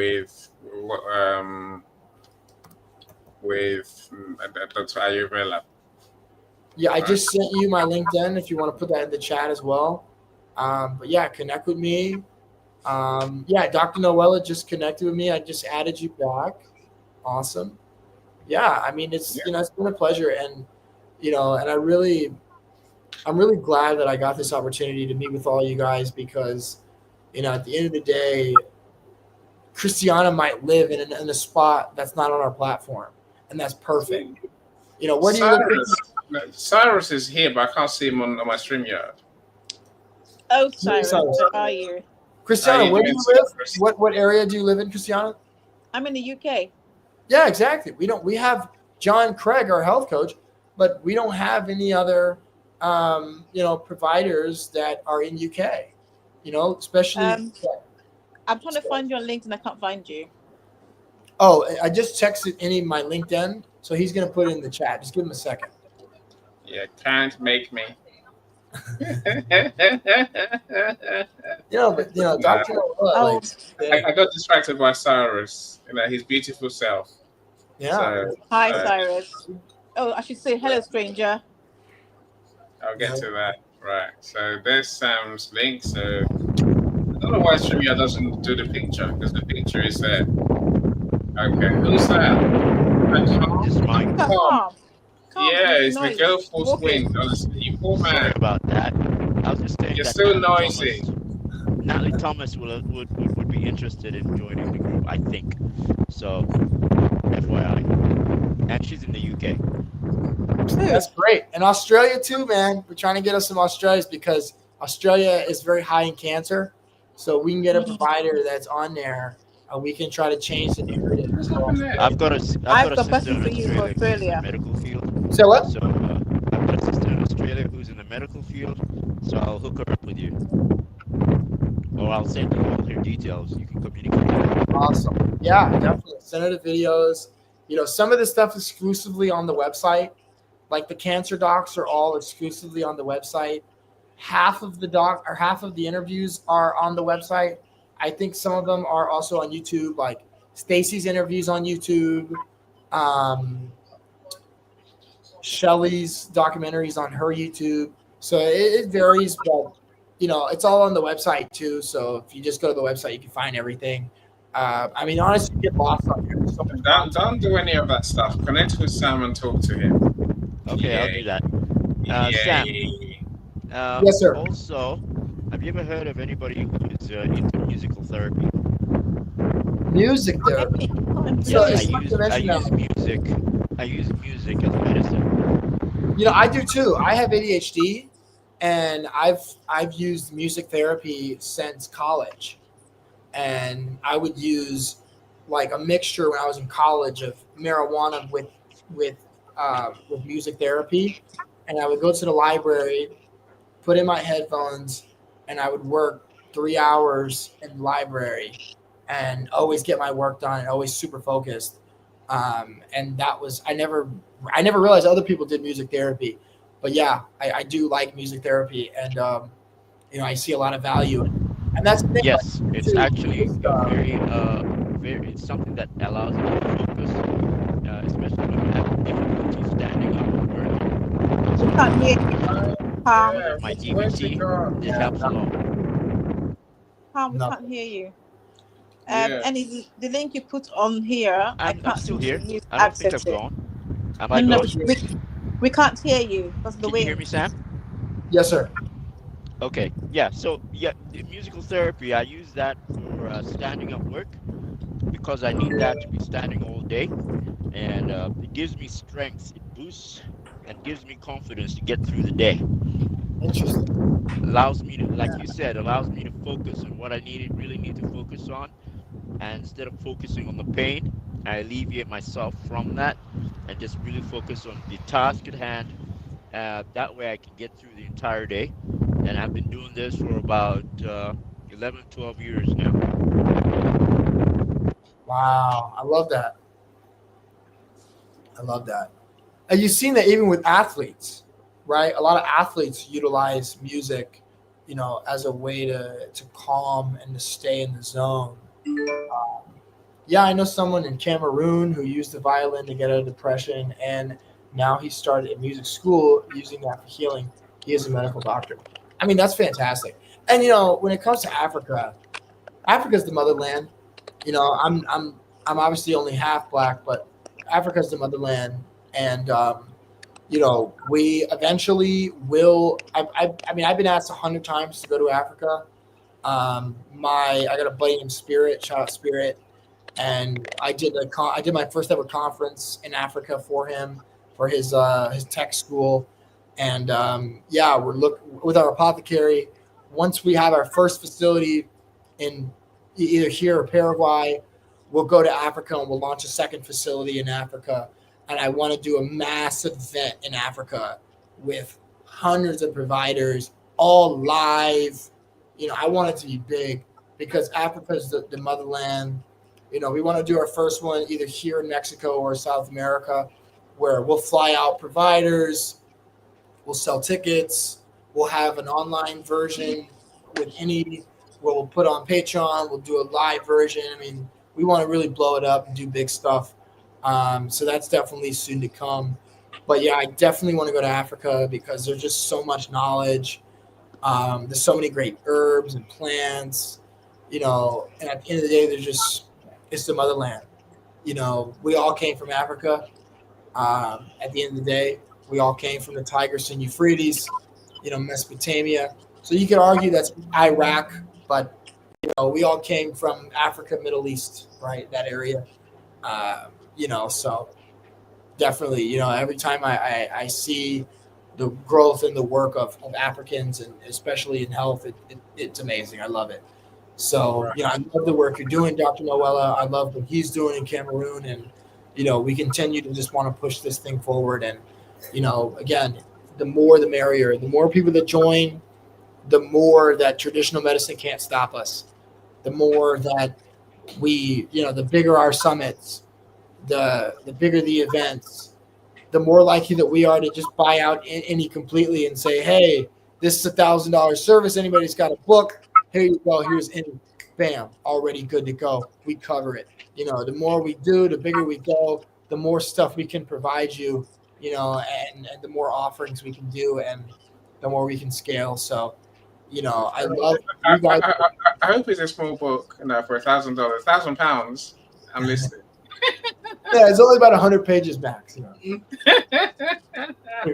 Ayurveda. Yeah, I just sent you my LinkedIn if you want to put that in the chat as well. But yeah, connect with me. Dr. Noella just connected with me. I just added you back. Awesome. Yeah, I mean, it's it's been a pleasure, and and I'm really glad that I got this opportunity to meet with all you guys, because at the end of the day, Christiana might live in a spot that's not on our platform, and that's perfect. Where do you live? Cyrus is here, but I can't see him on my StreamYard. Oh, Cyrus, where are you? Christiana, where do you live? What area do you live in, Christiana? I'm in the UK. Yeah, exactly. We have John Craig, our health coach, but we don't have any other providers that are in UK. Especially. I'm trying to find you on LinkedIn. I can't find you. Oh, I just texted my LinkedIn, so he's gonna put it in the chat. Just give him a second. Yeah, can't make me. Dr. I got distracted by Cyrus, his beautiful self. Yeah. So, hi, Cyrus. Oh, I should say hello, stranger. I'll get to that. Right. So there's Sam's link. So I don't know why StreamYard doesn't do the picture, because the picture is there. Okay, who's that? It's mine. Calm. Yeah, it's the girl force wind. Honestly, you poor man. Sorry about that. I was just saying You're that still noisy. Natalie Thomas would be interested in joining the group, I think. So, FYI. And she's in the UK. That's great. And Australia too, man. We're trying to get us some Australians, because Australia is very high in cancer. So we can get a provider that's on there. We can try to change the narrative. I've got a sister for you for Australia. in the medical field. So what? So I've got a sister in Australia who's in the medical field. So I'll hook her up with you. Or I'll send you all her details. You can communicate. Awesome. Yeah, definitely. Send her the videos. Some of the stuff is exclusively on the website. Like the cancer docs are all exclusively on the website. Half of the interviews are on the website. I think some of them are also on YouTube, like Stacy's interviews on YouTube. Shelly's documentaries on her YouTube. So it varies, but it's all on the website too. So if you just go to the website, you can find everything. Honestly, you get lost on here. So don't do any of that stuff. Connect with Sam and talk to him. Okay, I'll Yeah, do that. Sam, yeah. Yes, sir. also, have you ever heard of anybody who's into musical therapy? Music therapy. Maybe I'm So Yes, it's brilliant. funny you I mention that. use music. I use music as medicine. I do too. I have ADHD, and I've used music therapy since college. And I would use like a mixture when I was in college of marijuana with music therapy, and I would go to the library, put in my headphones, and I would work 3 hours in the library, and always get my work done, and always super focused. And that was I never realized other people did music therapy, but yeah, I do like music therapy, and I see a lot of value in it. And that's the thing, like Yes, it's too, actually is, a very it's something that allows you to focus, especially when you have difficulty standing up and working. We So can't hear you, Palm. Yeah, my where's it DBT, gone? it yeah, helps a lot. Palm, we can't nothing. hear you. Yeah. And the link you put on here, I I'm can't still seem to here. use I don't think access I've it. gone. Am No, I no, No, gone? we can't hear you because of the Can you hear me, wind. Sam? yes, sir. Okay. Yeah. So yeah, the musical therapy, I use that for standing up work because I need that to be standing all day, and it gives me strength. It boosts and gives me confidence to get through the day. Interesting. Allows me to, like you said, allows me to focus on what I really need to focus on, and instead of focusing on the pain, I alleviate myself from that and just really focus on the task at hand. That way I can get through the entire day. And I've been doing this for about 11, 12 years now. Wow, I love that. I love that. And you've seen that even with athletes, right? A lot of athletes utilize music, as a way to calm and to stay in the zone. Yeah, I know someone in Cameroon who used the violin to get out of depression, and now he started a music school using that for healing. He is a medical doctor. I mean, that's fantastic. And when it comes to Africa, Africa's the motherland. I'm obviously only half black, but Africa's the motherland, and we eventually will. I mean, I've been asked 100 times to go to Africa. I got a buddy named Spirit, shout out Spirit, and I did my first ever conference in Africa for him for his tech school, and yeah, we're look with our apothecary. Once we have our first facility in either here or Paraguay, we'll go to Africa and we'll launch a second facility in Africa. And I want to do a massive event in Africa with hundreds of providers, all live. I want it to be big because Africa is the motherland. We want to do our first one either here in Mexico or South America, where we'll fly out providers, we'll sell tickets, we'll have an online version with any where we'll put on Patreon, we'll do a live version. I mean, we want to really blow it up and do big stuff. So that's definitely soon to come. But yeah, I definitely want to go to Africa because there's just so much knowledge. There's so many great herbs and plants, and at the end of the day, it's the motherland. We all came from Africa. At the end of the day, we all came from the Tigris and Euphrates, Mesopotamia. So you could argue that's Iraq, but we all came from Africa, Middle East, right? That area. So definitely, every time I see the growth and the work of Africans, and especially in health, it's amazing. I love it. So, Right. I love the work you're doing, Dr. Noella. I love what he's doing in Cameroon. And, we continue to just want to push this thing forward. And, again, the more the merrier. The more people that join, the more that traditional medicine can't stop us. The more that the bigger our summits, the bigger the events, the more likely that we are to just buy out any completely and say, hey, this is $1,000 service. Anybody's got a book. Here you go. Here's any, bam, already good to go. We cover it. The more we do, the bigger we go, the more stuff we can provide you, and the more offerings we can do and the more we can scale. So, I love I, you guys. I, I, I hope it's a small book, for £1,000, £1,000. I'm listening. Yeah, it's only about 100 pages max. 100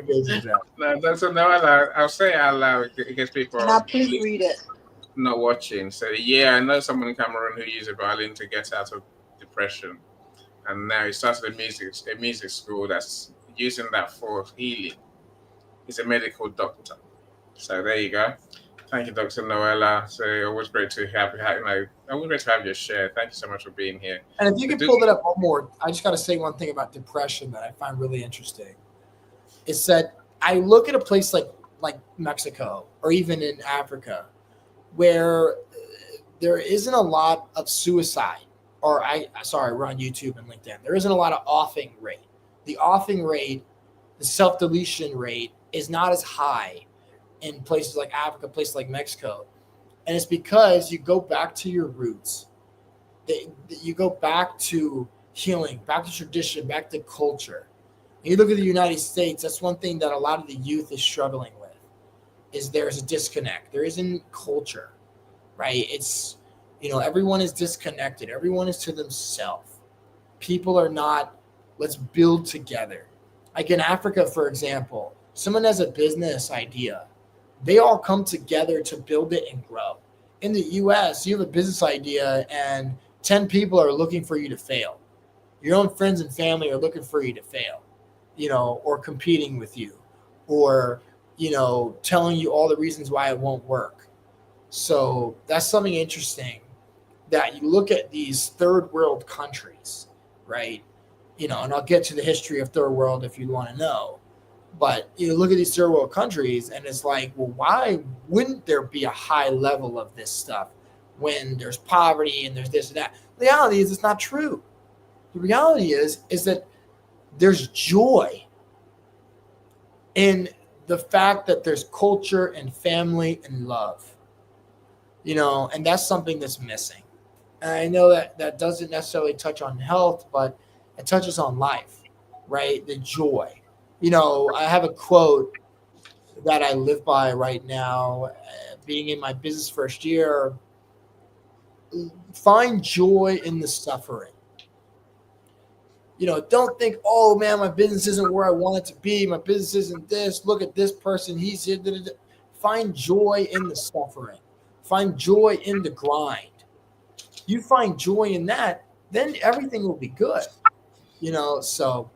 pages max. No, that's no. I'll say it out loud because people Now, are please read it. not watching. So yeah, I know someone in Cameroon who uses violin to get out of depression, and now he started a music school that's using that for healing. He's a medical doctor. So there you go. Thank you, Dr. Noella. So always great to have always great to have your share. Thank you so much for being here. And if you could pull that up one more, I just got to say one thing about depression that I find really interesting. Is that I look at a place like Mexico or even in Africa where there isn't a lot of suicide, or we're on YouTube and LinkedIn. There isn't a lot of offing rate. The offing rate, the self-deletion rate is not as high in places like Africa, places like Mexico. And it's because you go back to your roots. You go back to healing, back to tradition, back to culture. And you look at the United States, that's one thing that a lot of the youth is struggling with, is there's a disconnect. There isn't culture, right? It's, everyone is disconnected. Everyone is to themselves. People are not, let's build together. Like in Africa, for example, someone has a business idea. They all come together to build it and grow. In the US, you have a business idea and 10 people are looking for you to fail. Your own friends and family are looking for you to fail, or competing with you, or, telling you all the reasons why it won't work. So that's something interesting, that you look at these third world countries, right? And I'll get to the history of third world if you want to know. But you look at these third world countries and it's like, well, why wouldn't there be a high level of this stuff when there's poverty and there's this and that? The reality is it's not true. The reality is that there's joy in the fact that there's culture and family and love, and that's something that's missing. And I know that doesn't necessarily touch on health, but it touches on life, right? The joy. I have a quote that I live by right now, being in my business first year. Find joy in the suffering. Don't think, oh man, my business isn't where I want it to be. My business isn't this. Look at this person. He's here. Da, da, da. Find joy in the suffering. Find joy in the grind. You find joy in that, then everything will be good. So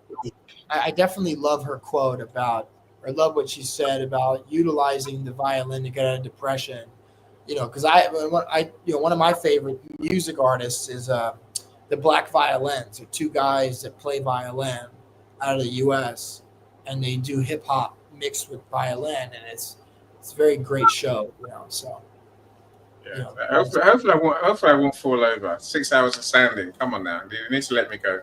I definitely love her quote I love what she said about utilizing the violin to get out of depression. Because one of my favorite music artists is the Black Violins. They're two guys that play violin out of the U.S. and they do hip hop mixed with violin, and it's a very great show. So. Yeah. Hopefully I won't fall over. 6 hours of standing. Come on now. You need to let me go.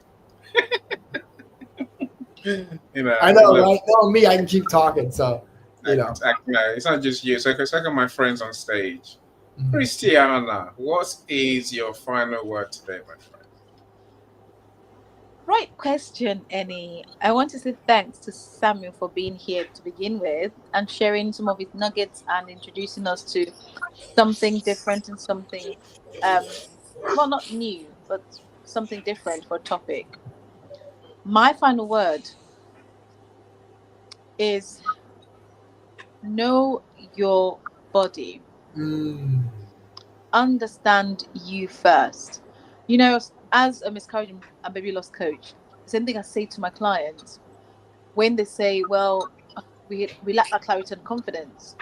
I know, right? No, me, I can keep talking. So, No, it's not just you. So, look at my friends on stage. Mhm. Christiana, what is your final word today, my friend? Right question, Annie. I want to say thanks to Samuel for being here to begin with and sharing some of his nuggets and introducing us to something different and something, well, not new, but something different for a topic. My final word is know your body. Understand you first. As a miscarriage and baby loss coach, the same thing I say to my clients when they say, well, we lack that clarity and confidence.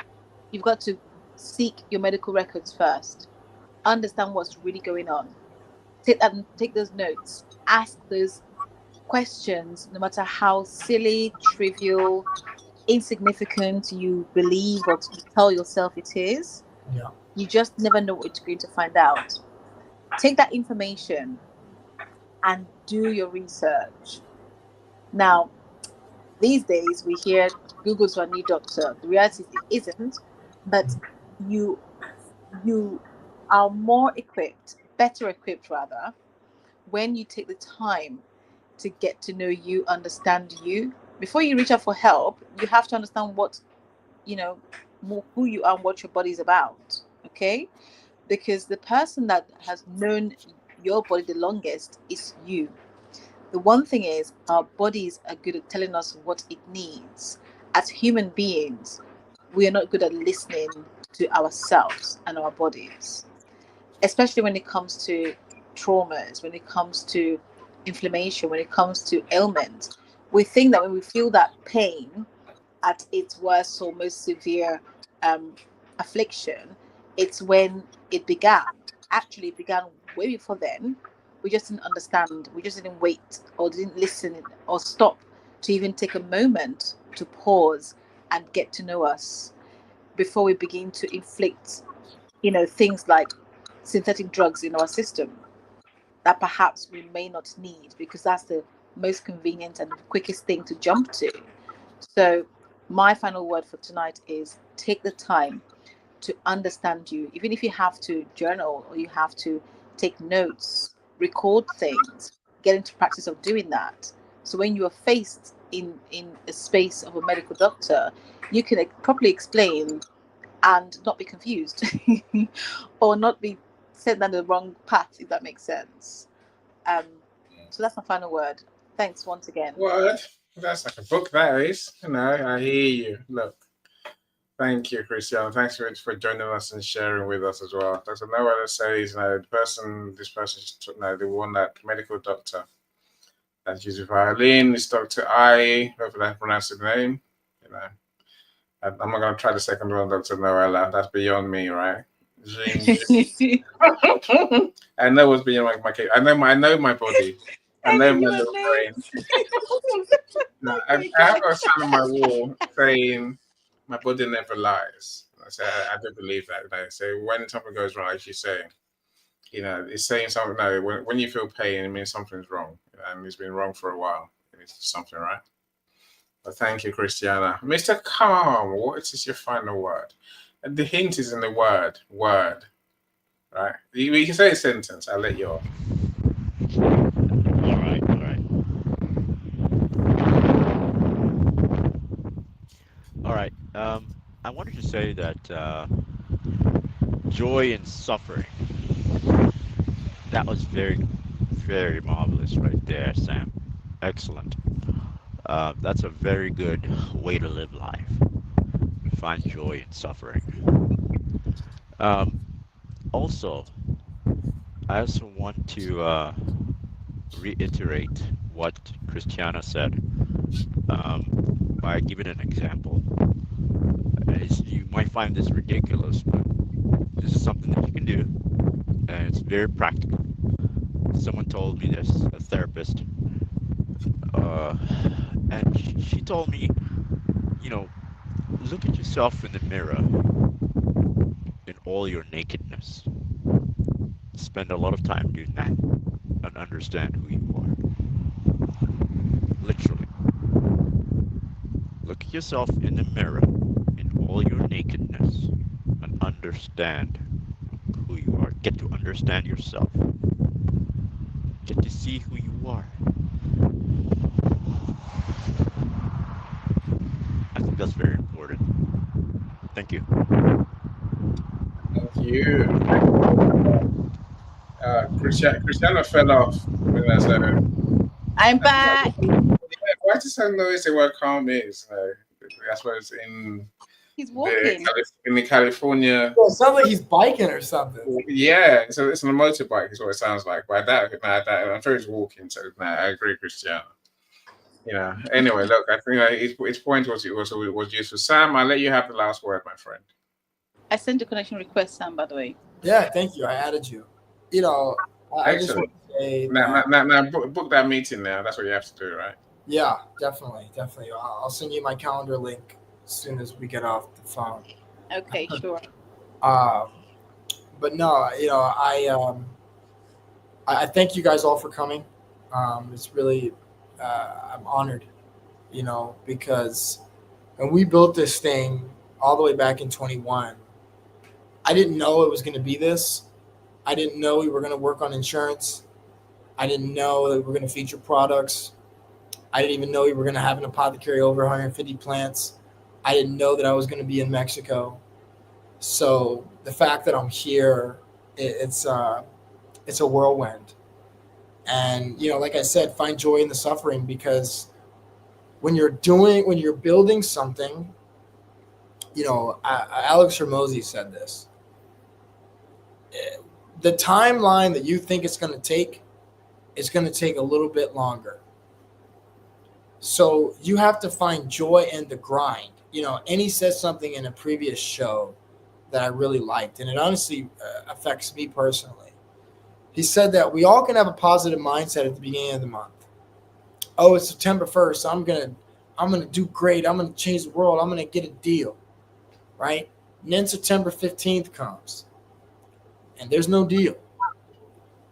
You've got to seek your medical records first. Understand what's really going on. Take those notes. Ask those questions, no matter how silly, trivial, insignificant you believe or you tell yourself it is. Yeah. You just never know what you're going to find out. Take that information and do your research. Now, these days we hear Google's our new doctor. The reality is it isn't, but you are more equipped, better equipped rather, when you take the time to get to know you, understand you. Before you reach out for help, you have to understand what, who you are and what your body is about. Okay? Because the person that has known your body the longest is you. The one thing is, our bodies are good at telling us what it needs. As human beings, we are not good at listening to ourselves and our bodies, especially when it comes to traumas, when it comes to inflammation, when it comes to ailments. We think that when we feel that pain at its worst or most severe um, affliction, it's when it began. Actually, it began way before then. We just didn't understand. We just didn't wait or didn't listen or stop to even take a moment to pause and get to know us before we begin to inflict, things like synthetic drugs in our system that perhaps we may not need because that's the most convenient and quickest thing to jump to. So, my final word for tonight is take the time to understand you, even if you have to journal or you have to take notes, record things, get into practice of doing that. So, when you are faced in a space of a medical doctor, you can properly explain and not be confused or not be sent down the wrong path, if that makes sense. Um, so that's my final word. Thanks once again. What? That's like a book, that is. I hear you. Look, thank you, Christian. Thanks for joining us and sharing with us as well. There's no other says, this person, the one, that medical doctor that uses violin is Dr. I. Hopefully I pronounced the name. I'm not going to try the second one, Dr. Noella. That's beyond me, right? I know what's beyond my case. I know my body. I know my little brain. I have a sign on my wall saying my body never lies. I do believe that. So when something goes wrong, like you say, it's saying something. No, when you feel pain, it means something's wrong, and it's been wrong for a while. It's something, right? But thank you, Christiana. Mr. Calm, what is your final word? And the hint is in the word, right? You can say a sentence. I'll let you off. All right. All right. I wanted to say that joy and suffering. That was very, very marvelous right there, Sam. Excellent. That's a very good way to live life. Find joy in suffering. Also, I also want to reiterate what Christiana said by giving an example. You might find this ridiculous, but this is something that you can do, and it's very practical. Someone told me this, a therapist, and she told me, look at yourself in the mirror in all your nakedness. Spend a lot of time doing that and understand who you are. Literally. Look at yourself in the mirror in all your nakedness and understand who you are. Get to understand yourself. Get to see who you are. I think that's very important. Thank you. Thank you. Christiana fell off. I'm back. Why does that noise say what calm is? That's what it's in. He's walking. In the California. Well, it sounds like he's biking or something. Yeah, so it's on a motorbike is what it sounds like. But I'm sure he's walking. So I agree, Christiana. Anyway, look, I think his point was useful. Sam, I'll let you have the last word, my friend. I sent a connection request, Sam, by the way. Yeah, thank you. I added you. I just want to say now book that meeting now. That's what you have to do, right? Yeah, definitely. I'll send you my calendar link as soon as we get off the phone. Okay, sure. But no, I thank you guys all for coming. It's really I'm honored, because when we built this thing all the way back in 21, I didn't know it was going to be this. I didn't know we were going to work on insurance. I didn't know that we were going to feature products. I didn't even know we were going to have an apothecary over 150 plants. I didn't know that I was going to be in Mexico. So the fact that I'm here, it's a whirlwind. And, like I said, find joy in the suffering, because when you're building something, Alex Hormozy said this. The timeline that you think it's going to take is going to take a little bit longer. So you have to find joy in the grind. And he said something in a previous show that I really liked, and it honestly affects me personally. He said that we all can have a positive mindset at the beginning of the month. Oh, it's September 1st. I'm gonna do great. I'm gonna change the world. I'm gonna get a deal, right? And then September 15th comes, and there's no deal.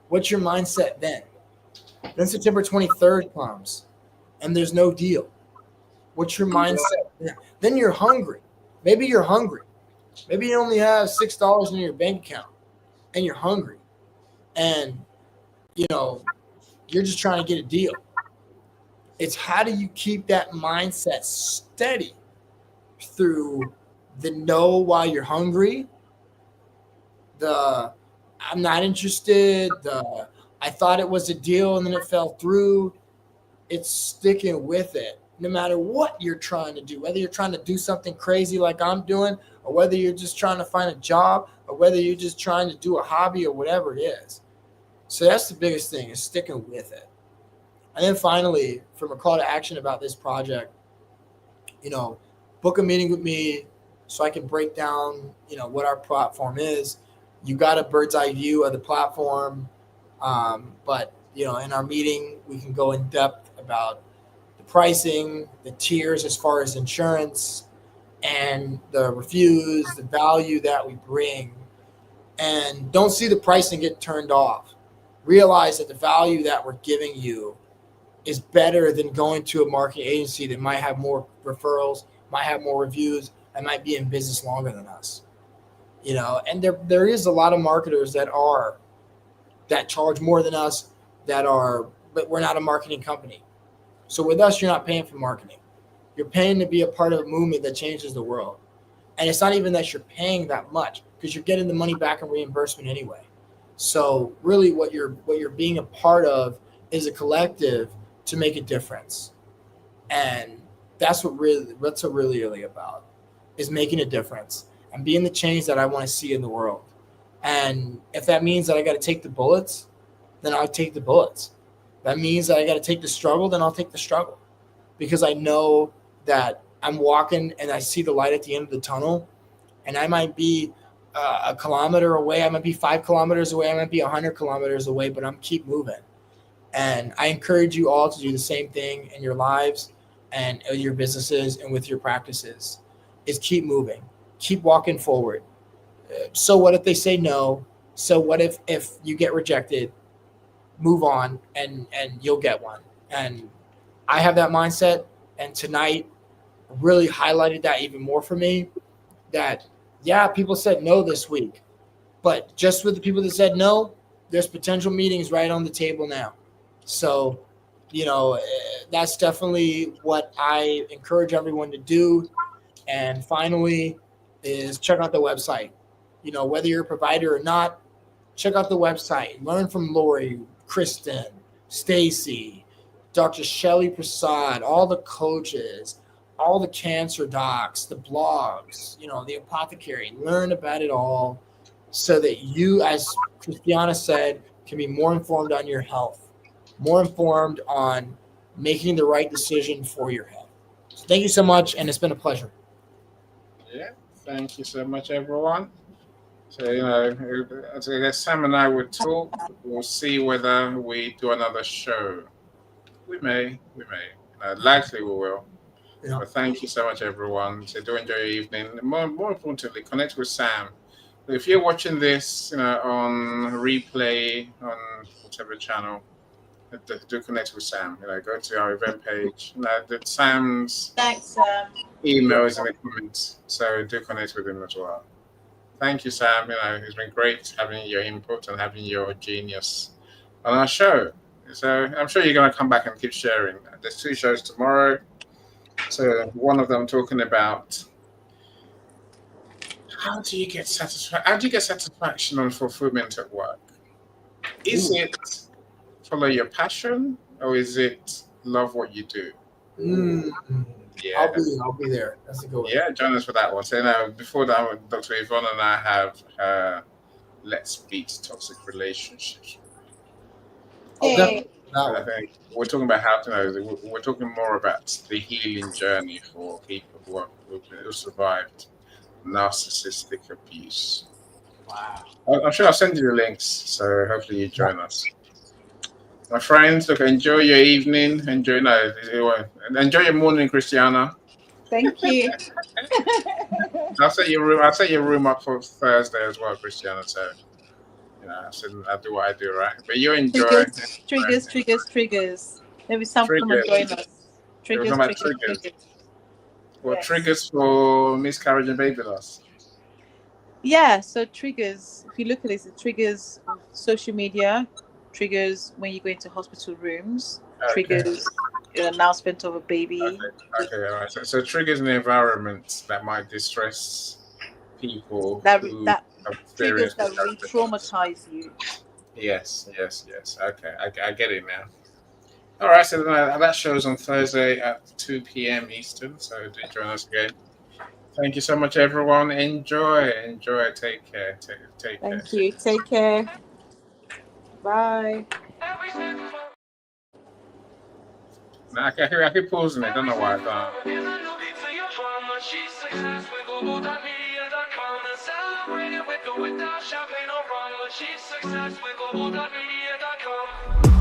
What's your mindset then? Then September 23rd comes, and there's no deal. What's your mindset then? Then you're hungry. Maybe you're hungry. Maybe you only have $6 in your bank account, and you're hungry, and you're just trying to get a deal. It's how do you keep that mindset steady through the no while you're hungry, the I'm not interested, the I thought it was a deal and then it fell through. It's sticking with it no matter what you're trying to do, whether you're trying to do something crazy like I'm doing, or whether you're just trying to find a job, or whether you're just trying to do a hobby or whatever it is. So that's the biggest thing, is sticking with it. And then finally, from a call to action about this project, book a meeting with me so I can break down, what our platform is. You got a bird's eye view of the platform. But, in our meeting, we can go in depth about the pricing, the tiers as far as insurance, and the reviews, the value that we bring. And don't see the pricing get turned off. Realize that the value that we're giving you is better than going to a marketing agency that might have more referrals, might have more reviews, and might be in business longer than us. And there is a lot of marketers that charge more than us, but we're not a marketing company. So with us, you're not paying for marketing. You're paying to be a part of a movement that changes the world. And it's not even that you're paying that much, because you're getting the money back in reimbursement anyway. So really what you're being a part of is a collective to make a difference. And that's what really about, is making a difference and being the change that I want to see in the world. And if that means that I got to take the bullets, then I'll take the bullets. That means that I got to take the struggle, then I'll take the struggle, because I know that I'm walking and I see the light at the end of the tunnel, and I might be a kilometer away. I might be 5 kilometers away. I might be 100 kilometers away, but I'm keep moving. And I encourage you all to do the same thing in your lives and your businesses and with your practices, is keep moving, keep walking forward. So what if they say no? So what if you get rejected? Move on, and you'll get one. And I have that mindset, and tonight really highlighted that even more for me, that people said no this week, but just with the people that said no, there's potential meetings right on the table now. So, that's definitely what I encourage everyone to do. And finally is check out the website. Whether you're a provider or not, check out the website. Learn from Lori, Kristen, Stacy, Dr. Shelley Prasad, all the coaches, all the cancer docs, the blogs, the apothecary. Learn about it all so that you, as Christiana said, can be more informed on your health, more informed on making the right decision for your health. So thank you so much, and it's been a pleasure. Yeah, thank you so much, everyone. So, I guess Sam and I would talk. We'll see whether we do another show. We may. Likely we will. Yeah. But thank you so much, everyone. So do enjoy your evening. More importantly, connect with Sam. If you're watching this, on replay on whichever channel, do connect with Sam. Go to our event page. Sam's email is in the comments, so do connect with him as well. Thank you, Sam. It's been great having your input and having your genius on our show. So I'm sure you're going to come back and keep sharing. There's 2 shows tomorrow. So one of them talking about how do you get satisfaction and fulfillment at work? Is it follow your passion, or is it love what you do? Mm. Yeah. I'll be there. That's a good one. Yeah, join us for that one. So now, before that, Dr. Yvonne and I have Let's Beat Toxic Relationships. I'll Hey. definitely do that And I one. think we're talking about how to know. We're talking more about the healing journey for people who survived narcissistic abuse. Wow. I'm sure I'll send you the links, so hopefully you join us. My friends, look, enjoy your evening. Enjoy your morning, Christiana. Thank you. I'll set your room. I'll set your room up for Thursday as well, Christiana. So I do what I do, right? But you enjoy. Triggers. Maybe some come and Triggers. join us. It was Triggers, about triggers, triggers. triggers. Well, Yes. triggers for miscarriage and baby loss. Yeah, so triggers, if you look at this, it triggers social media, triggers when you go into hospital rooms, Okay. triggers an announcement of a baby. Okay, all right. So triggers in the environment that might distress people That who that have triggers experienced that miscarriage and baby loss. re-traumatize you. Yes. Okay, I get it now. All right, so that show's on Thursday at 2 p.m. Eastern. So do join us again. Thank you so much, everyone. Enjoy. Take care. Take care. Thank you. Take care. Bye. Nah, I keep pausing it. Don't know why I can't. She's success with Global.Media.com and celebrate it with or without champagne or rum. She's success with Global.Media.com.